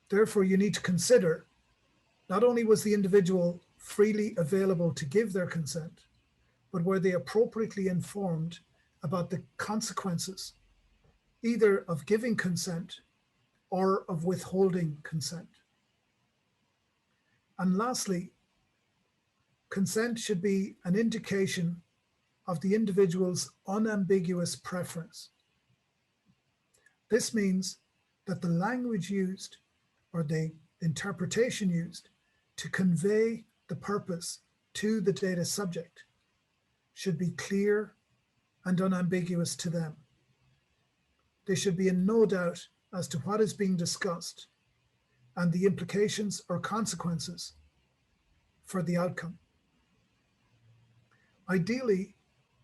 Therefore, you need to consider not only was the individual freely available to give their consent, but were they appropriately informed about the consequences, either of giving consent or of withholding consent. And lastly, consent should be an indication of the individual's unambiguous preference. This means that the language used or the interpretation used to convey the purpose to the data subject should be clear and unambiguous to them. They should be in no doubt as to what is being discussed and the implications or consequences for the outcome. Ideally,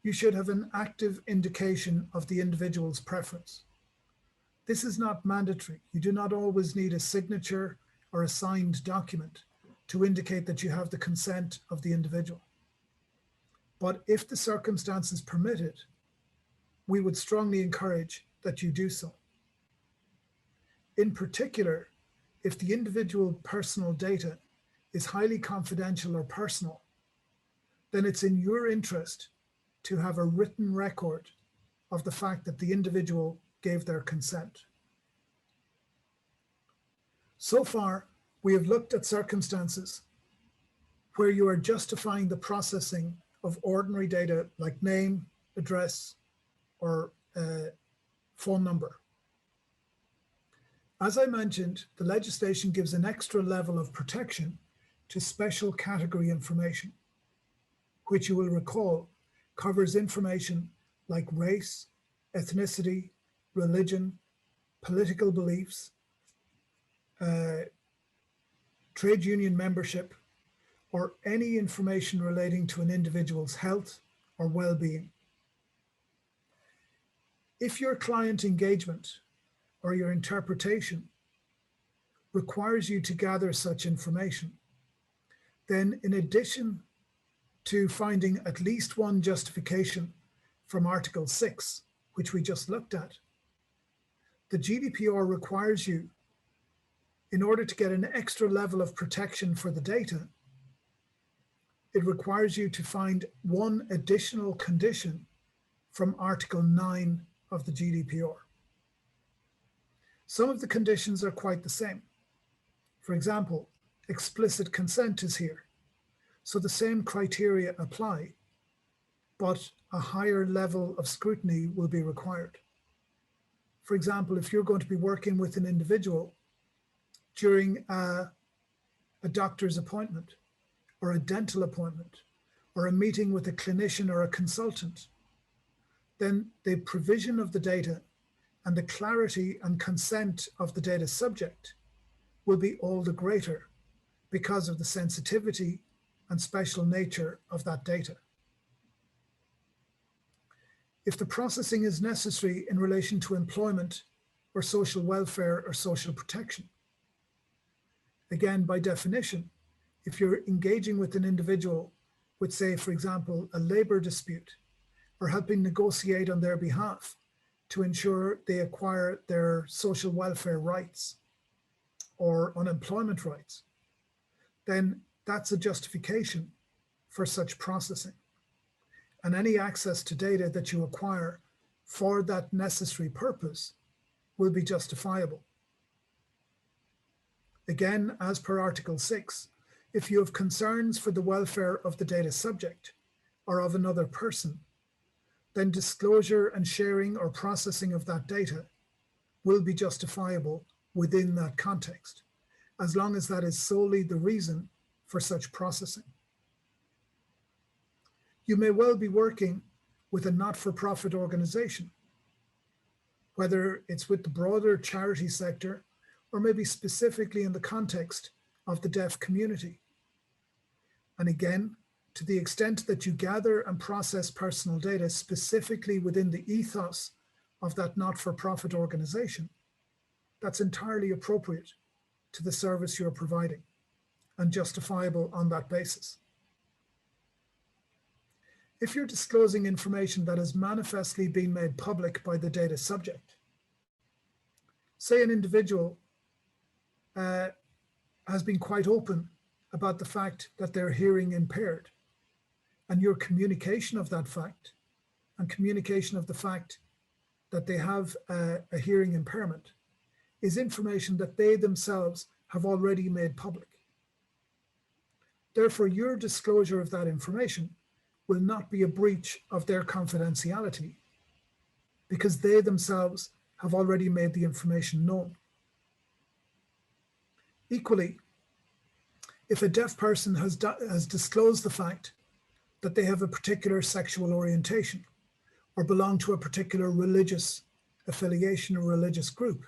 you should have an active indication of the individual's preference. This is not mandatory. You do not always need a signature or a signed document to indicate that you have the consent of the individual. But if the circumstances permit it, we would strongly encourage that you do so. In particular, if the individual personal data is highly confidential or personal, then it's in your interest to have a written record of the fact that the individual gave their consent. So far, we have looked at circumstances where you are justifying the processing of ordinary data like name, address, or phone number. As I mentioned, the legislation gives an extra level of protection to special category information, which you will recall covers information like race, ethnicity, religion, political beliefs, trade union membership, or any information relating to an individual's health or well-being. If your client engagement or your interpretation requires you to gather such information, then in addition to finding at least one justification from Article 6, which we just looked at, the GDPR requires you, in order to get an extra level of protection for the data, it requires you to find one additional condition from Article 9 of the GDPR. Some of the conditions are quite the same. For example, explicit consent is here. So the same criteria apply, but a higher level of scrutiny will be required. For example, if you're going to be working with an individual during a doctor's appointment, or a dental appointment, or a meeting with a clinician or a consultant, then the provision of the data and the clarity and consent of the data subject will be all the greater because of the sensitivity and special nature of that data. If the processing is necessary in relation to employment or social welfare or social protection, again, by definition, if you're engaging with an individual with, say, for example, a labor dispute, or helping negotiate on their behalf to ensure they acquire their social welfare rights or unemployment rights, then that's a justification for such processing. And any access to data that you acquire for that necessary purpose will be justifiable. Again, as per Article 6, if you have concerns for the welfare of the data subject or of another person, then disclosure and sharing or processing of that data will be justifiable within that context, as long as that is solely the reason for such processing. You may well be working with a not-for-profit organization, whether it's with the broader charity sector or maybe specifically in the context of the deaf community. And again, to the extent that you gather and process personal data specifically within the ethos of that not-for-profit organization, that's entirely appropriate to the service you're providing and justifiable on that basis. If you're disclosing information that has manifestly been made public by the data subject, say an individual has been quite open about the fact that they're hearing impaired, and your communication of that fact and communication of the fact that they have a hearing impairment is information that they themselves have already made public. Therefore, your disclosure of that information will not be a breach of their confidentiality because they themselves have already made the information known. Equally, if a deaf person has disclosed the fact that they have a particular sexual orientation or belong to a particular religious affiliation or religious group,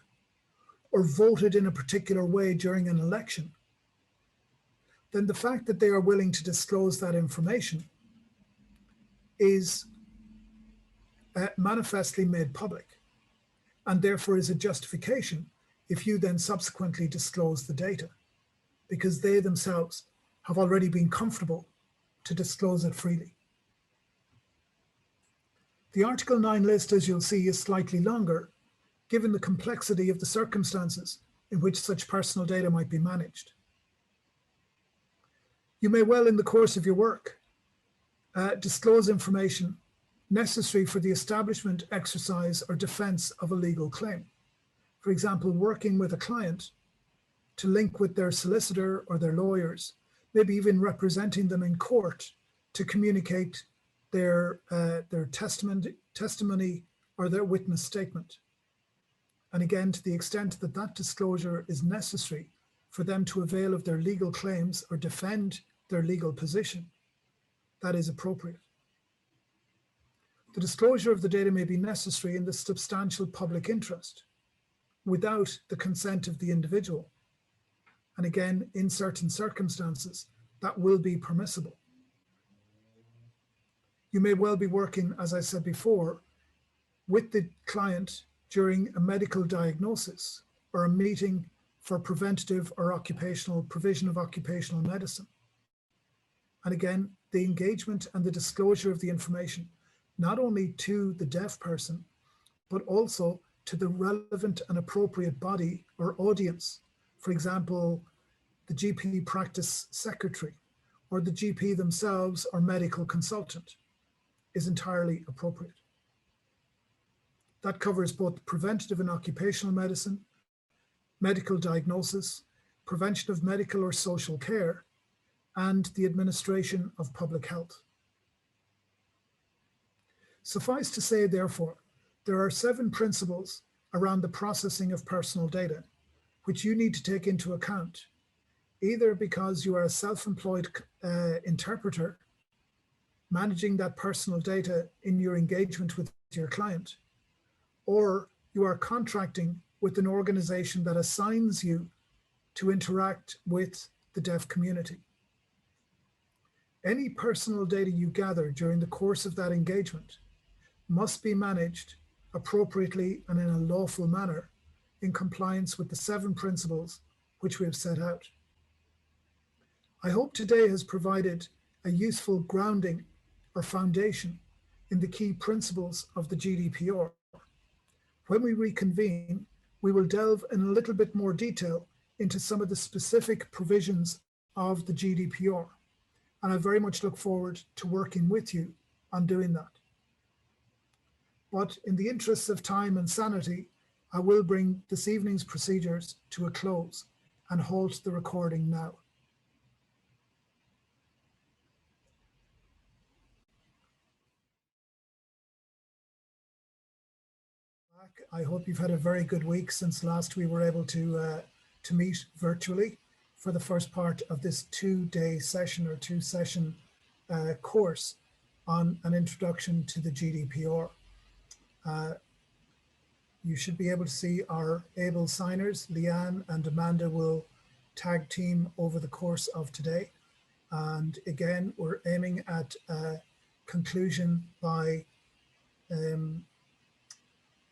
or voted in a particular way during an election, then the fact that they are willing to disclose that information is manifestly made public, and therefore is a justification if you then subsequently disclose the data, because they themselves have already been comfortable to disclose it freely. The Article 9 list, as you'll see, is slightly longer, given the complexity of the circumstances in which such personal data might be managed. You may well, in the course of your work, disclose information necessary for the establishment, exercise, or defense of a legal claim. For example, working with a client to link with their solicitor or their lawyers, maybe even representing them in court to communicate their testimony or their witness statement. And again, to the extent that that disclosure is necessary for them to avail of their legal claims or defend their legal position, that is appropriate. The disclosure of the data may be necessary in the substantial public interest without the consent of the individual. And again, in certain circumstances, that will be permissible. You may well be working, as I said before, with the client during a medical diagnosis or a meeting for preventative or occupational provision of occupational medicine. And again, the engagement and the disclosure of the information, not only to the deaf person, but also to the relevant and appropriate body or audience. For example, the GP practice secretary or the GP themselves or medical consultant is entirely appropriate. That covers both preventative and occupational medicine, medical diagnosis, prevention of medical or social care, and the administration of public health. Suffice to say, therefore, there are 7 principles around the processing of personal data, which you need to take into account, either because you are a self-employed interpreter managing that personal data in your engagement with your client, or you are contracting with an organization that assigns you to interact with the deaf community. Any personal data you gather during the course of that engagement must be managed appropriately and in a lawful manner in compliance with the 7 principles which we have set out. I hope today has provided a useful grounding or foundation in the key principles of the GDPR. When we reconvene, we will delve in a little bit more detail into some of the specific provisions of the GDPR. And I very much look forward to working with you on doing that. But in the interests of time and sanity, I will bring this evening's procedures to a close and halt the recording now. I hope you've had a very good week since last we were able to meet virtually for the first part of this 2-day session or 2-session course on an introduction to the GDPR. You should be able to see our able signers. Leanne and Amanda will tag team over the course of today. And again, we're aiming at a conclusion by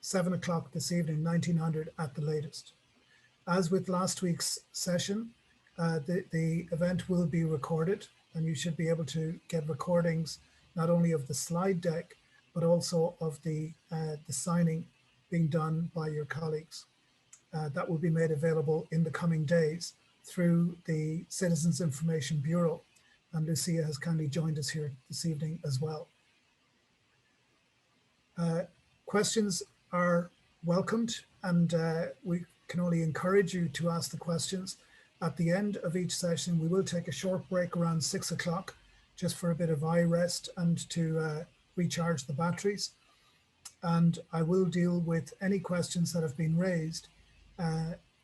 7 o'clock this evening, 1900 at the latest. As with last week's session, the event will be recorded, and you should be able to get recordings not only of the slide deck, but also of the signing being done by your colleagues. That will be made available in the coming days through the Citizens Information Bureau. And Lucia has kindly joined us here this evening as well. Questions are welcomed, and we can only encourage you to ask the questions. At the end of each session, we will take a short break around 6 o'clock, just for a bit of eye rest and to recharge the batteries. And I will deal with any questions that have been raised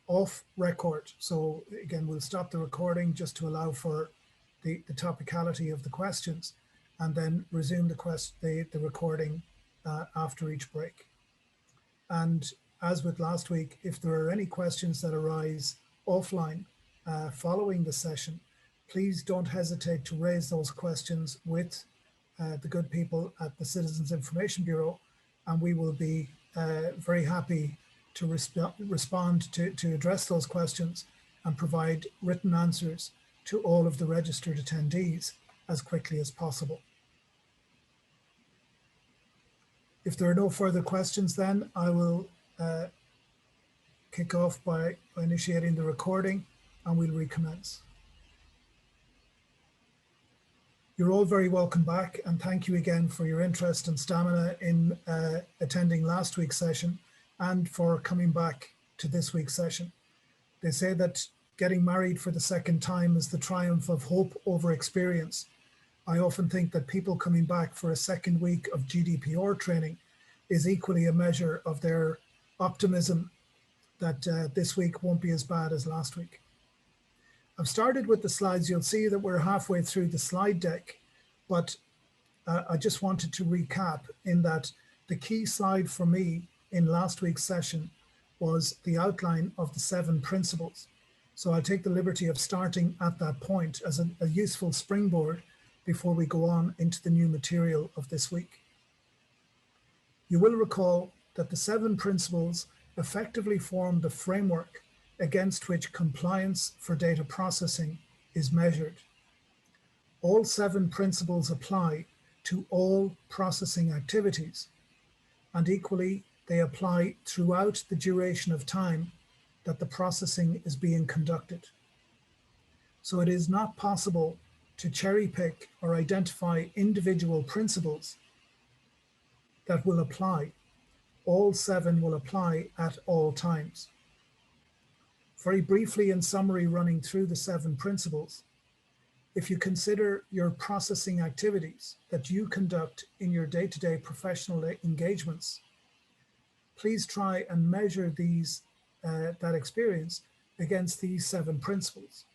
off record. So again, we'll stop the recording just to allow for the topicality of the questions, and then resume the recording after each break. And as with last week, if there are any questions that arise offline following the session, please don't hesitate to raise those questions with the good people at the Citizens Information Bureau, and we will be very happy to respond to address those questions and provide written answers to all of the registered attendees as quickly as possible. If there are no further questions, then I will kick off by initiating the recording, and we'll recommence. You're all very welcome back, and thank you again for your interest and stamina in attending last week's session and for coming back to this week's session. They say that getting married for the second time is the triumph of hope over experience. I often think that people coming back for a second week of GDPR training is equally a measure of their optimism that this week won't be as bad as last week. I've started with the slides. You'll see that we're halfway through the slide deck, but I just wanted to recap in that the key slide for me in last week's session was the outline of the 7 principles. So I'll take the liberty of starting at that point as a useful springboard before we go on into the new material of this week. You will recall that the 7 principles effectively form the framework against which compliance for data processing is measured. All 7 principles apply to all processing activities, and equally they apply throughout the duration of time that the processing is being conducted. So it is not possible to cherry pick or identify individual principles that will apply. All 7 will apply at all times. Very briefly, in summary, running through the 7 principles, if you consider your processing activities that you conduct in your day-to-day professional engagements, please try and measure that experience against these 7 principles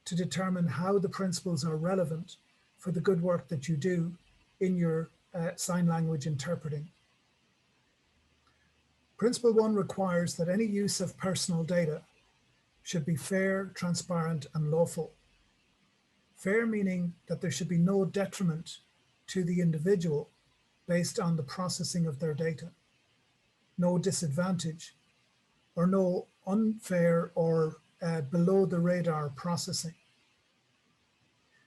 to determine how the principles are relevant for the good work that you do in your sign language interpreting. Principle 1 requires that any use of personal data should be fair, transparent, and lawful. Fair meaning that there should be no detriment to the individual based on the processing of their data, no disadvantage, or no unfair or below the radar processing.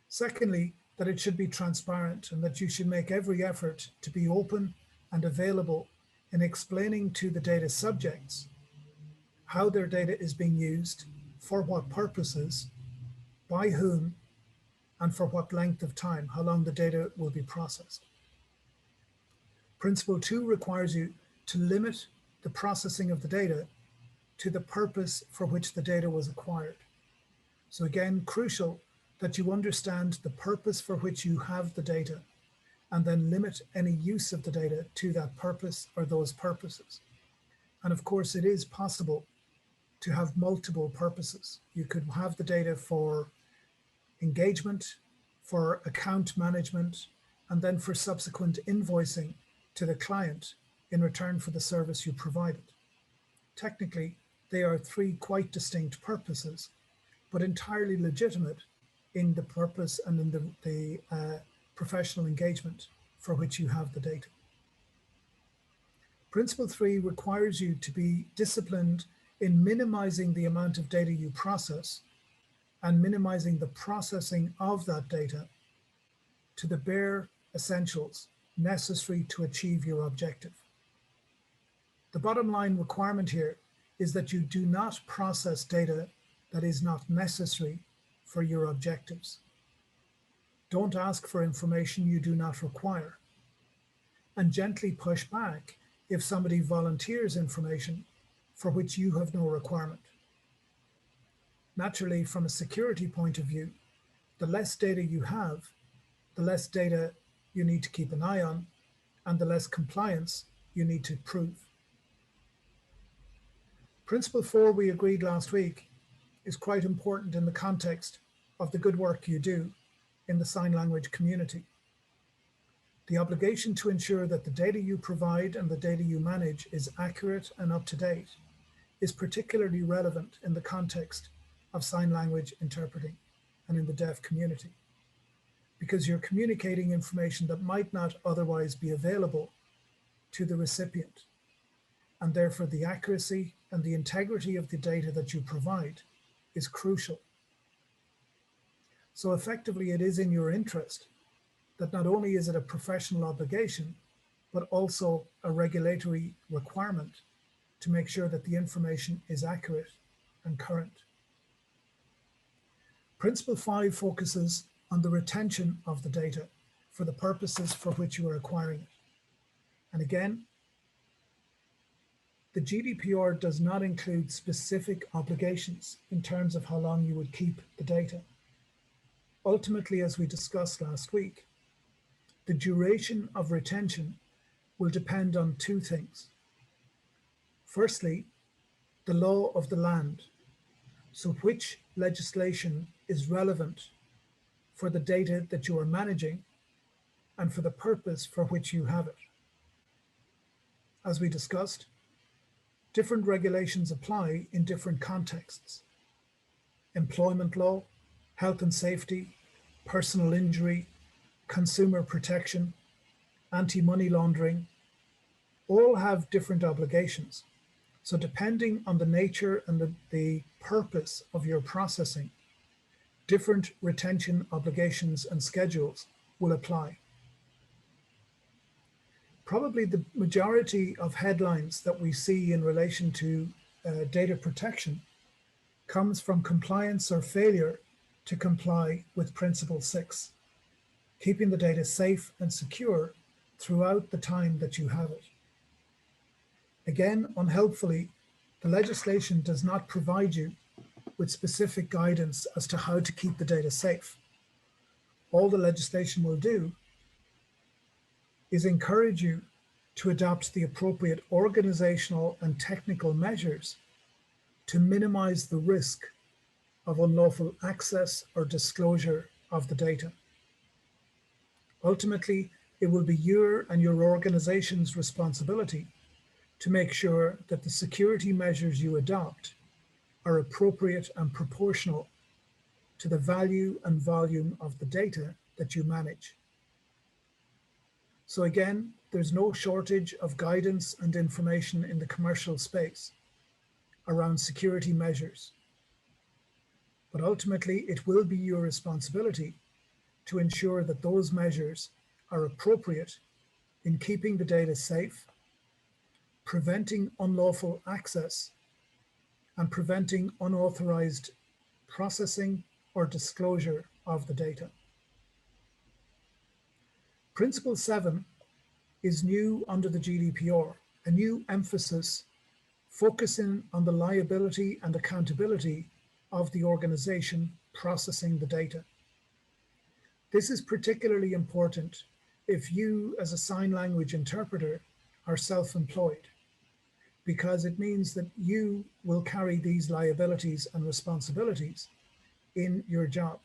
Secondly, that it should be transparent and that you should make every effort to be open and available in explaining to the data subjects how their data is being used, for what purposes, by whom, and for what length of time, how long the data will be processed. Principle 2 requires you to limit the processing of the data to the purpose for which the data was acquired. So again, crucial that you understand the purpose for which you have the data and then limit any use of the data to that purpose or those purposes. And of course, it is possible to have multiple purposes. You could have the data for engagement, for account management, and then for subsequent invoicing to the client in return for the service you provided. Technically, they are 3 quite distinct purposes, but entirely legitimate in the purpose and in the professional engagement for which you have the data. Principle 3 requires you to be disciplined in minimizing the amount of data you process and minimizing the processing of that data to the bare essentials necessary to achieve your objective. The bottom line requirement here is that you do not process data that is not necessary for your objectives. Don't ask for information you do not require, and gently push back if somebody volunteers information for which you have no requirement. Naturally, from a security point of view, the less data you have, the less data you need to keep an eye on, and the less compliance you need to prove. Principle 4 we agreed last week is quite important in the context of the good work you do in the sign language community. The obligation to ensure that the data you provide and the data you manage is accurate and up to date is particularly relevant in the context of sign language interpreting and in the deaf community, because you're communicating information that might not otherwise be available to the recipient, and therefore the accuracy and the integrity of the data that you provide is crucial. So effectively, it is in your interest that not only is it a professional obligation, but also a regulatory requirement to make sure that the information is accurate and current. Principle 5 focuses on the retention of the data for the purposes for which you are acquiring it. And again, the GDPR does not include specific obligations in terms of how long you would keep the data. Ultimately, as we discussed last week, the duration of retention will depend on 2 things. Firstly, the law of the land. So which legislation is relevant for the data that you are managing and for the purpose for which you have it. As we discussed, different regulations apply in different contexts. employment law, health and safety, personal injury, consumer protection, anti-money laundering, all have different obligations. So depending on the nature and the purpose of your processing, different retention obligations and schedules will apply. Probably the majority of headlines that we see in relation to data protection comes from compliance or failure to comply with Principle 6, keeping the data safe and secure throughout the time that you have it. Again, unhelpfully, the legislation does not provide you with specific guidance as to how to keep the data safe. All the legislation will do is encourage you to adopt the appropriate organizational and technical measures to minimize the risk of unlawful access or disclosure of the data. Ultimately, it will be your and your organization's responsibility to make sure that the security measures you adopt are appropriate and proportional to the value and volume of the data that you manage. So again, there's no shortage of guidance and information in the commercial space around security measures. But ultimately, it will be your responsibility to ensure that those measures are appropriate in keeping the data safe, preventing unlawful access, and preventing unauthorized processing or disclosure of the data. Principle 7 is new under the GDPR, a new emphasis focusing on the liability and accountability of the organization processing the data. This is particularly important if you, as a sign language interpreter, are self-employed, because it means that you will carry these liabilities and responsibilities in your job.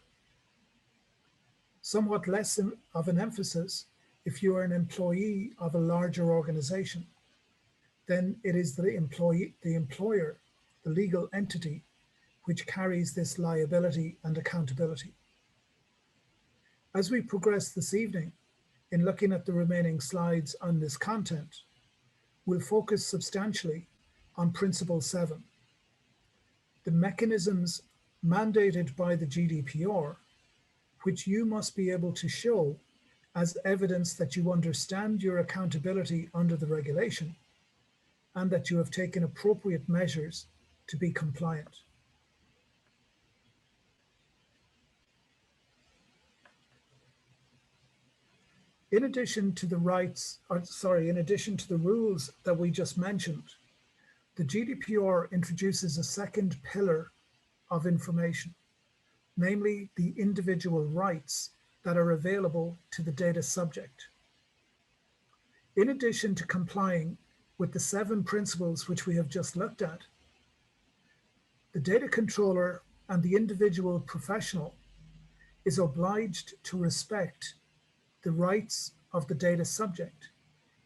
Somewhat less of an emphasis if you are an employee of a larger organization. Then it is the employer, the legal entity, which carries this liability and accountability. As we progress this evening in looking at the remaining slides on this content, we'll focus substantially on Principle 7, the mechanisms mandated by the GDPR, which you must be able to show as evidence that you understand your accountability under the regulation and that you have taken appropriate measures to be compliant. In addition to the rules that we just mentioned, the GDPR introduces a second pillar of information, namely the individual rights that are available to the data subject. In addition to complying with the 7 principles which we have just looked at, the data controller and the individual professional is obliged to respect the rights of the data subject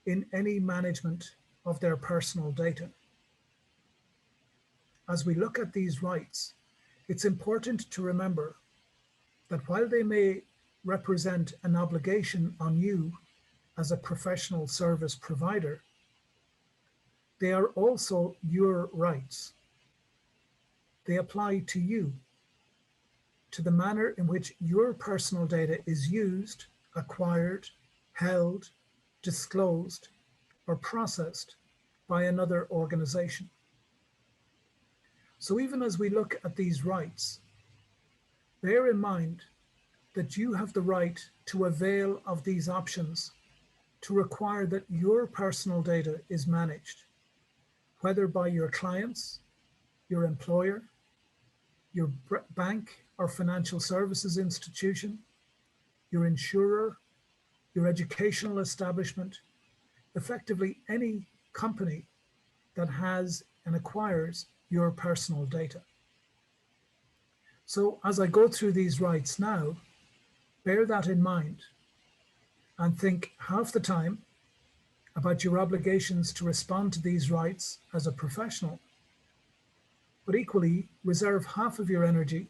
in any management of their personal data. As we look at these rights, it's important to remember that while they may represent an obligation on you as a professional service provider, they are also your rights. They apply to you, to the manner in which your personal data is used, acquired, held, disclosed, or processed by another organization. So even as we look at these rights, bear in mind that you have the right to avail of these options to require that your personal data is managed, whether by your clients, your employer, your bank or financial services institution, your insurer, your educational establishment, effectively any company that has and acquires your personal data. So as I go through these rights now, bear that in mind and think half the time about your obligations to respond to these rights as a professional, but equally reserve half of your energy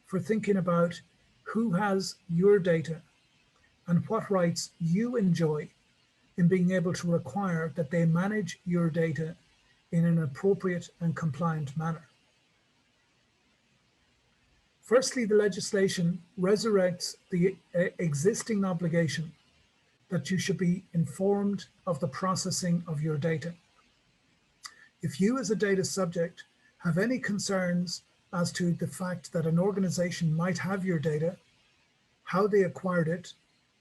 for thinking about who has your data and what rights you enjoy in being able to require that they manage your data in an appropriate and compliant manner. Firstly, the legislation resurrects the existing obligation that you should be informed of the processing of your data. If you as a data subject have any concerns as to the fact that an organization might have your data, how they acquired it,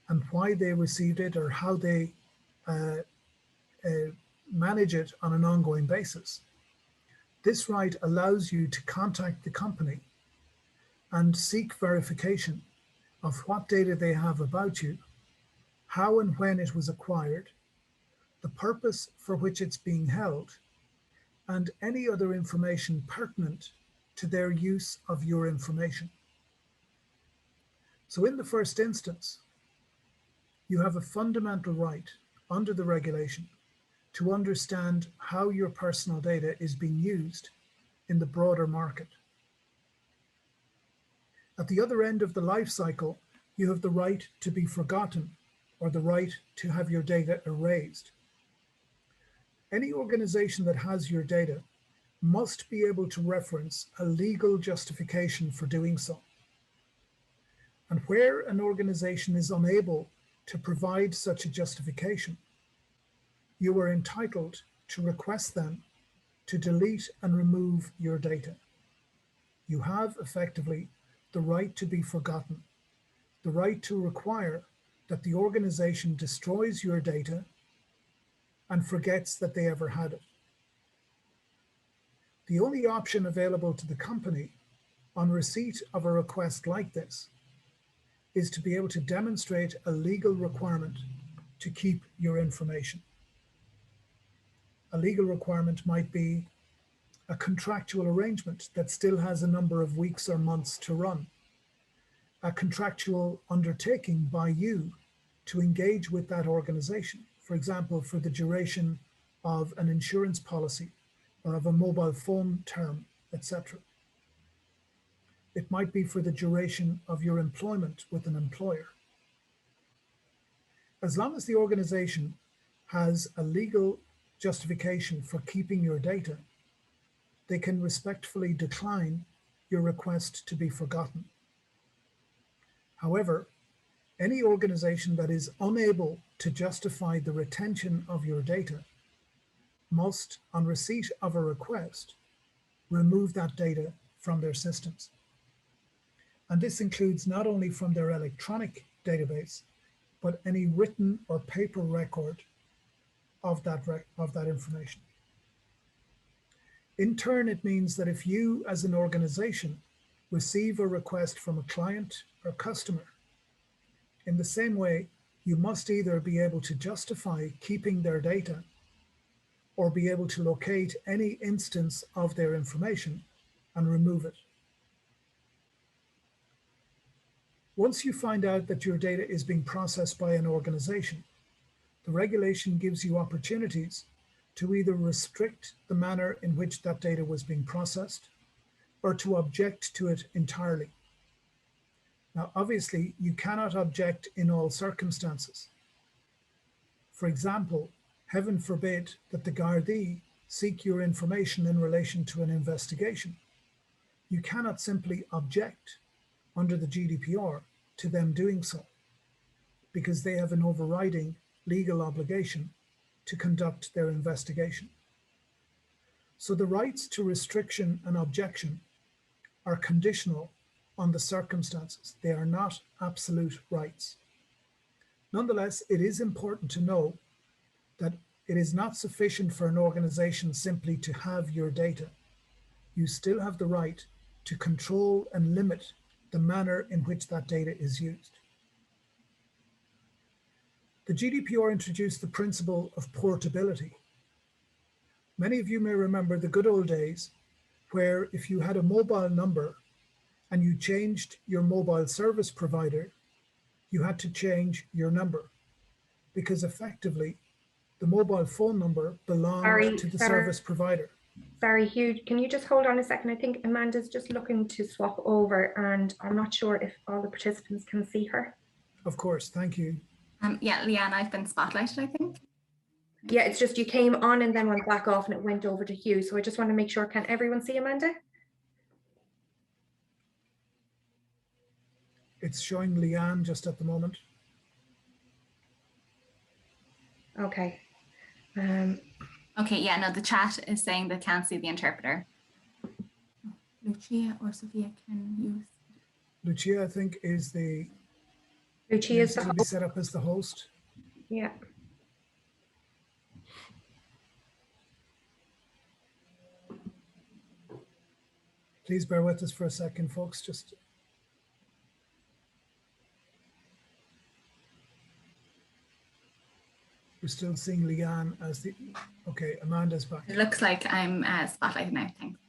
and why they received it, or how they manage it on an ongoing basis, this right allows you to contact the company and seek verification of what data they have about you, how and when it was acquired, the purpose for which it's being held, and any other information pertinent to their use of your information. So in the first instance, you have a fundamental right under the regulation to understand how your personal data is being used in the broader market. At the other end of the life cycle, you have the right to be forgotten or the right to have your data erased. Any organization that has your data must be able to reference a legal justification for doing so. And where an organization is unable to provide such a justification, you are entitled to request them to delete and remove your data. You have effectively the right to be forgotten, the right to require that the organization destroys your data and forgets that they ever had it. The only option available to the company on receipt of a request like this is to be able to demonstrate a legal requirement to keep your information. A legal requirement might be a contractual arrangement that still has a number of weeks or months to run, a contractual undertaking by you to engage with that organization, for example, for the duration of an insurance policy or of a mobile phone term, etc. It might be for the duration of your employment with an employer. As long as the organization has a legal justification for keeping your data, they can respectfully decline your request to be forgotten. However, any organization that is unable to justify the retention of your data must, on receipt of a request, remove that data from their systems. And this includes not only from their electronic database, but any written or paper record of that information. In turn, it means that if you as an organization receive a request from a client or customer, in the same way, you must either be able to justify keeping their data or be able to locate any instance of their information and remove it. Once you find out that your data is being processed by an organization, the regulation gives you opportunities to either restrict the manner in which that data was being processed or to object to it entirely. Now, obviously, you cannot object in all circumstances. For example, heaven forbid that the Gardaí seek your information in relation to an investigation. You cannot simply object under the GDPR to them doing so, because they have an overriding legal obligation to conduct their investigation. So the rights to restriction and objection are conditional on the circumstances. They are not absolute rights. Nonetheless, it is important to know that it is not sufficient for an organization simply to have your data. You still have the right to control and limit the manner in which that data is used. The GDPR introduced the principle of portability. Many of you may remember the good old days where if you had a mobile number and you changed your mobile service provider, you had to change your number because effectively the mobile phone number belonged to the service provider. Sorry, Hugh, can you just hold on a second? I think Amanda's just looking to swap over and I'm not sure if all the participants can see her. Of course, thank you. Yeah, Leanne, I've been spotlighted, I think. Yeah, it's just you came on and then went back off and it went over to Hugh. So I just want to make sure, can everyone see Amanda? It's showing Leanne just at the moment. Okay. Okay, yeah, no, the chat is saying they can't see the interpreter. Lucia or Sophia can use. Lucia, I think, is Lucia's to be set up as the host. Yeah. Please bear with us for a second, folks. Just we're still seeing Leanne as the. Okay, Amanda's back. It looks like I'm spotlighted now. Thanks.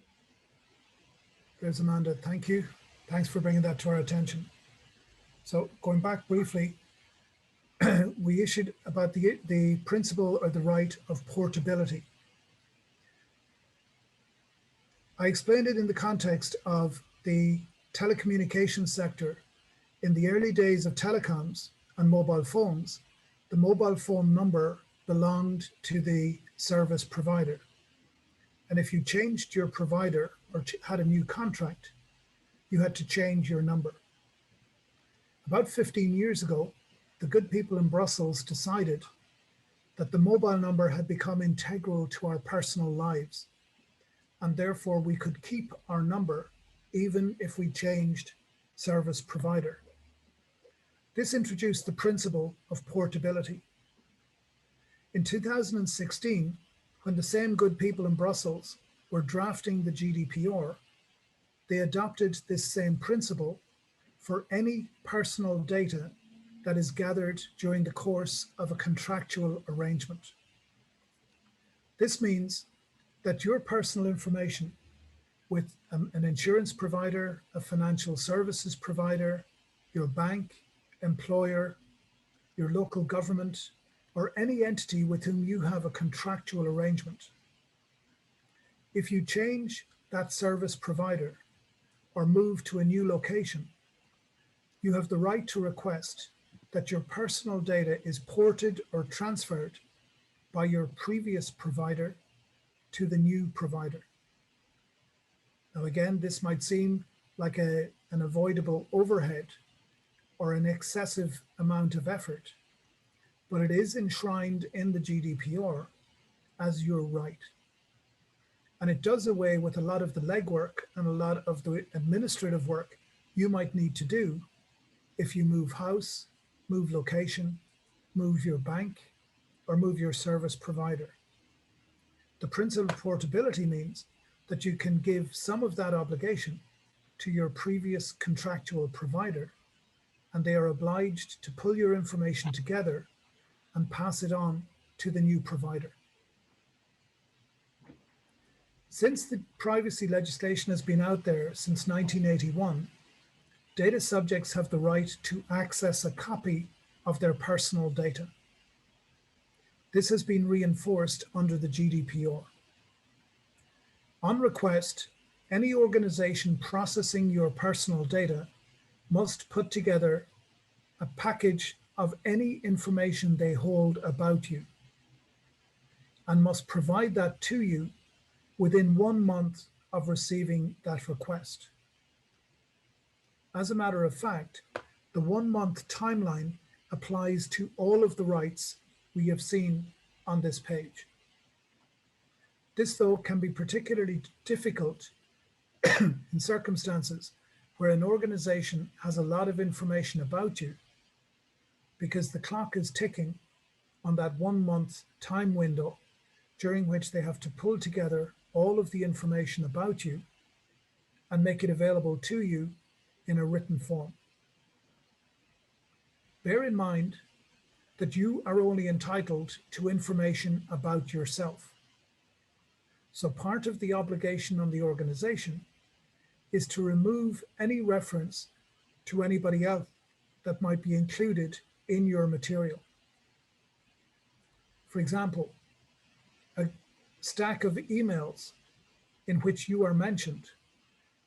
There's Amanda. Thank you. Thanks for bringing that to our attention. So going back briefly, we issued about the principle or the right of portability. I explained it in the context of the telecommunications sector. In the early days of telecoms and mobile phones, the mobile phone number belonged to the service provider. And if you changed your provider or had a new contract, you had to change your number. About 15 years ago, the good people in Brussels decided that the mobile number had become integral to our personal lives, and therefore we could keep our number even if we changed service provider. This introduced the principle of portability. In 2016, when the same good people in Brussels were drafting the GDPR, they adopted this same principle for any personal data that is gathered during the course of a contractual arrangement. This means that your personal information with an insurance provider, a financial services provider, your bank, employer, your local government, or any entity with whom you have a contractual arrangement. If you change that service provider or move to a new location, you have the right to request that your personal data is ported or transferred by your previous provider to the new provider. Now again, this might seem like an avoidable overhead or an excessive amount of effort, but it is enshrined in the GDPR as your right. And it does away with a lot of the legwork and a lot of the administrative work you might need to do if you move house, move location, move your bank, or move your service provider. The principle of portability means that you can give some of that obligation to your previous contractual provider, and they are obliged to pull your information together and pass it on to the new provider. Since the privacy legislation has been out there since 1981, data subjects have the right to access a copy of their personal data. This has been reinforced under the GDPR. On request, any organization processing your personal data must put together a package of any information they hold about you and must provide that to you within 1 month of receiving that request. As a matter of fact, the 1 month timeline applies to all of the rights we have seen on this page. This, though, can be particularly difficult in circumstances where an organization has a lot of information about you, because the clock is ticking on that 1 month time window during which they have to pull together all of the information about you and make it available to you in a written form. Bear in mind that you are only entitled to information about yourself. So part of the obligation on the organization is to remove any reference to anybody else that might be included in your material. For example, a stack of emails in which you are mentioned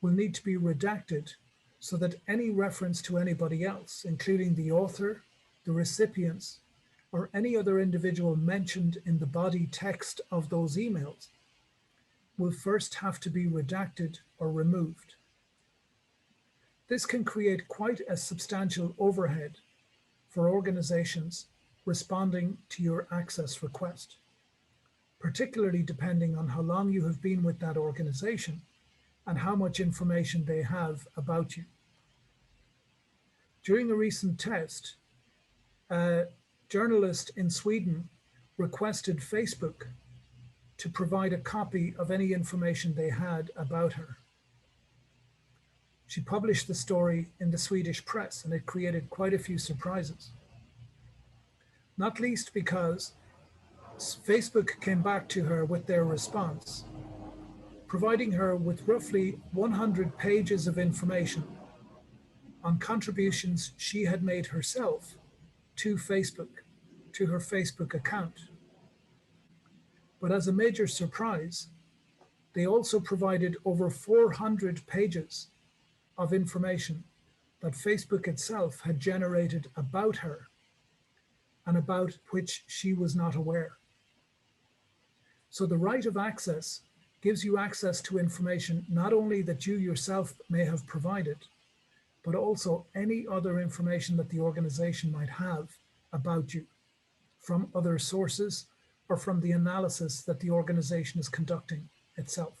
will need to be redacted so that any reference to anybody else, including the author, the recipients, or any other individual mentioned in the body text of those emails, will first have to be redacted or removed. This can create quite a substantial overhead for organizations responding to your access request, particularly depending on how long you have been with that organization and how much information they have about you. During a recent test, a journalist in Sweden requested Facebook to provide a copy of any information they had about her. She published the story in the Swedish press, and it created quite a few surprises. Not least because Facebook came back to her with their response, providing her with roughly 100 pages of information on contributions she had made herself to Facebook, to her Facebook account. But as a major surprise, they also provided over 400 pages of information that Facebook itself had generated about her and about which she was not aware. So the right of access gives you access to information not only that you yourself may have provided, but also any other information that the organization might have about you from other sources or from the analysis that the organization is conducting itself.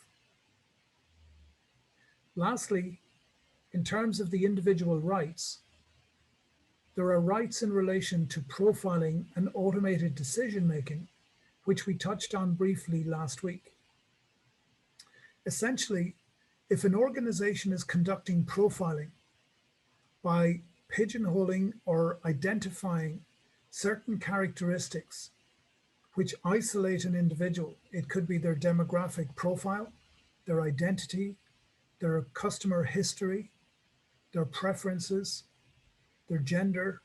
Lastly, in terms of the individual rights, there are rights in relation to profiling and automated decision-making, which we touched on briefly last week. Essentially, if an organization is conducting profiling by pigeonholing or identifying certain characteristics which isolate an individual, it could be their demographic profile, their identity, their customer history, their preferences, their gender,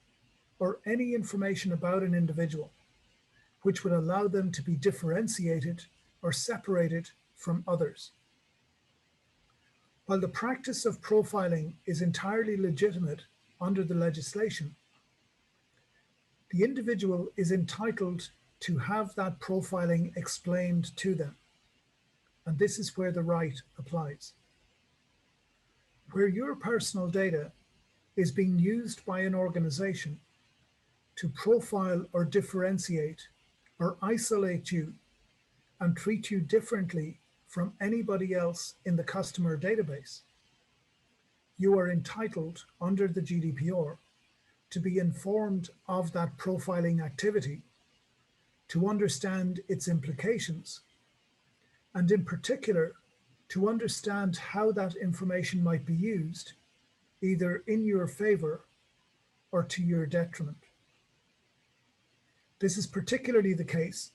or any information about an individual, which would allow them to be differentiated or separated from others. While the practice of profiling is entirely legitimate under the legislation, the individual is entitled to have that profiling explained to them. And this is where the right applies. Where your personal data is being used by an organization to profile or differentiate or isolate you and treat you differently from anybody else in the customer database, you are entitled under the GDPR to be informed of that profiling activity, to understand its implications, and in particular, to understand how that information might be used, either in your favor or to your detriment. This is particularly the case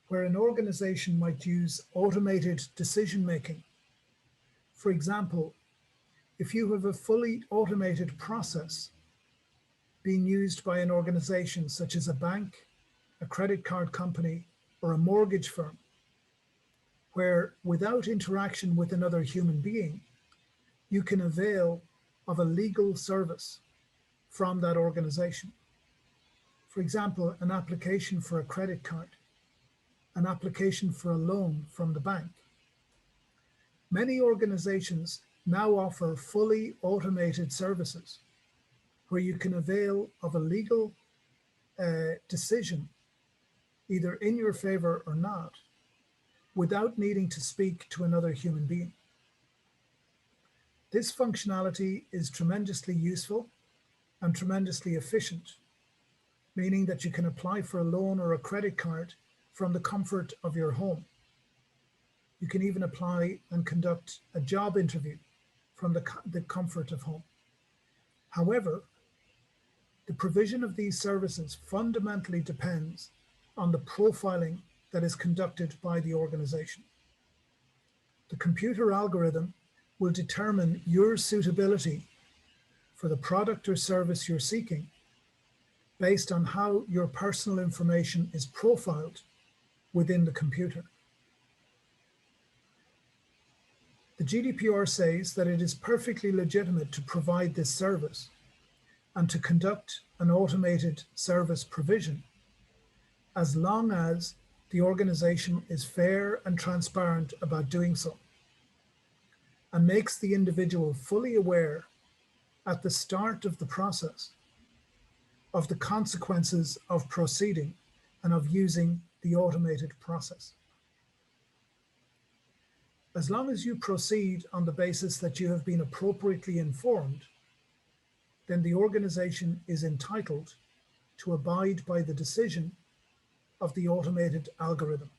where an organization might use automated decision-making. For example, if you have a fully automated process being used by an organization such as a bank, a credit card company, or a mortgage firm, where without interaction with another human being, you can avail of a legal service from that organization. For example, an application for a credit card, an application for a loan from the bank. Many organizations now offer fully automated services where you can avail of a legal decision, either in your favor or not, without needing to speak to another human being. This functionality is tremendously useful and tremendously efficient, meaning that you can apply for a loan or a credit card from the comfort of your home. You can even apply and conduct a job interview from the comfort of home. However, the provision of these services fundamentally depends on the profiling that is conducted by the organization. The computer algorithm will determine your suitability for the product or service you're seeking based on how your personal information is profiled within the computer. The GDPR says that it is perfectly legitimate to provide this service and to conduct an automated service provision as long as the organization is fair and transparent about doing so and makes the individual fully aware at the start of the process of the consequences of proceeding and of using the automated process. As long as you proceed on the basis that you have been appropriately informed, then the organization is entitled to abide by the decision of the automated algorithm.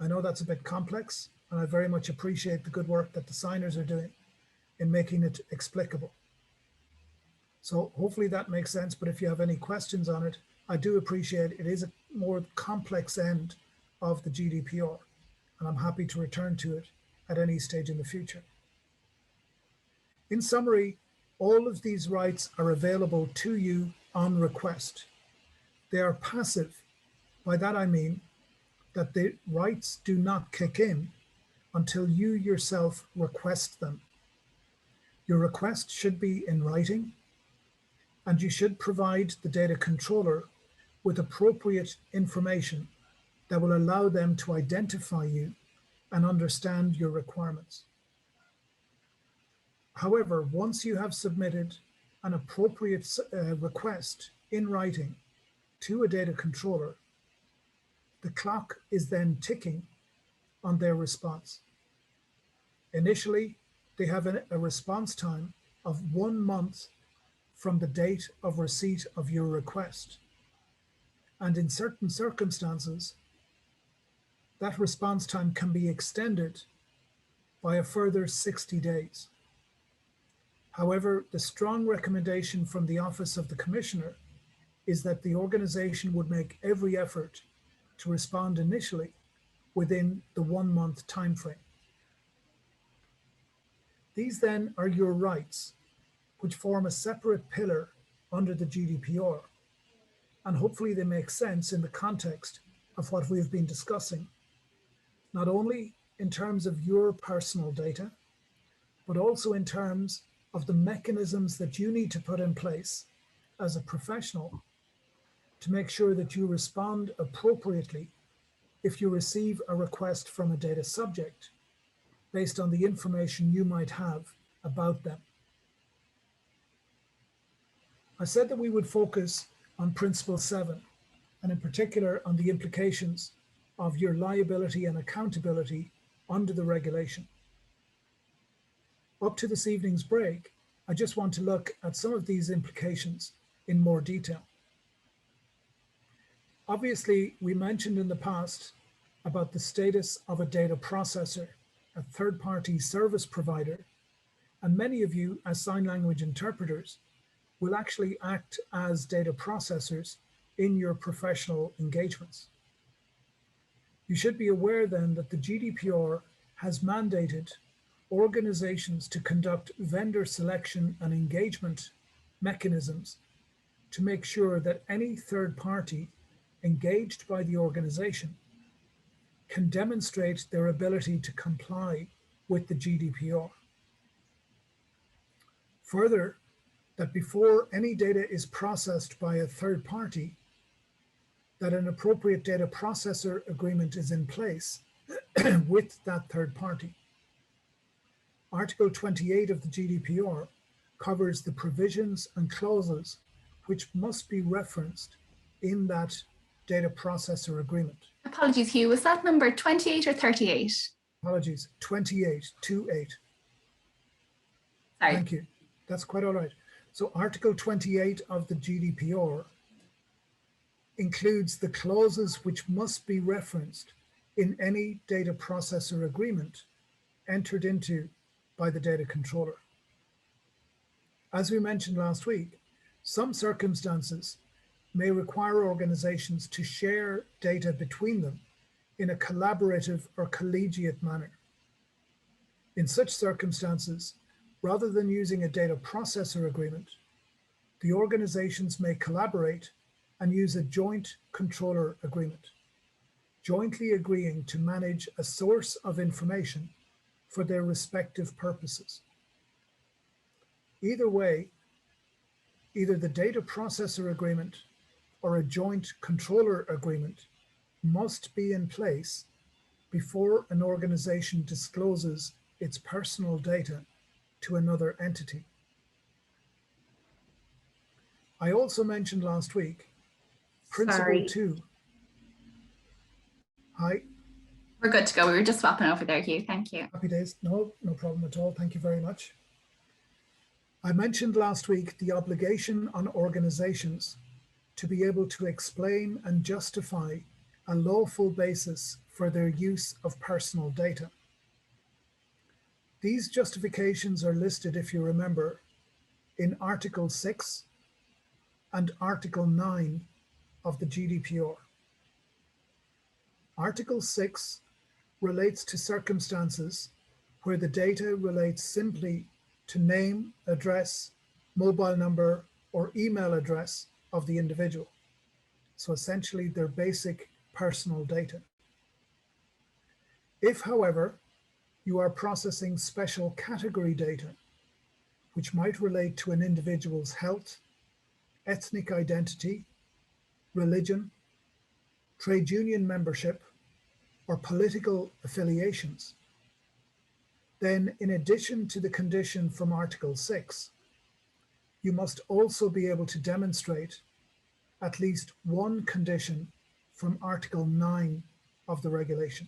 I know that's a bit complex, and I very much appreciate the good work that the signers are doing in making it explicable. So hopefully that makes sense, but if you have any questions on it, I do appreciate it is a more complex end of the GDPR, and I'm happy to return to it at any stage in the future. In summary, all of these rights are available to you on request. They are passive. By that I mean that the rights do not kick in until you yourself request them. Your request should be in writing, and you should provide the data controller with appropriate information that will allow them to identify you and understand your requirements. However, once you have submitted an appropriate request in writing to a data controller, the clock is then ticking on their response. Initially, they have a response time of 1 month from the date of receipt of your request. And in certain circumstances, that response time can be extended by a further 60 days. However, the strong recommendation from the Office of the Commissioner is that the organization would make every effort to respond initially within the 1 month timeframe. These then are your rights, which form a separate pillar under the GDPR. And hopefully they make sense in the context of what we've been discussing, not only in terms of your personal data, but also in terms of the mechanisms that you need to put in place as a professional to make sure that you respond appropriately if you receive a request from a data subject based on the information you might have about them. I said that we would focus on Principle 7, and in particular on the implications of your liability and accountability under the regulation. Up to this evening's break, I just want to look at some of these implications in more detail. Obviously, we mentioned in the past about the status of a data processor, a third-party service provider, and many of you as sign language interpreters will actually act as data processors in your professional engagements. You should be aware then that the GDPR has mandated organizations to conduct vendor selection and engagement mechanisms to make sure that any third party engaged by the organization can demonstrate their ability to comply with the GDPR. Further, that before any data is processed by a third party, that an appropriate data processor agreement is in place with that third party. Article 28 of the GDPR covers the provisions and clauses which must be referenced in that data processor agreement. Apologies, Hugh, was that number 28 or 38? Apologies, 28, 28. Sorry. Thank you. That's quite all right. So Article 28 of the GDPR includes the clauses which must be referenced in any data processor agreement entered into by the data controller. As we mentioned last week, some circumstances may require organizations to share data between them in a collaborative or collegiate manner. In such circumstances, rather than using a data processor agreement, the organizations may collaborate and use a joint controller agreement. jointly agreeing to manage a source of information for their respective purposes. Either way, either the data processor agreement or a joint controller agreement must be in place before an organization discloses its personal data to another entity. I also mentioned last week, Principle Sorry. 2. Hi. We're good to go. We were just swapping over there, Hugh. Thank you. Happy days. No problem at all. Thank you very much. I mentioned last week the obligation on organizations to be able to explain and justify a lawful basis for their use of personal data. These justifications are listed, if you remember, in Article 6 and Article 9 of the GDPR. Article 6 relates to circumstances where the data relates simply to name, address, mobile number, or email address of the individual. So essentially their basic personal data. If, however, you are processing special category data, which might relate to an individual's health, ethnic identity, religion, trade union membership, or political affiliations, then in addition to the condition from Article 6, you must also be able to demonstrate at least one condition from Article 9 of the regulation.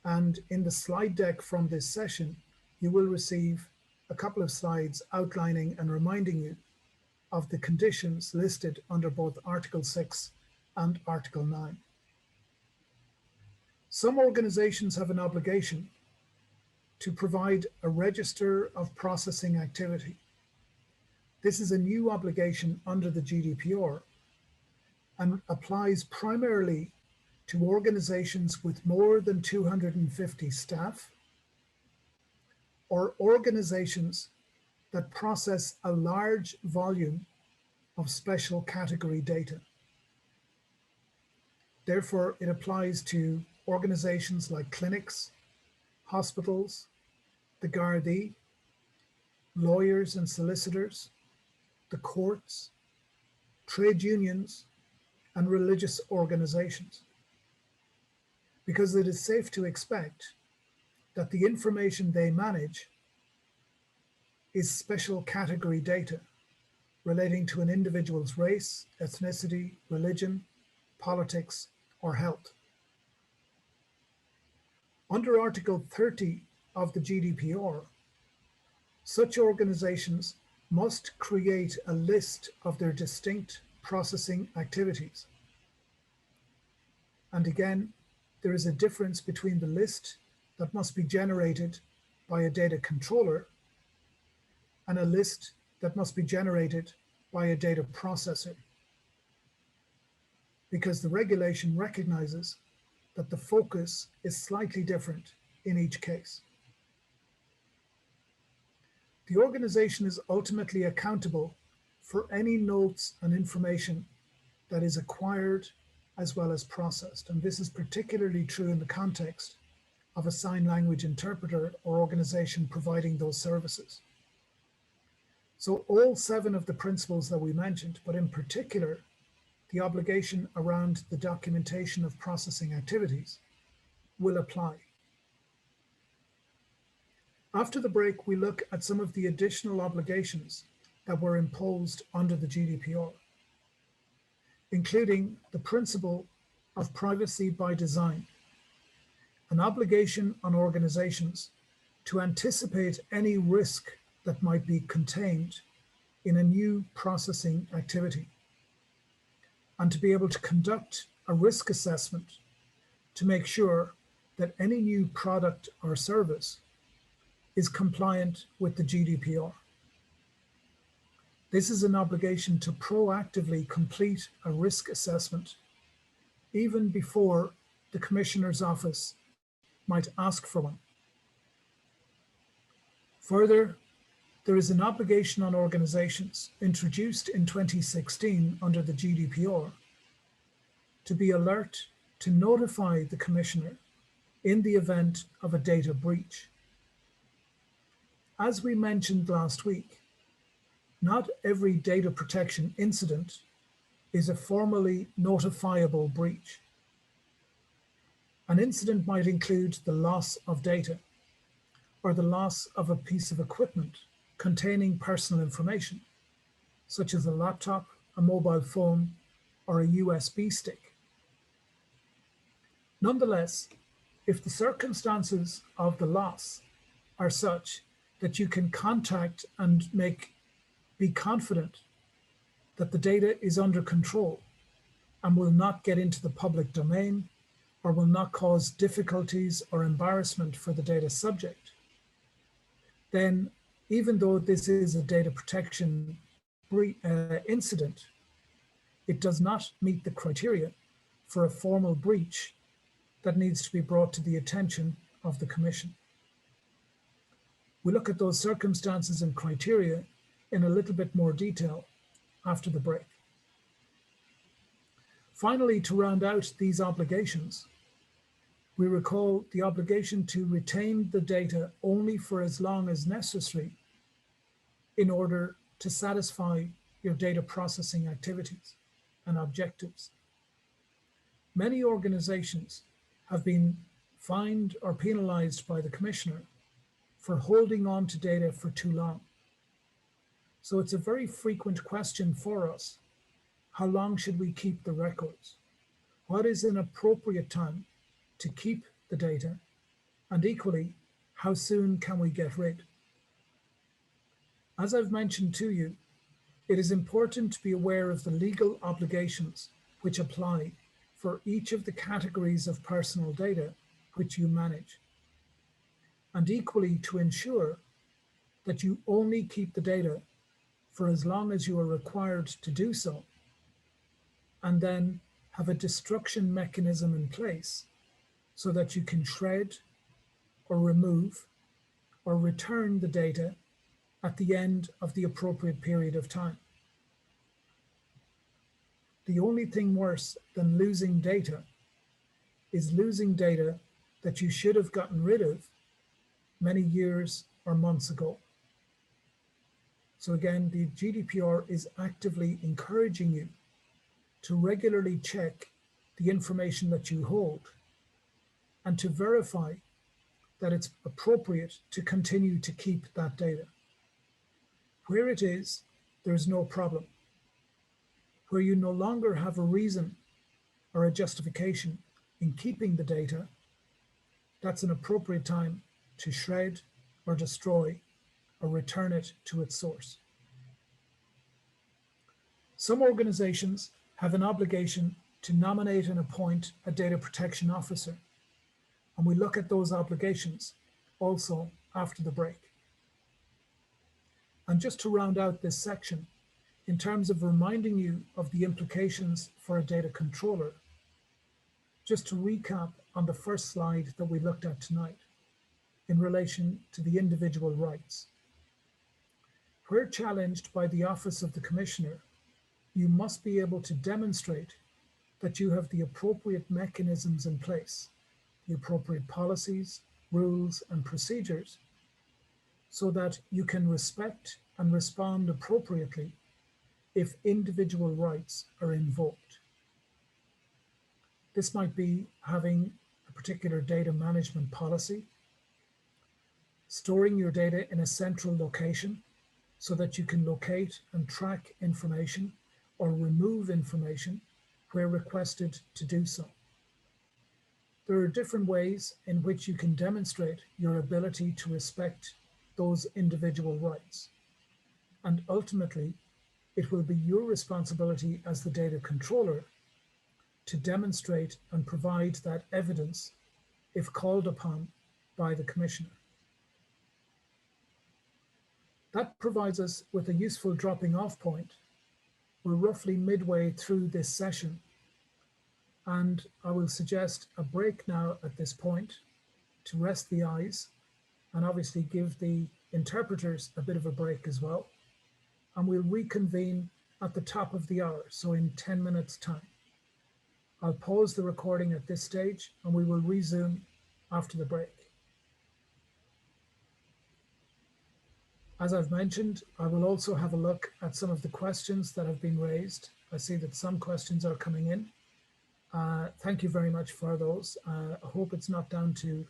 And in the slide deck from this session, you will receive a couple of slides outlining and reminding you of the conditions listed under both Article 6 and Article 9. Some organizations have an obligation to provide a register of processing activity. This is a new obligation under the GDPR and applies primarily to organizations with more than 250 staff or organizations that process a large volume of special category data. Therefore, it applies to organizations like clinics, hospitals, the Gardaí, lawyers and solicitors, the courts, trade unions, and religious organizations. Because it is safe to expect that the information they manage is special category data relating to an individual's race, ethnicity, religion, politics, or health. Under Article 30 of the GDPR, such organizations must create a list of their distinct processing activities. And again, there is a difference between the list that must be generated by a data controller and a list that must be generated by a data processor, because the regulation recognizes that the focus is slightly different in each case. The organization is ultimately accountable for any notes and information that is acquired as well as processed. And this is particularly true in the context of a sign language interpreter or organization providing those services. So all 7 of the principles that we mentioned, but in particular, the obligation around the documentation of processing activities, will apply. After the break, we look at some of the additional obligations that were imposed under the GDPR, including the principle of privacy by design, an obligation on organizations to anticipate any risk that might be contained in a new processing activity, and to be able to conduct a risk assessment to make sure that any new product or service is compliant with the GDPR. This is an obligation to proactively complete a risk assessment even before the Commissioner's Office might ask for one. Further, there is an obligation on organizations introduced in 2016 under the GDPR to be alert to notify the Commissioner in the event of a data breach. As we mentioned last week, not every data protection incident is a formally notifiable breach. An incident might include the loss of data or the loss of a piece of equipment containing personal information, such as a laptop, a mobile phone, or a USB stick. Nonetheless, if the circumstances of the loss are such that you can contact and be confident that the data is under control and will not get into the public domain or will not cause difficulties or embarrassment for the data subject, then even though this is a data protection incident, it does not meet the criteria for a formal breach that needs to be brought to the attention of the Commission. We'll look at those circumstances and criteria in a little bit more detail after the break. Finally, to round out these obligations, we recall the obligation to retain the data only for as long as necessary in order to satisfy your data processing activities and objectives. Many organizations have been fined or penalized by the Commissioner for holding on to data for too long. So it's a very frequent question for us. How long should we keep the records? What is an appropriate time to keep the data? And equally, how soon can we get rid? As I've mentioned to you, it is important to be aware of the legal obligations which apply for each of the categories of personal data which you manage, and equally to ensure that you only keep the data for as long as you are required to do so, and then have a destruction mechanism in place so that you can shred or remove or return the data at the end of the appropriate period of time. The only thing worse than losing data is losing data that you should have gotten rid of many years or months ago. So again, the GDPR is actively encouraging you to regularly check the information that you hold and to verify that it's appropriate to continue to keep that data. Where it is, there's no problem. Where you no longer have a reason or a justification in keeping the data, that's an appropriate time to shred or destroy or return it to its source. Some organizations have an obligation to nominate and appoint a data protection officer, and we look at those obligations also after the break. And just to round out this section, in terms of reminding you of the implications for a data controller, just to recap on the first slide that we looked at tonight in relation to the individual rights. Where challenged by the Office of the Commissioner, you must be able to demonstrate that you have the appropriate mechanisms in place, the appropriate policies, rules, and procedures, so that you can respect and respond appropriately if individual rights are invoked. This might be having a particular data management policy, storing your data in a central location so that you can locate and track information or remove information where requested to do so. There are different ways in which you can demonstrate your ability to respect those individual rights. And ultimately, it will be your responsibility as the data controller to demonstrate and provide that evidence if called upon by the Commissioner. That provides us with a useful dropping off point. We're roughly midway through this session, and I will suggest a break now at this point to rest the eyes and obviously give the interpreters a bit of a break as well. And we'll reconvene at the top of the hour, so in 10 minutes time. I'll pause the recording at this stage and we will resume after the break. As I've mentioned, I will also have a look at some of the questions that have been raised. I see that some questions are coming in. Thank you very much for those. I hope it's not down to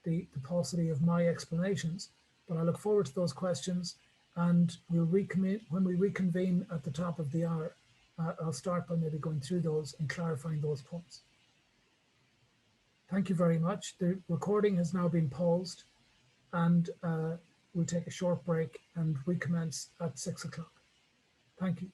the paucity of my explanations, but I look forward to those questions, and we'll when we reconvene at the top of the hour. I'll start by maybe going through those and clarifying those points. Thank you very much. The recording has now been paused, and we'll take a short break and recommence at 6 o'clock. Thank you.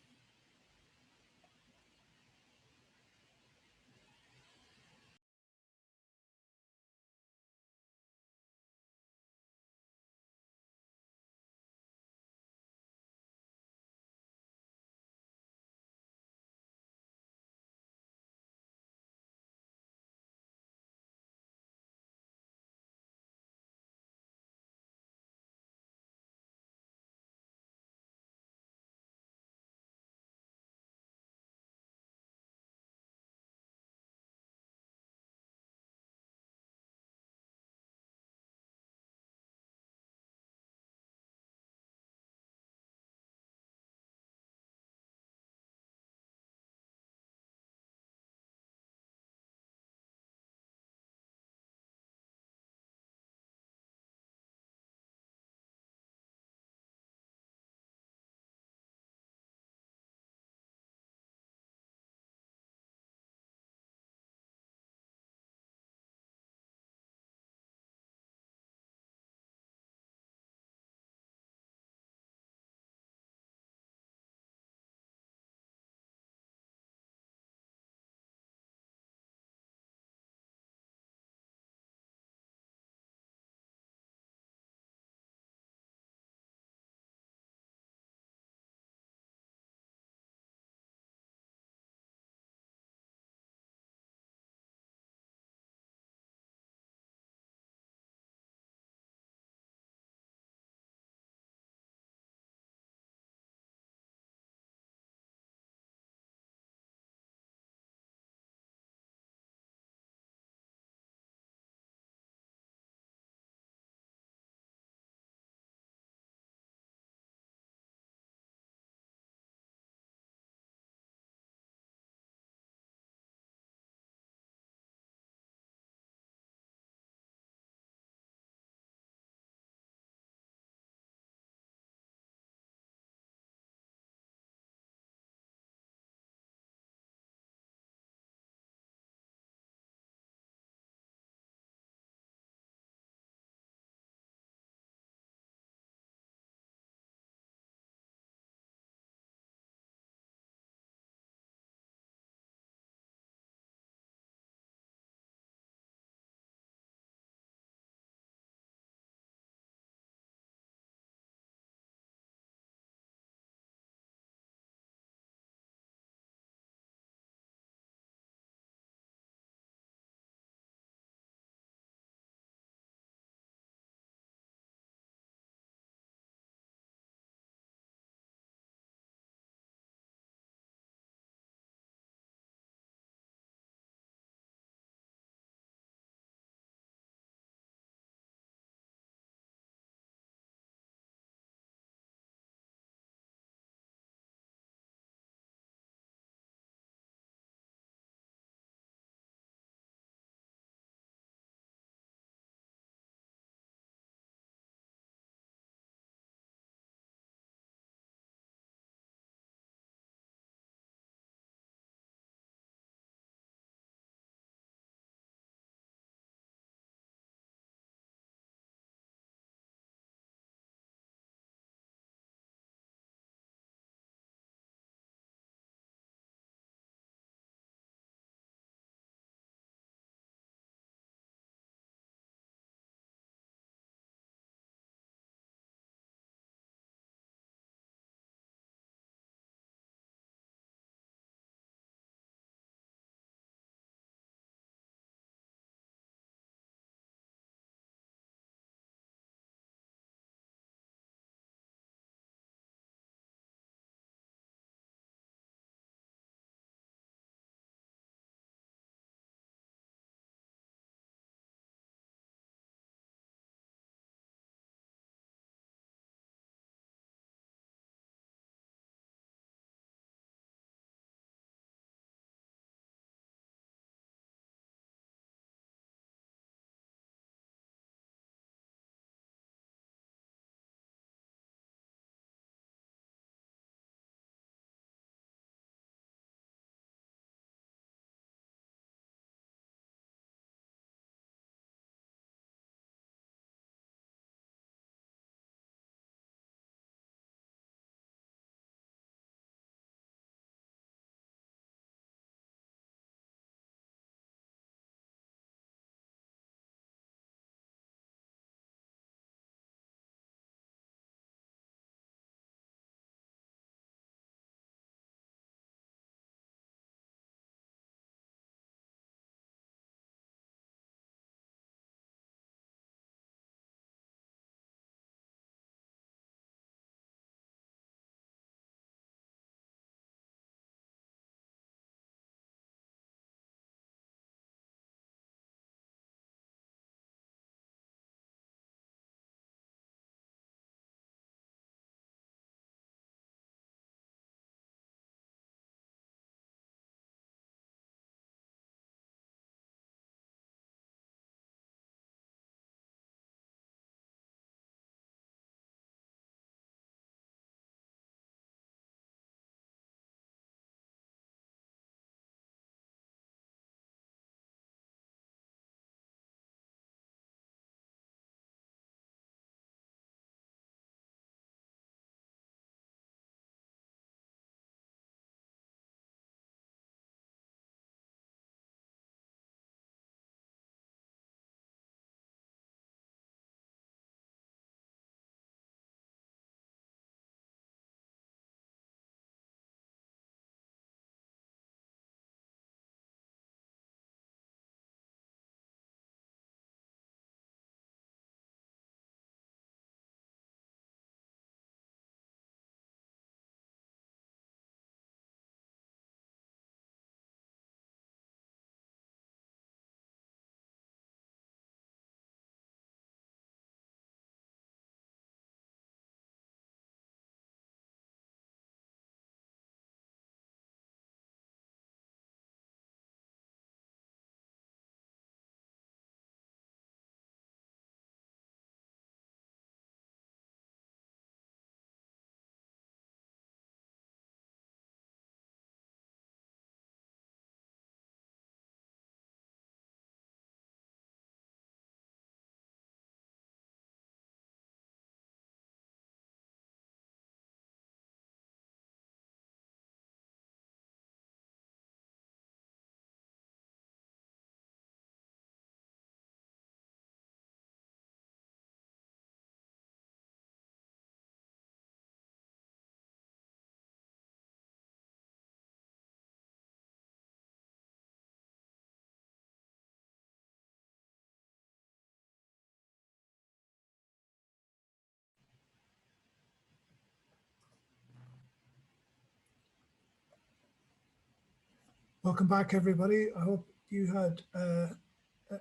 Welcome back, everybody. I hope you had a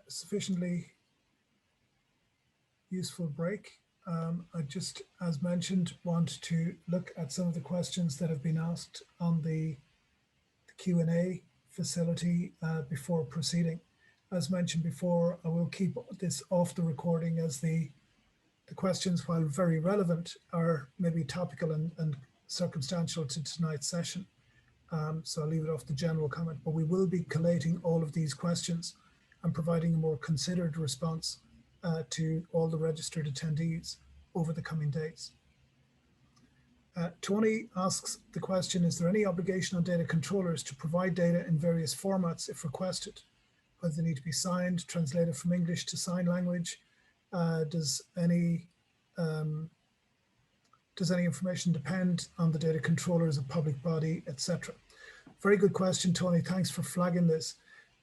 sufficiently useful break. I just, as mentioned, want to look at some of the questions that have been asked on the Q&A facility before proceeding. As mentioned before, I will keep this off the recording as the questions, while very relevant, are maybe topical and circumstantial to tonight's session. So I'll leave it off the general comment, but we will be collating all of these questions and providing a more considered response to all the registered attendees over the coming days. Tony asks the question, is there any obligation on data controllers to provide data in various formats if requested? Whether they need to be signed, translated from English to sign language? Does any information depend on the data controller as a public body, etc.? Very good question, Tony. Thanks for flagging this.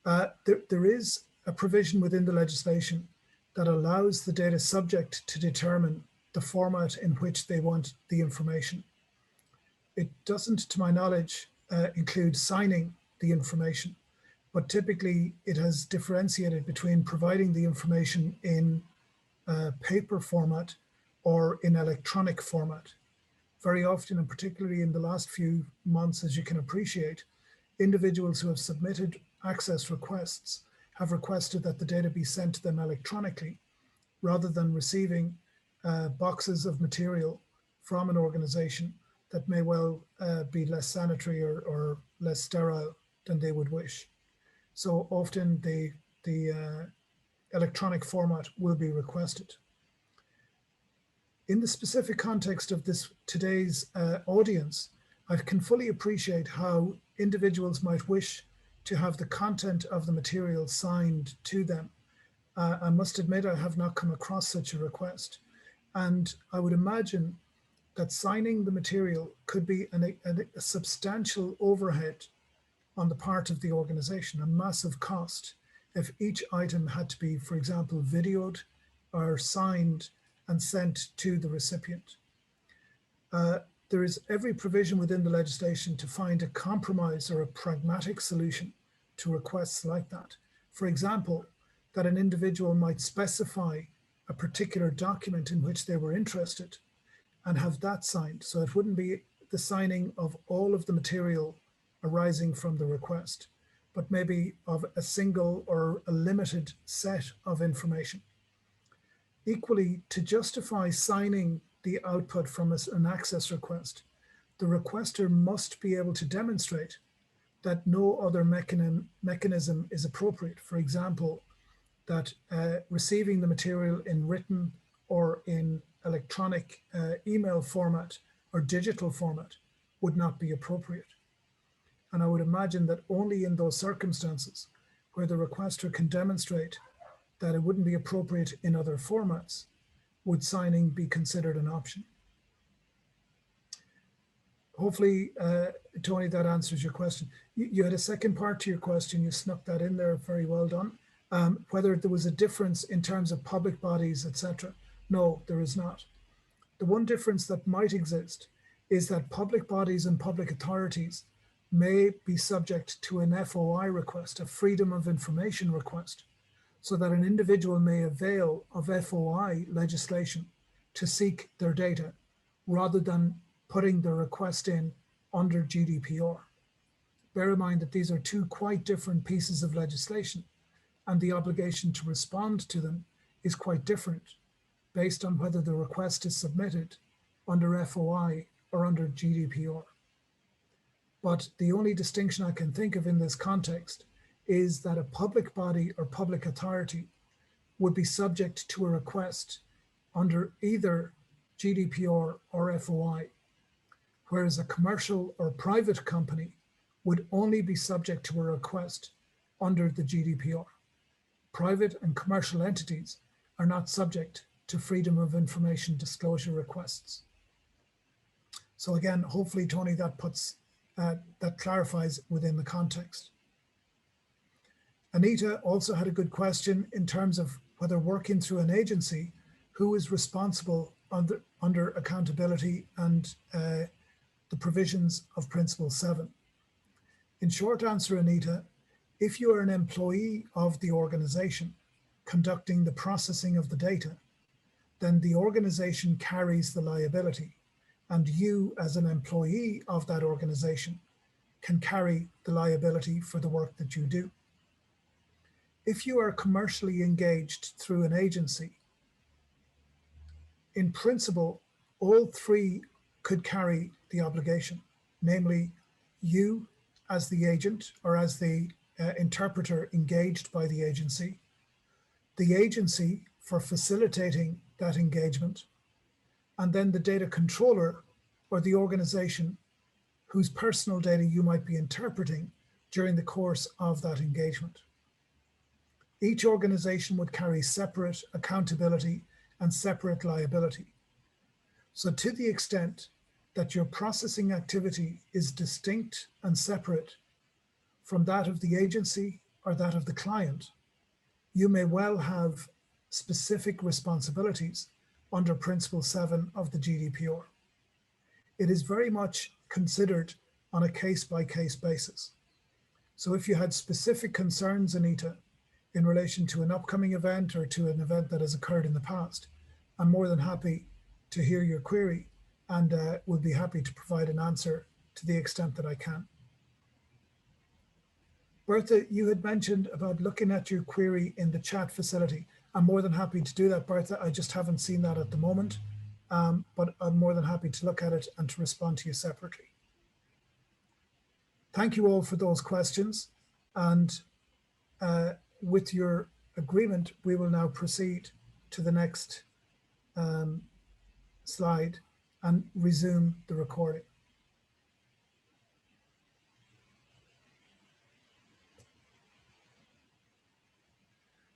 There is a provision within the legislation that allows the data subject to determine the format in which they want the information. It doesn't, to my knowledge, include signing the information, but typically it has differentiated between providing the information in paper format or in electronic format. Very often, and particularly in the last few months, as you can appreciate, individuals who have submitted access requests have requested that the data be sent to them electronically rather than receiving boxes of material from an organization that may well be less sanitary or less sterile than they would wish. So often the electronic format will be requested. In the specific context of today's audience, I can fully appreciate how individuals might wish to have the content of the material signed to them. I must admit I have not come across such a request. And I would imagine that signing the material could be a substantial overhead on the part of the organization, a massive cost, if each item had to be, for example, videoed or signed and sent to the recipient. There is every provision within the legislation to find a compromise or a pragmatic solution to requests like that. For example, that an individual might specify a particular document in which they were interested and have that signed. So it wouldn't be the signing of all of the material arising from the request, but maybe of a single or a limited set of information. Equally, to justify signing the output from an access request, the requester must be able to demonstrate that no other mechanism is appropriate. For example, that receiving the material in written or in electronic email format or digital format would not be appropriate. And I would imagine that only in those circumstances where the requester can demonstrate that it wouldn't be appropriate in other formats would signing be considered an option. Hopefully, Tony, that answers your question. You had a second part to your question. You snuck that in there. Very well done. Whether there was a difference in terms of public bodies, etc. No, there is not. The one difference that might exist is that public bodies and public authorities may be subject to an FOI request, a freedom of information request, so that an individual may avail of FOI legislation to seek their data rather than putting the request in under GDPR. Bear in mind that these are two quite different pieces of legislation, and the obligation to respond to them is quite different based on whether the request is submitted under FOI or under GDPR. But the only distinction I can think of in this context is that a public body or public authority would be subject to a request under either GDPR or FOI, whereas a commercial or private company would only be subject to a request under the GDPR. Private and commercial entities are not subject to freedom of information disclosure requests. So again, hopefully, Tony, that that clarifies within the context. Anita also had a good question in terms of whether working through an agency, who is responsible under accountability and the provisions of Principle 7. In short answer, Anita, if you are an employee of the organization conducting the processing of the data, then the organization carries the liability, and you as an employee of that organization can carry the liability for the work that you do. If you are commercially engaged through an agency, in principle, all three could carry the obligation, namely you as the agent or as the interpreter engaged by the agency for facilitating that engagement, and then the data controller or the organization whose personal data you might be interpreting during the course of that engagement. Each organization would carry separate accountability and separate liability. So to the extent that your processing activity is distinct and separate from that of the agency or that of the client, you may well have specific responsibilities under Principle 7 of the GDPR. It is very much considered on a case-by-case basis. So if you had specific concerns, Anita, in relation to an upcoming event or to an event that has occurred in the past, I'm more than happy to hear your query and will be happy to provide an answer to the extent that I can. Bertha, you had mentioned about looking at your query in the chat facility. I'm more than happy to do that, Bertha. I just haven't seen that at the moment, but I'm more than happy to look at it and to respond to you separately. Thank you all for those questions. And with your agreement, we will now proceed to the next slide and resume the recording.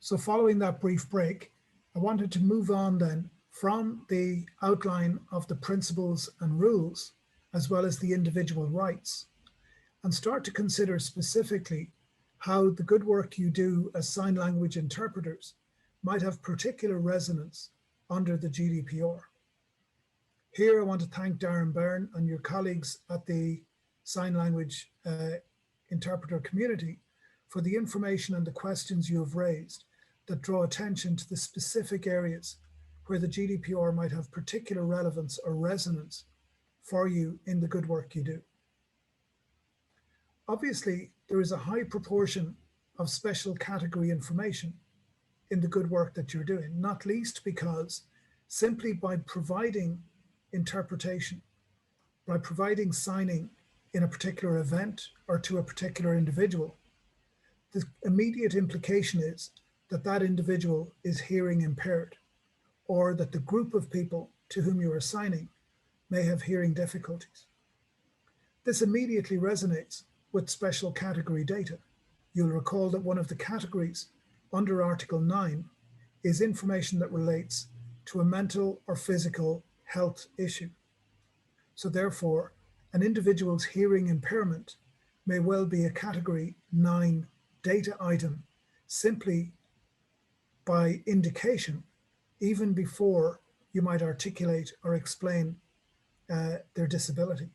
So following that brief break, I wanted to move on then from the outline of the principles and rules, as well as the individual rights, and start to consider specifically how the good work you do as sign language interpreters might have particular resonance under the GDPR. Here I want to thank Darren Byrne and your colleagues at the sign language interpreter community for the information and the questions you have raised that draw attention to the specific areas where the GDPR might have particular relevance or resonance for you in the good work you do. Obviously, there is a high proportion of special category information in the good work that you're doing, not least because simply by providing interpretation, by providing signing in a particular event or to a particular individual, the immediate implication is that that individual is hearing impaired, or that the group of people to whom you are signing may have hearing difficulties. This immediately resonates with special category data. You'll recall that one of the categories under Article 9 is information that relates to a mental or physical health issue. So therefore, an individual's hearing impairment may well be a Category 9 data item simply by indication, even before you might articulate or explain their disability.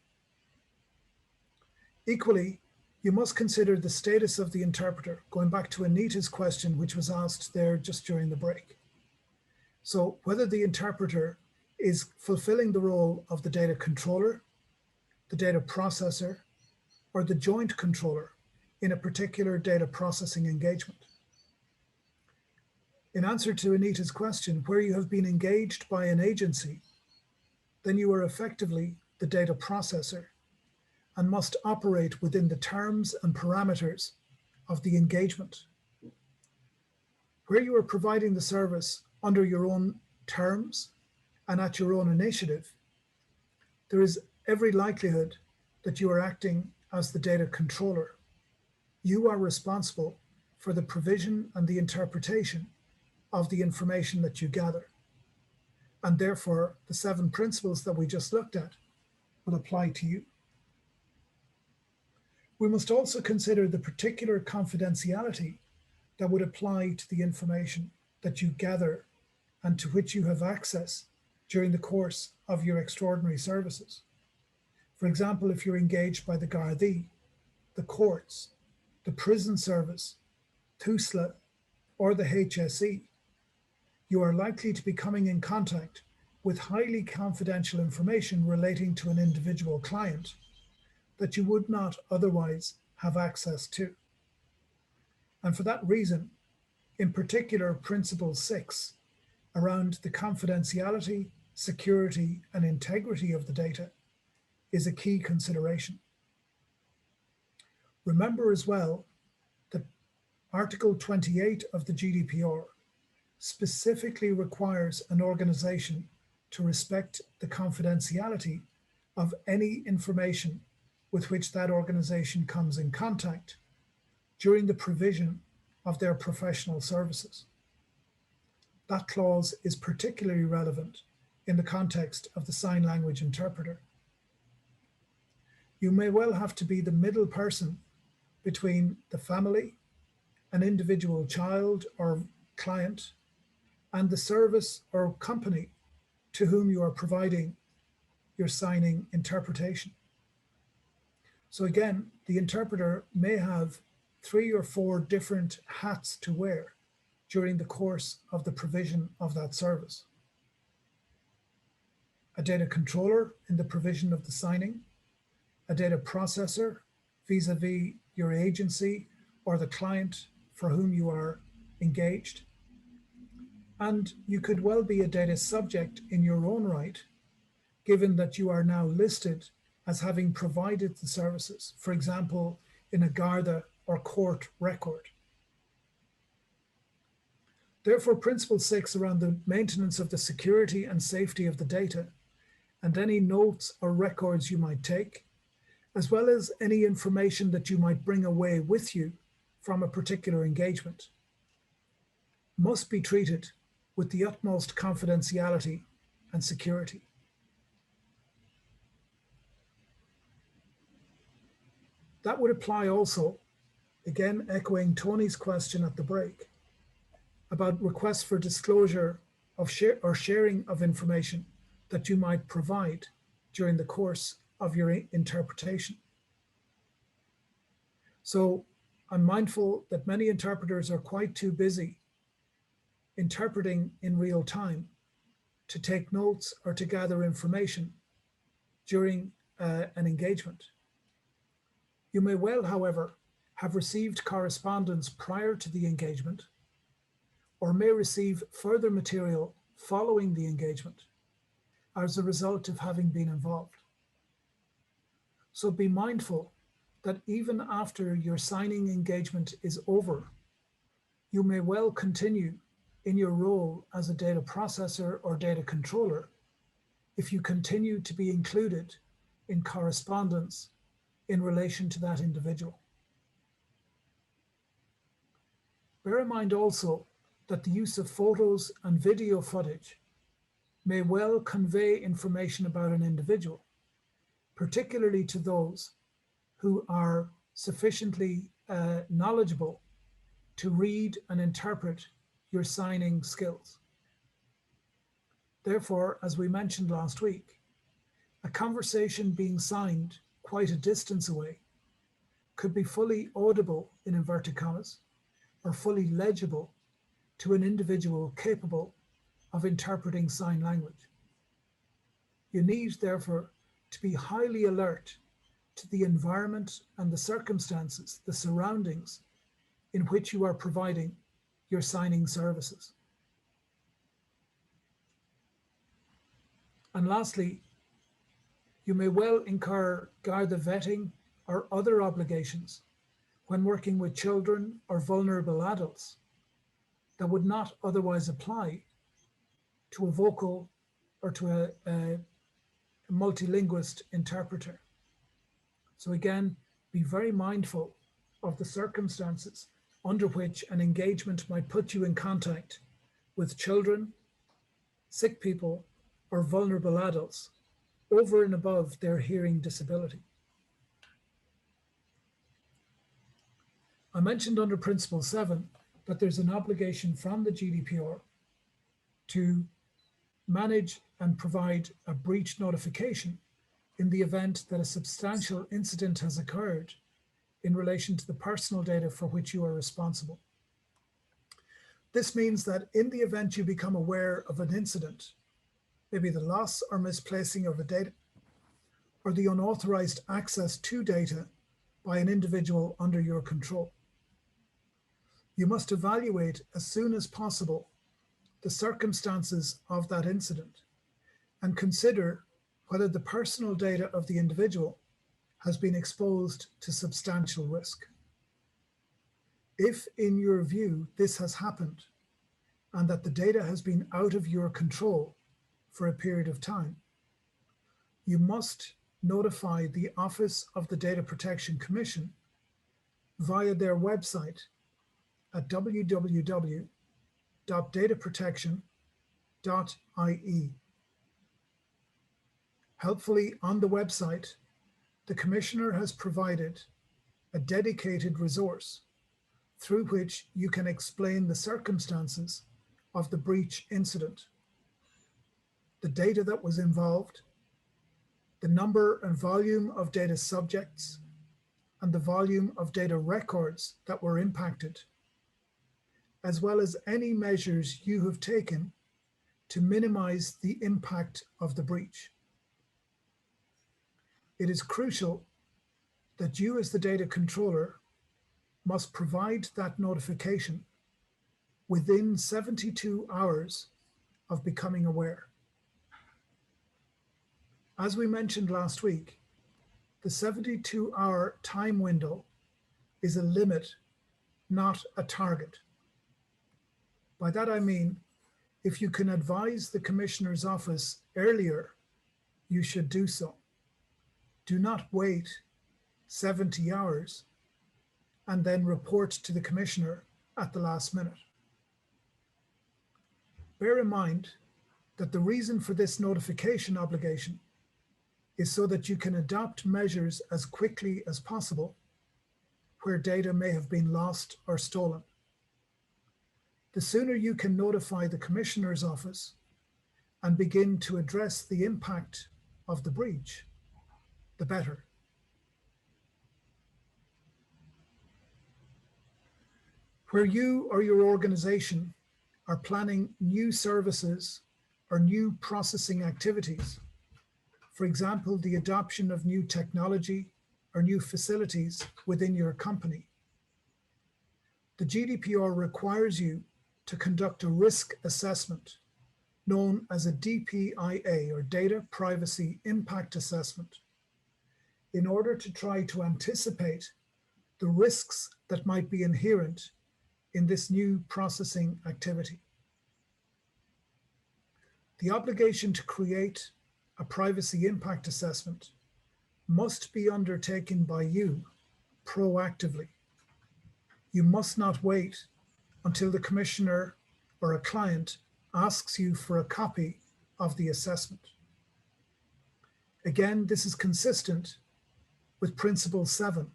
Equally, you must consider the status of the interpreter, going back to Anita's question, which was asked there just during the break. So whether the interpreter is fulfilling the role of the data controller, the data processor, or the joint controller in a particular data processing engagement. In answer to Anita's question, where you have been engaged by an agency, then you are effectively the data processor and must operate within the terms and parameters of the engagement. Where you are providing the service under your own terms and at your own initiative, there is every likelihood that you are acting as the data controller. You are responsible for the provision and the interpretation of the information that you gather. And therefore, the 7 principles that we just looked at will apply to you. We must also consider the particular confidentiality that would apply to the information that you gather and to which you have access during the course of your extraordinary services. For example, if you're engaged by the Gardaí, the courts, the prison service, TUSLA, or the HSE, you are likely to be coming in contact with highly confidential information relating to an individual client that you would not otherwise have access to. And for that reason, in particular, Principle 6 around the confidentiality, security, and integrity of the data is a key consideration. Remember as well that Article 28 of the GDPR specifically requires an organization to respect the confidentiality of any information with which that organization comes in contact during the provision of their professional services. That clause is particularly relevant in the context of the sign language interpreter. You may well have to be the middle person between the family, an individual child or client, and the service or company to whom you are providing your signing interpretation. So again, the interpreter may have 3 or 4 different hats to wear during the course of the provision of that service. A data controller in the provision of the signing, a data processor vis-a-vis your agency or the client for whom you are engaged. And you could well be a data subject in your own right, given that you are now listed as having provided the services, for example, in a Garda or court record. Therefore, Principle 6 around the maintenance of the security and safety of the data and any notes or records you might take, as well as any information that you might bring away with you from a particular engagement, must be treated with the utmost confidentiality and security. That would apply also, again echoing Tony's question at the break, about requests for disclosure of sharing of information that you might provide during the course of your interpretation. So I'm mindful that many interpreters are quite too busy interpreting in real time to take notes or to gather information during an engagement. You may well, however, have received correspondence prior to the engagement or may receive further material following the engagement as a result of having been involved. So be mindful that even after your signing engagement is over, you may well continue in your role as a data processor or data controller if you continue to be included in correspondence in relation to that individual. Bear in mind also that the use of photos and video footage may well convey information about an individual, particularly to those who are sufficiently knowledgeable to read and interpret your signing skills. Therefore, as we mentioned last week, a conversation being signed quite a distance away could be fully audible in inverted commas or fully legible to an individual capable of interpreting sign language. You need, therefore, to be highly alert to the environment and the circumstances, the surroundings in which you are providing your signing services. And lastly, you may well incur Garda vetting or other obligations when working with children or vulnerable adults that would not otherwise apply to a vocal or to a multilinguist interpreter. So again, be very mindful of the circumstances under which an engagement might put you in contact with children, sick people, or vulnerable adults over and above their hearing disability. I mentioned under Principle 7 that there's an obligation from the GDPR to manage and provide a breach notification in the event that a substantial incident has occurred in relation to the personal data for which you are responsible. This means that in the event you become aware of an incident, maybe the loss or misplacing of a data, or the unauthorized access to data by an individual under your control, you must evaluate as soon as possible the circumstances of that incident and consider whether the personal data of the individual has been exposed to substantial risk. If, in your view, this has happened and that the data has been out of your control for a period of time, you must notify the Office of the Data Protection Commission via their website at www.dataprotection.ie. Helpfully, on the website, the Commissioner has provided a dedicated resource through which you can explain the circumstances of the breach incident, the data that was involved, the number and volume of data subjects, and the volume of data records that were impacted, as well as any measures you have taken to minimize the impact of the breach. It is crucial that you, as the data controller, must provide that notification within 72 hours of becoming aware. As we mentioned last week, the 72-hour time window is a limit, not a target. By that I mean, if you can advise the Commissioner's office earlier, you should do so. Do not wait 70 hours and then report to the Commissioner at the last minute. Bear in mind that the reason for this notification obligation is so that you can adopt measures as quickly as possible where data may have been lost or stolen. The sooner you can notify the Commissioner's office and begin to address the impact of the breach, the better. Where you or your organization are planning new services or new processing activities, for example, the adoption of new technology or new facilities within your company, the GDPR requires you to conduct a risk assessment known as a DPIA, or Data Privacy Impact Assessment, in order to try to anticipate the risks that might be inherent in this new processing activity. The obligation to create a privacy impact assessment must be undertaken by you proactively. You must not wait until the Commissioner or a client asks you for a copy of the assessment. Again, this is consistent with Principle 7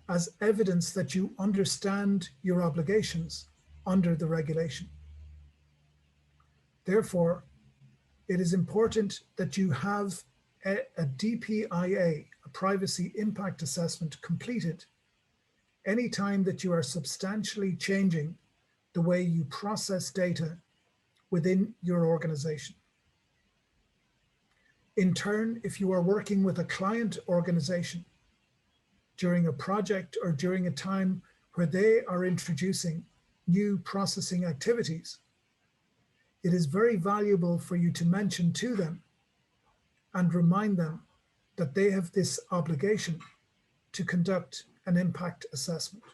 as evidence that you understand your obligations under the regulation. Therefore, it is important that you have a DPIA, a privacy impact assessment, completed anytime that you are substantially changing the way you process data within your organization. In turn, if you are working with a client organization during a project or during a time where they are introducing new processing activities, it is very valuable for you to mention to them and remind them that they have this obligation to conduct an impact assessment.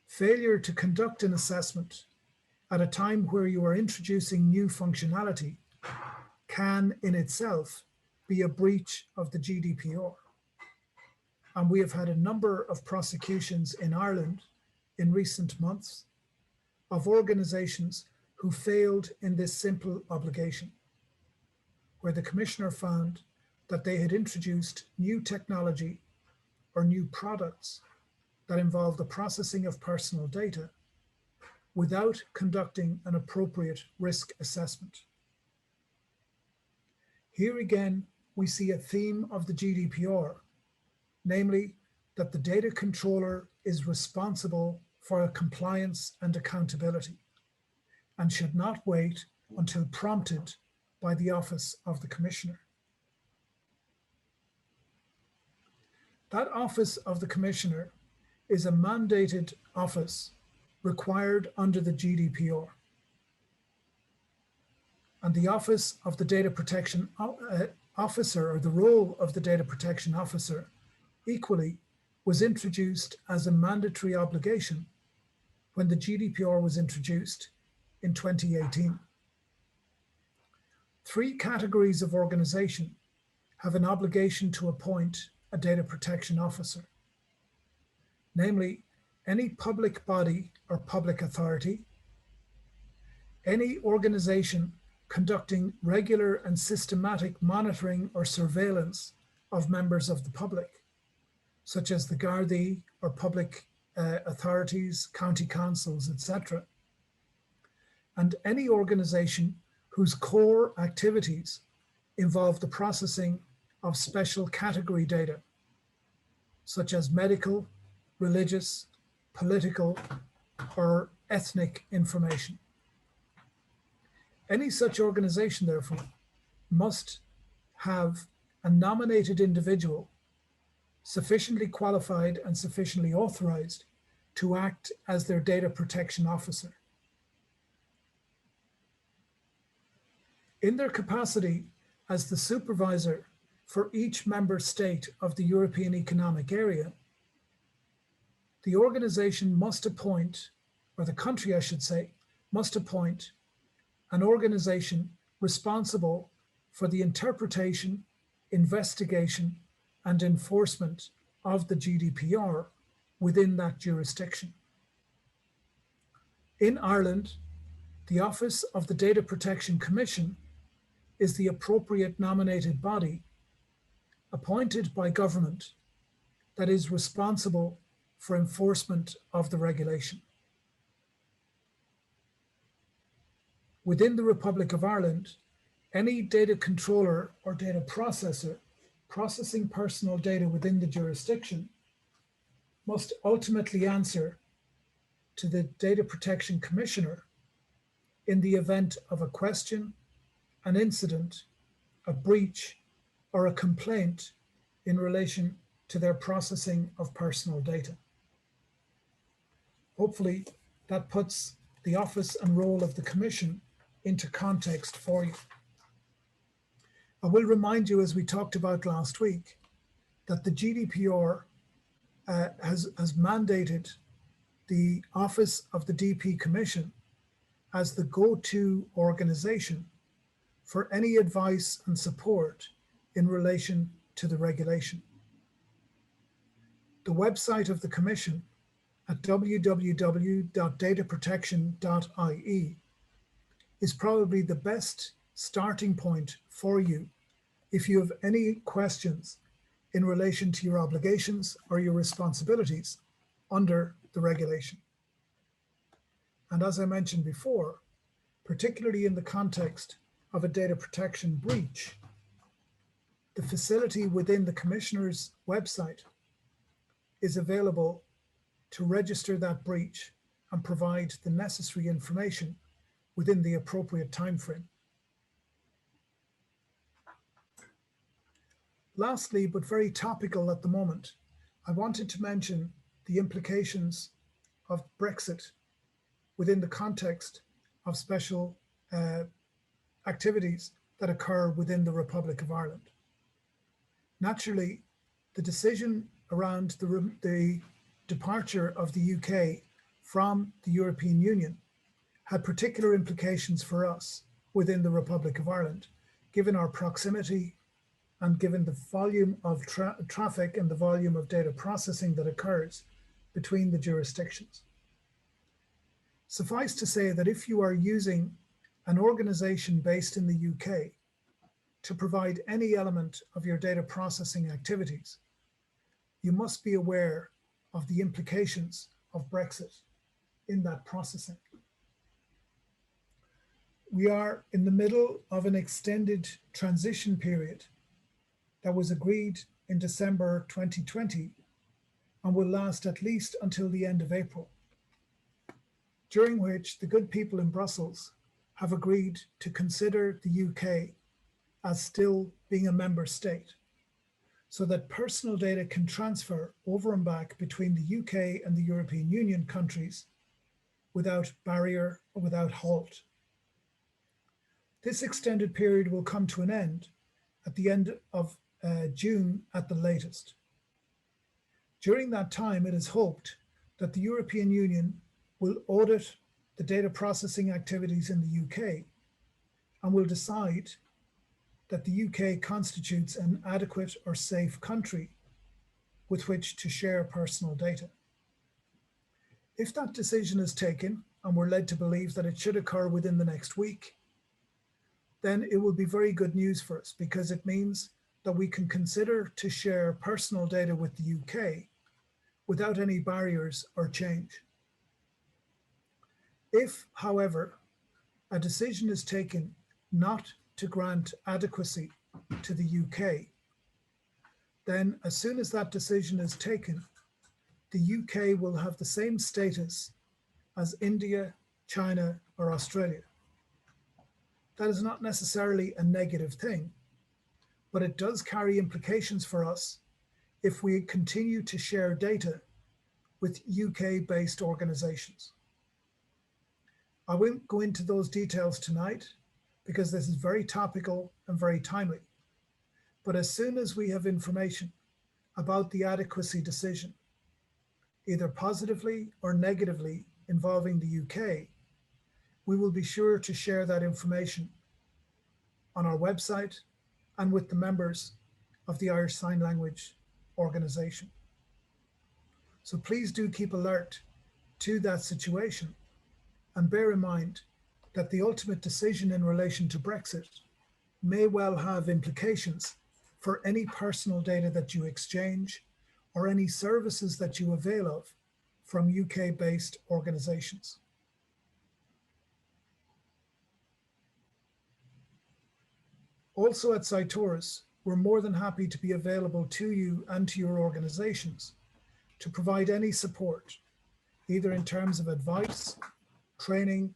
Failure to conduct an assessment at a time where you are introducing new functionality can in itself be a breach of the GDPR. And we have had a number of prosecutions in Ireland in recent months of organizations who failed in this simple obligation, where the Commissioner found that they had introduced new technology or new products that involved the processing of personal data without conducting an appropriate risk assessment. Here again, we see a theme of the GDPR namely that the data controller is responsible for compliance and accountability and should not wait until prompted by the Office of the Commissioner. That Office of the Commissioner is a mandated office required under the GDPR. And the Office of the Data Protection Officer, or the role of the Data Protection Officer, equally was introduced as a mandatory obligation when the GDPR was introduced in 2018. 3 categories of organization have an obligation to appoint a data protection officer, namely any public body or public authority, any organization conducting regular and systematic monitoring or surveillance of members of the public, such as the Gardaí or public authorities, county councils, etc., and any organization whose core activities involve the processing of special category data, such as medical, religious, political, or ethnic information. Any such organization, therefore, must have a nominated individual sufficiently qualified and sufficiently authorized to act as their data protection officer. In their capacity as the supervisor for each member state of the European Economic Area, the organization must appoint, or the country, I should say, must appoint an organization responsible for the interpretation, investigation, and enforcement of the GDPR within that jurisdiction. In Ireland, the Office of the Data Protection Commission is the appropriate nominated body appointed by government that is responsible for enforcement of the regulation. Within the Republic of Ireland, any data controller or data processor processing personal data within the jurisdiction must ultimately answer to the Data Protection Commissioner in the event of a question, an incident, a breach, or a complaint in relation to their processing of personal data. Hopefully, that puts the office and role of the Commission into context for you. I will remind you, as we talked about last week, that the GDPR has mandated the Office of the DP Commission as the go-to organization for any advice and support in relation to the regulation. The website of the Commission at www.dataprotection.ie is probably the best starting point for you if you have any questions in relation to your obligations or your responsibilities under the regulation. And as I mentioned before, particularly in the context of a data protection breach, the facility within the Commissioner's website is available to register that breach and provide the necessary information within the appropriate time frame. Lastly, but very topical at the moment, I wanted to mention the implications of Brexit within the context of special activities that occur within the Republic of Ireland. Naturally, the decision around the departure of the UK from the European Union had particular implications for us within the Republic of Ireland, given our proximity and given the volume of traffic and the volume of data processing that occurs between the jurisdictions. Suffice to say that if you are using an organization based in the UK to provide any element of your data processing activities, you must be aware of the implications of Brexit in that processing. We are in the middle of an extended transition period that was agreed in December 2020 and will last at least until the end of April, during which the good people in Brussels have agreed to consider the UK as still being a member state, so that personal data can transfer over and back between the UK and the European Union countries without barrier or without halt. This extended period will come to an end at the end of June at the latest. During that time, it is hoped that the European Union will audit the data processing activities in the UK and will decide that the UK constitutes an adequate or safe country with which to share personal data. If that decision is taken, and we're led to believe that it should occur within the next week, then it will be very good news for us, because it means that we can consider to share personal data with the UK without any barriers or change. If, however, a decision is taken not to grant adequacy to the UK, then as soon as that decision is taken, the UK will have the same status as India, China, or Australia. That is not necessarily a negative thing, but it does carry implications for us if we continue to share data with UK-based organizations. I won't go into those details tonight because this is very topical and very timely. But as soon as we have information about the adequacy decision, either positively or negatively involving the UK, we will be sure to share that information on our website and with the members of the Irish Sign Language organization. So please do keep alert to that situation, and bear in mind that the ultimate decision in relation to Brexit may well have implications for any personal data that you exchange or any services that you avail of from UK-based organizations. Also at Sytorus, we're more than happy to be available to you and to your organizations to provide any support, either in terms of advice, training,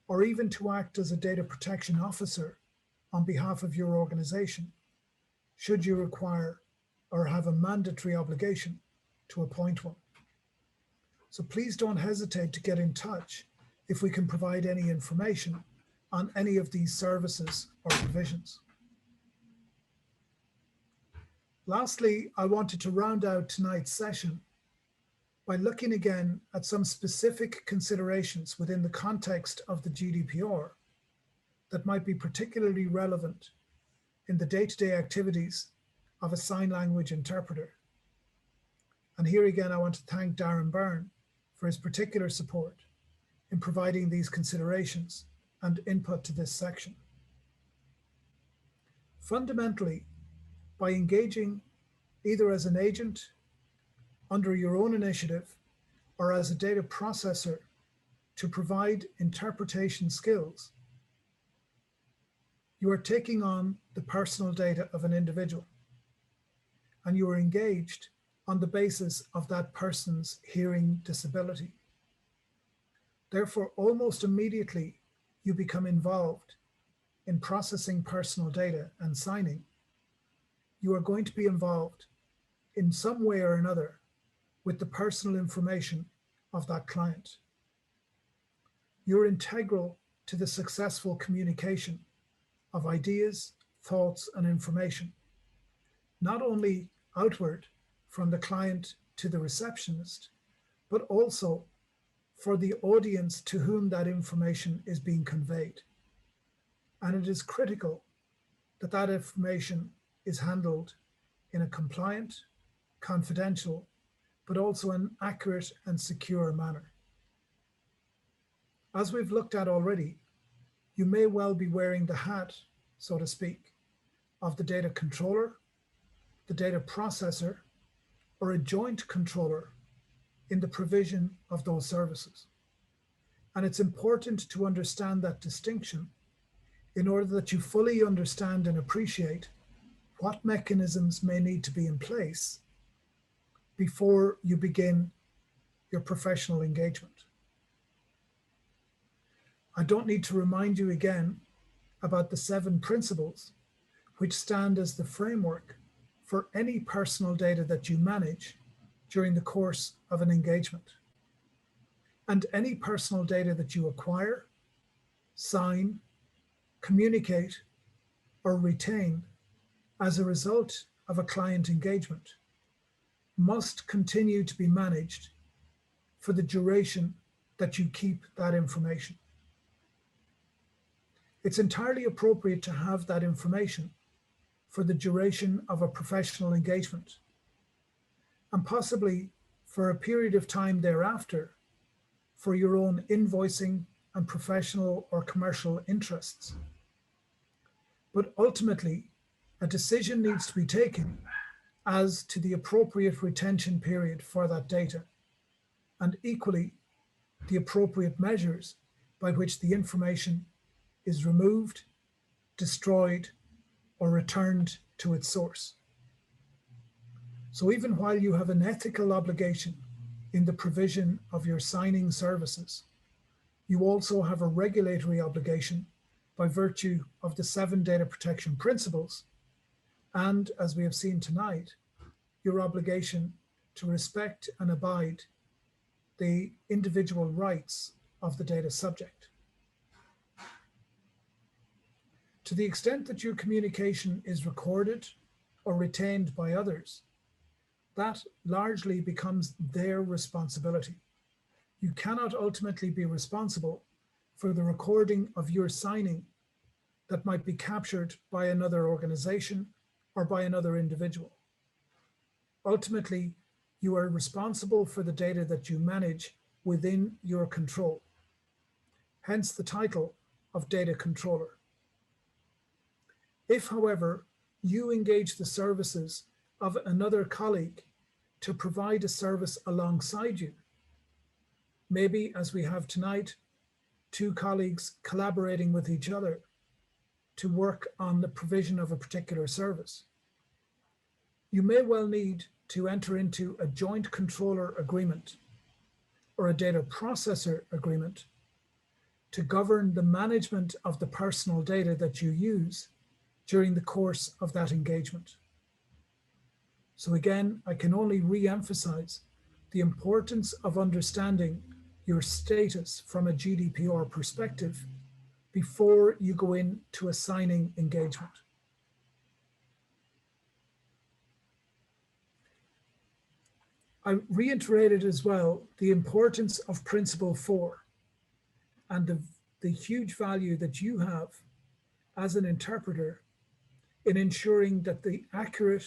or even to act as a data protection officer on behalf of your organization, should you require or have a mandatory obligation to appoint one. So please don't hesitate to get in touch if we can provide any information on any of these services or provisions. Lastly, I wanted to round out tonight's session by looking again at some specific considerations within the context of the GDPR that might be particularly relevant in the day-to-day activities of a sign language interpreter. And here again, I want to thank Darren Byrne for his particular support in providing these considerations and input to this section. Fundamentally, by engaging either as an agent under your own initiative or as a data processor to provide interpretation skills, you are taking on the personal data of an individual, and you are engaged on the basis of that person's hearing disability. Therefore, almost immediately, you become involved in processing personal data and signing. You are going to be involved in some way or another with the personal information of that client. You're integral to the successful communication of ideas, thoughts, and information, not only outward from the client to the receptionist, but also for the audience to whom that information is being conveyed. And it is critical that that information is handled in a compliant, confidential, but also an accurate and secure manner. As we've looked at already, you may well be wearing the hat, so to speak, of the data controller, the data processor, or a joint controller in the provision of those services. And it's important to understand that distinction in order that you fully understand and appreciate what mechanisms may need to be in place before you begin your professional engagement. I don't need to remind you again about the 7 principles which stand as the framework for any personal data that you manage during the course of an engagement. And any personal data that you acquire, sign, communicate, or retain as a result of a client engagement must continue to be managed for the duration that you keep that information. It's entirely appropriate to have that information for the duration of a professional engagement, and possibly for a period of time thereafter for your own invoicing and professional or commercial interests. But ultimately, a decision needs to be taken as to the appropriate retention period for that data, and equally, the appropriate measures by which the information is removed, destroyed, or returned to its source. So even while you have an ethical obligation in the provision of your signing services, you also have a regulatory obligation by virtue of the 7 data protection principles, and as we have seen tonight, your obligation to respect and abide the individual rights of the data subject. To the extent that your communication is recorded or retained by others, that largely becomes their responsibility. You cannot ultimately be responsible for the recording of your signing that might be captured by another organization or by another individual. Ultimately, you are responsible for the data that you manage within your control, hence the title of data controller. If, however, you engage the services of another colleague to provide a service alongside you, maybe as we have tonight, 2 colleagues collaborating with each other to work on the provision of a particular service, you may well need to enter into a joint controller agreement or a data processor agreement to govern the management of the personal data that you use during the course of that engagement. So again, I can only re-emphasize the importance of understanding your status from a GDPR perspective before you go into a signing engagement. I reiterated as well the importance of Principle 4 and the huge value that you have as an interpreter in ensuring that the accurate,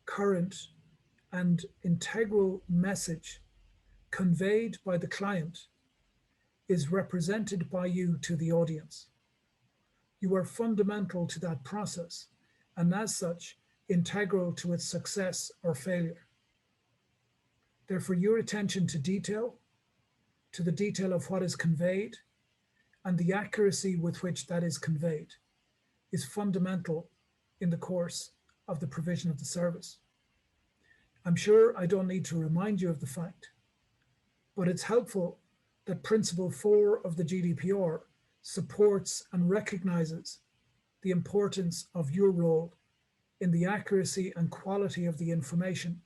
current, and integral message conveyed by the client is represented by you to the audience. You are fundamental to that process, and as such, integral to its success or failure. Therefore, your attention to detail, to the detail of what is conveyed, and the accuracy with which that is conveyed is fundamental in the course of the provision of the service. I'm sure I don't need to remind you of the fact, but it's helpful that Principle 4 of the GDPR supports and recognizes the importance of your role in the accuracy and quality of the information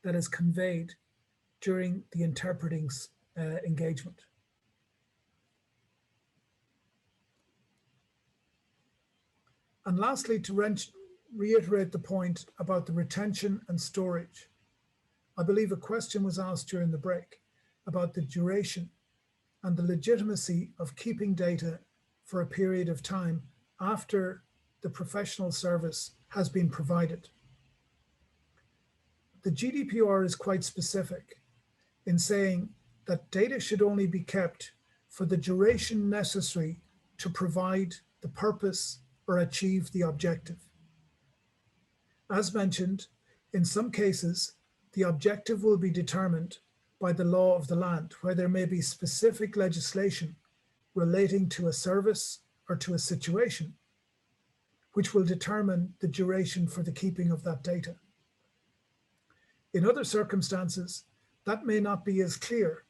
that is conveyed during the interpreting engagement. And lastly, to reiterate the point about the retention and storage, I believe a question was asked during the break about the duration and the legitimacy of keeping data for a period of time after the professional service has been provided. The GDPR is quite specific in saying that data should only be kept for the duration necessary to provide the purpose or achieve the objective. As mentioned, in some cases, the objective will be determined by the law of the land, where there may be specific legislation relating to a service or to a situation, which will determine the duration for the keeping of that data. In other circumstances, that may not be as clear,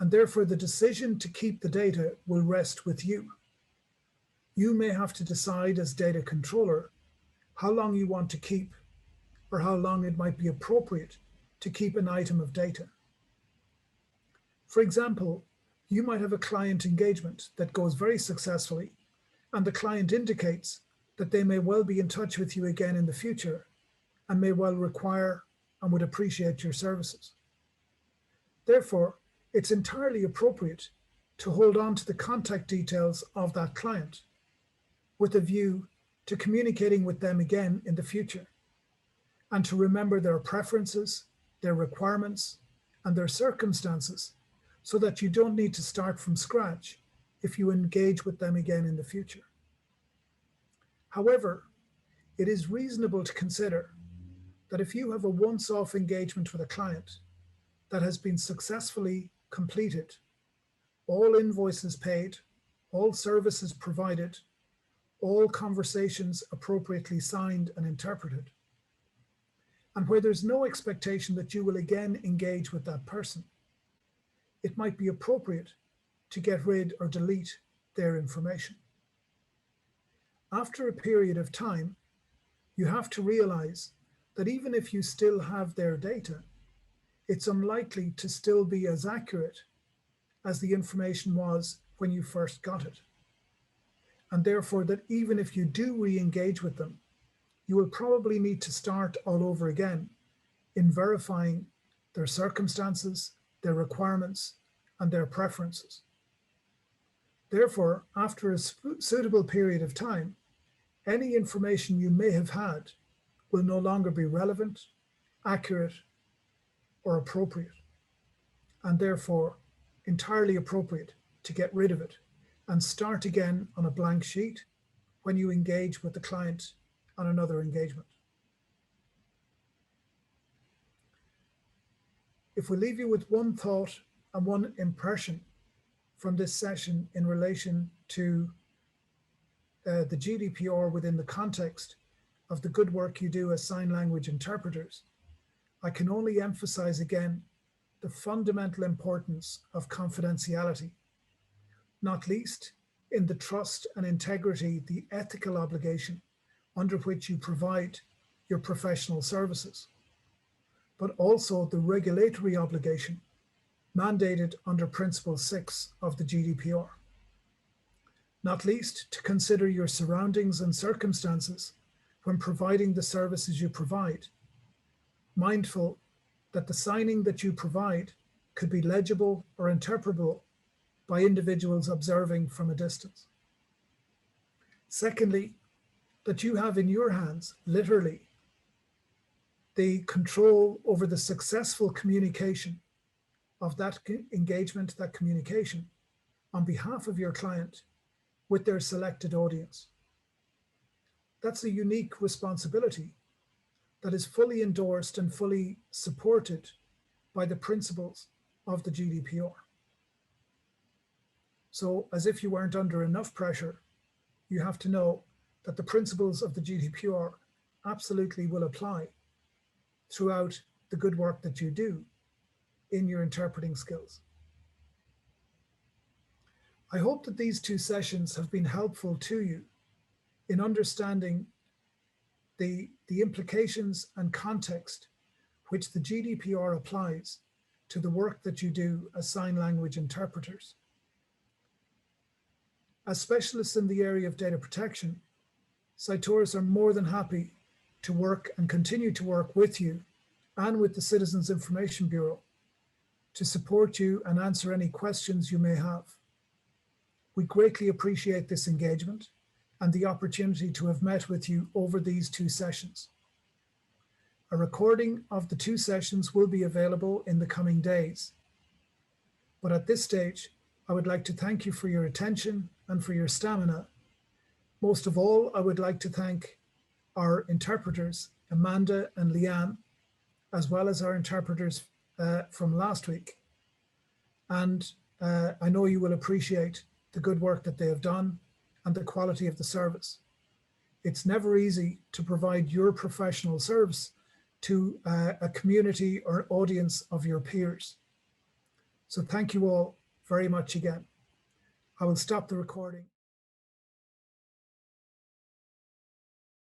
and therefore the decision to keep the data will rest with you. You may have to decide as data controller how long you want to keep, or how long it might be appropriate to keep an item of data. For example, you might have a client engagement that goes very successfully, and the client indicates that they may well be in touch with you again in the future and may well require and would appreciate your services. Therefore, it's entirely appropriate to hold on to the contact details of that client with a view to communicating with them again in the future, and to remember their preferences, their requirements, and their circumstances, so that you don't need to start from scratch if you engage with them again in the future. However, it is reasonable to consider that if you have a once-off engagement with a client that has been successfully completed, all invoices paid, all services provided, all conversations appropriately signed and interpreted, and where there's no expectation that you will again engage with that person, it might be appropriate to get rid or delete their information. After a period of time, you have to realize that even if you still have their data, it's unlikely to still be as accurate as the information was when you first got it. And therefore, that even if you do re-engage with them, you will probably need to start all over again in verifying their circumstances, their requirements, and their preferences. Therefore, after a suitable period of time, any information you may have had will no longer be relevant, accurate, or appropriate, and therefore entirely appropriate to get rid of it and start again on a blank sheet when you engage with the client on another engagement. If we leave you with one thought and one impression from this session in relation to the GDPR within the context of the good work you do as sign language interpreters, I can only emphasize again the fundamental importance of confidentiality, not least in the trust and integrity, the ethical obligation under which you provide your professional services, but also the regulatory obligation mandated under Principle 6 of the GDPR. Not least to consider your surroundings and circumstances when providing the services you provide, mindful that the signing that you provide could be legible or interpretable by individuals observing from a distance. Secondly, that you have in your hands, literally, the control over the successful communication of that engagement, that communication, on behalf of your client with their selected audience. That's a unique responsibility that is fully endorsed and fully supported by the principles of the GDPR. So, as if you weren't under enough pressure, you have to know that the principles of the GDPR absolutely will apply throughout the good work that you do in your interpreting skills. I hope that these two sessions have been helpful to you in understanding the implications and context which the GDPR applies to the work that you do as sign language interpreters. As specialists in the area of data protection, Sytorus are more than happy to work and continue to work with you and with the Citizens Information Bureau to support you and answer any questions you may have. We greatly appreciate this engagement and the opportunity to have met with you over these two sessions. A recording of the two sessions will be available in the coming days. But at this stage, I would like to thank you for your attention and for your stamina. Most of all, I would like to thank our interpreters, Amanda and Leanne, as well as our interpreters from last week. And I know you will appreciate the good work that they have done and the quality of the service. it's never easy to provide your professional service to a community or audience of your peers. So thank you all very much again. I will stop the recording.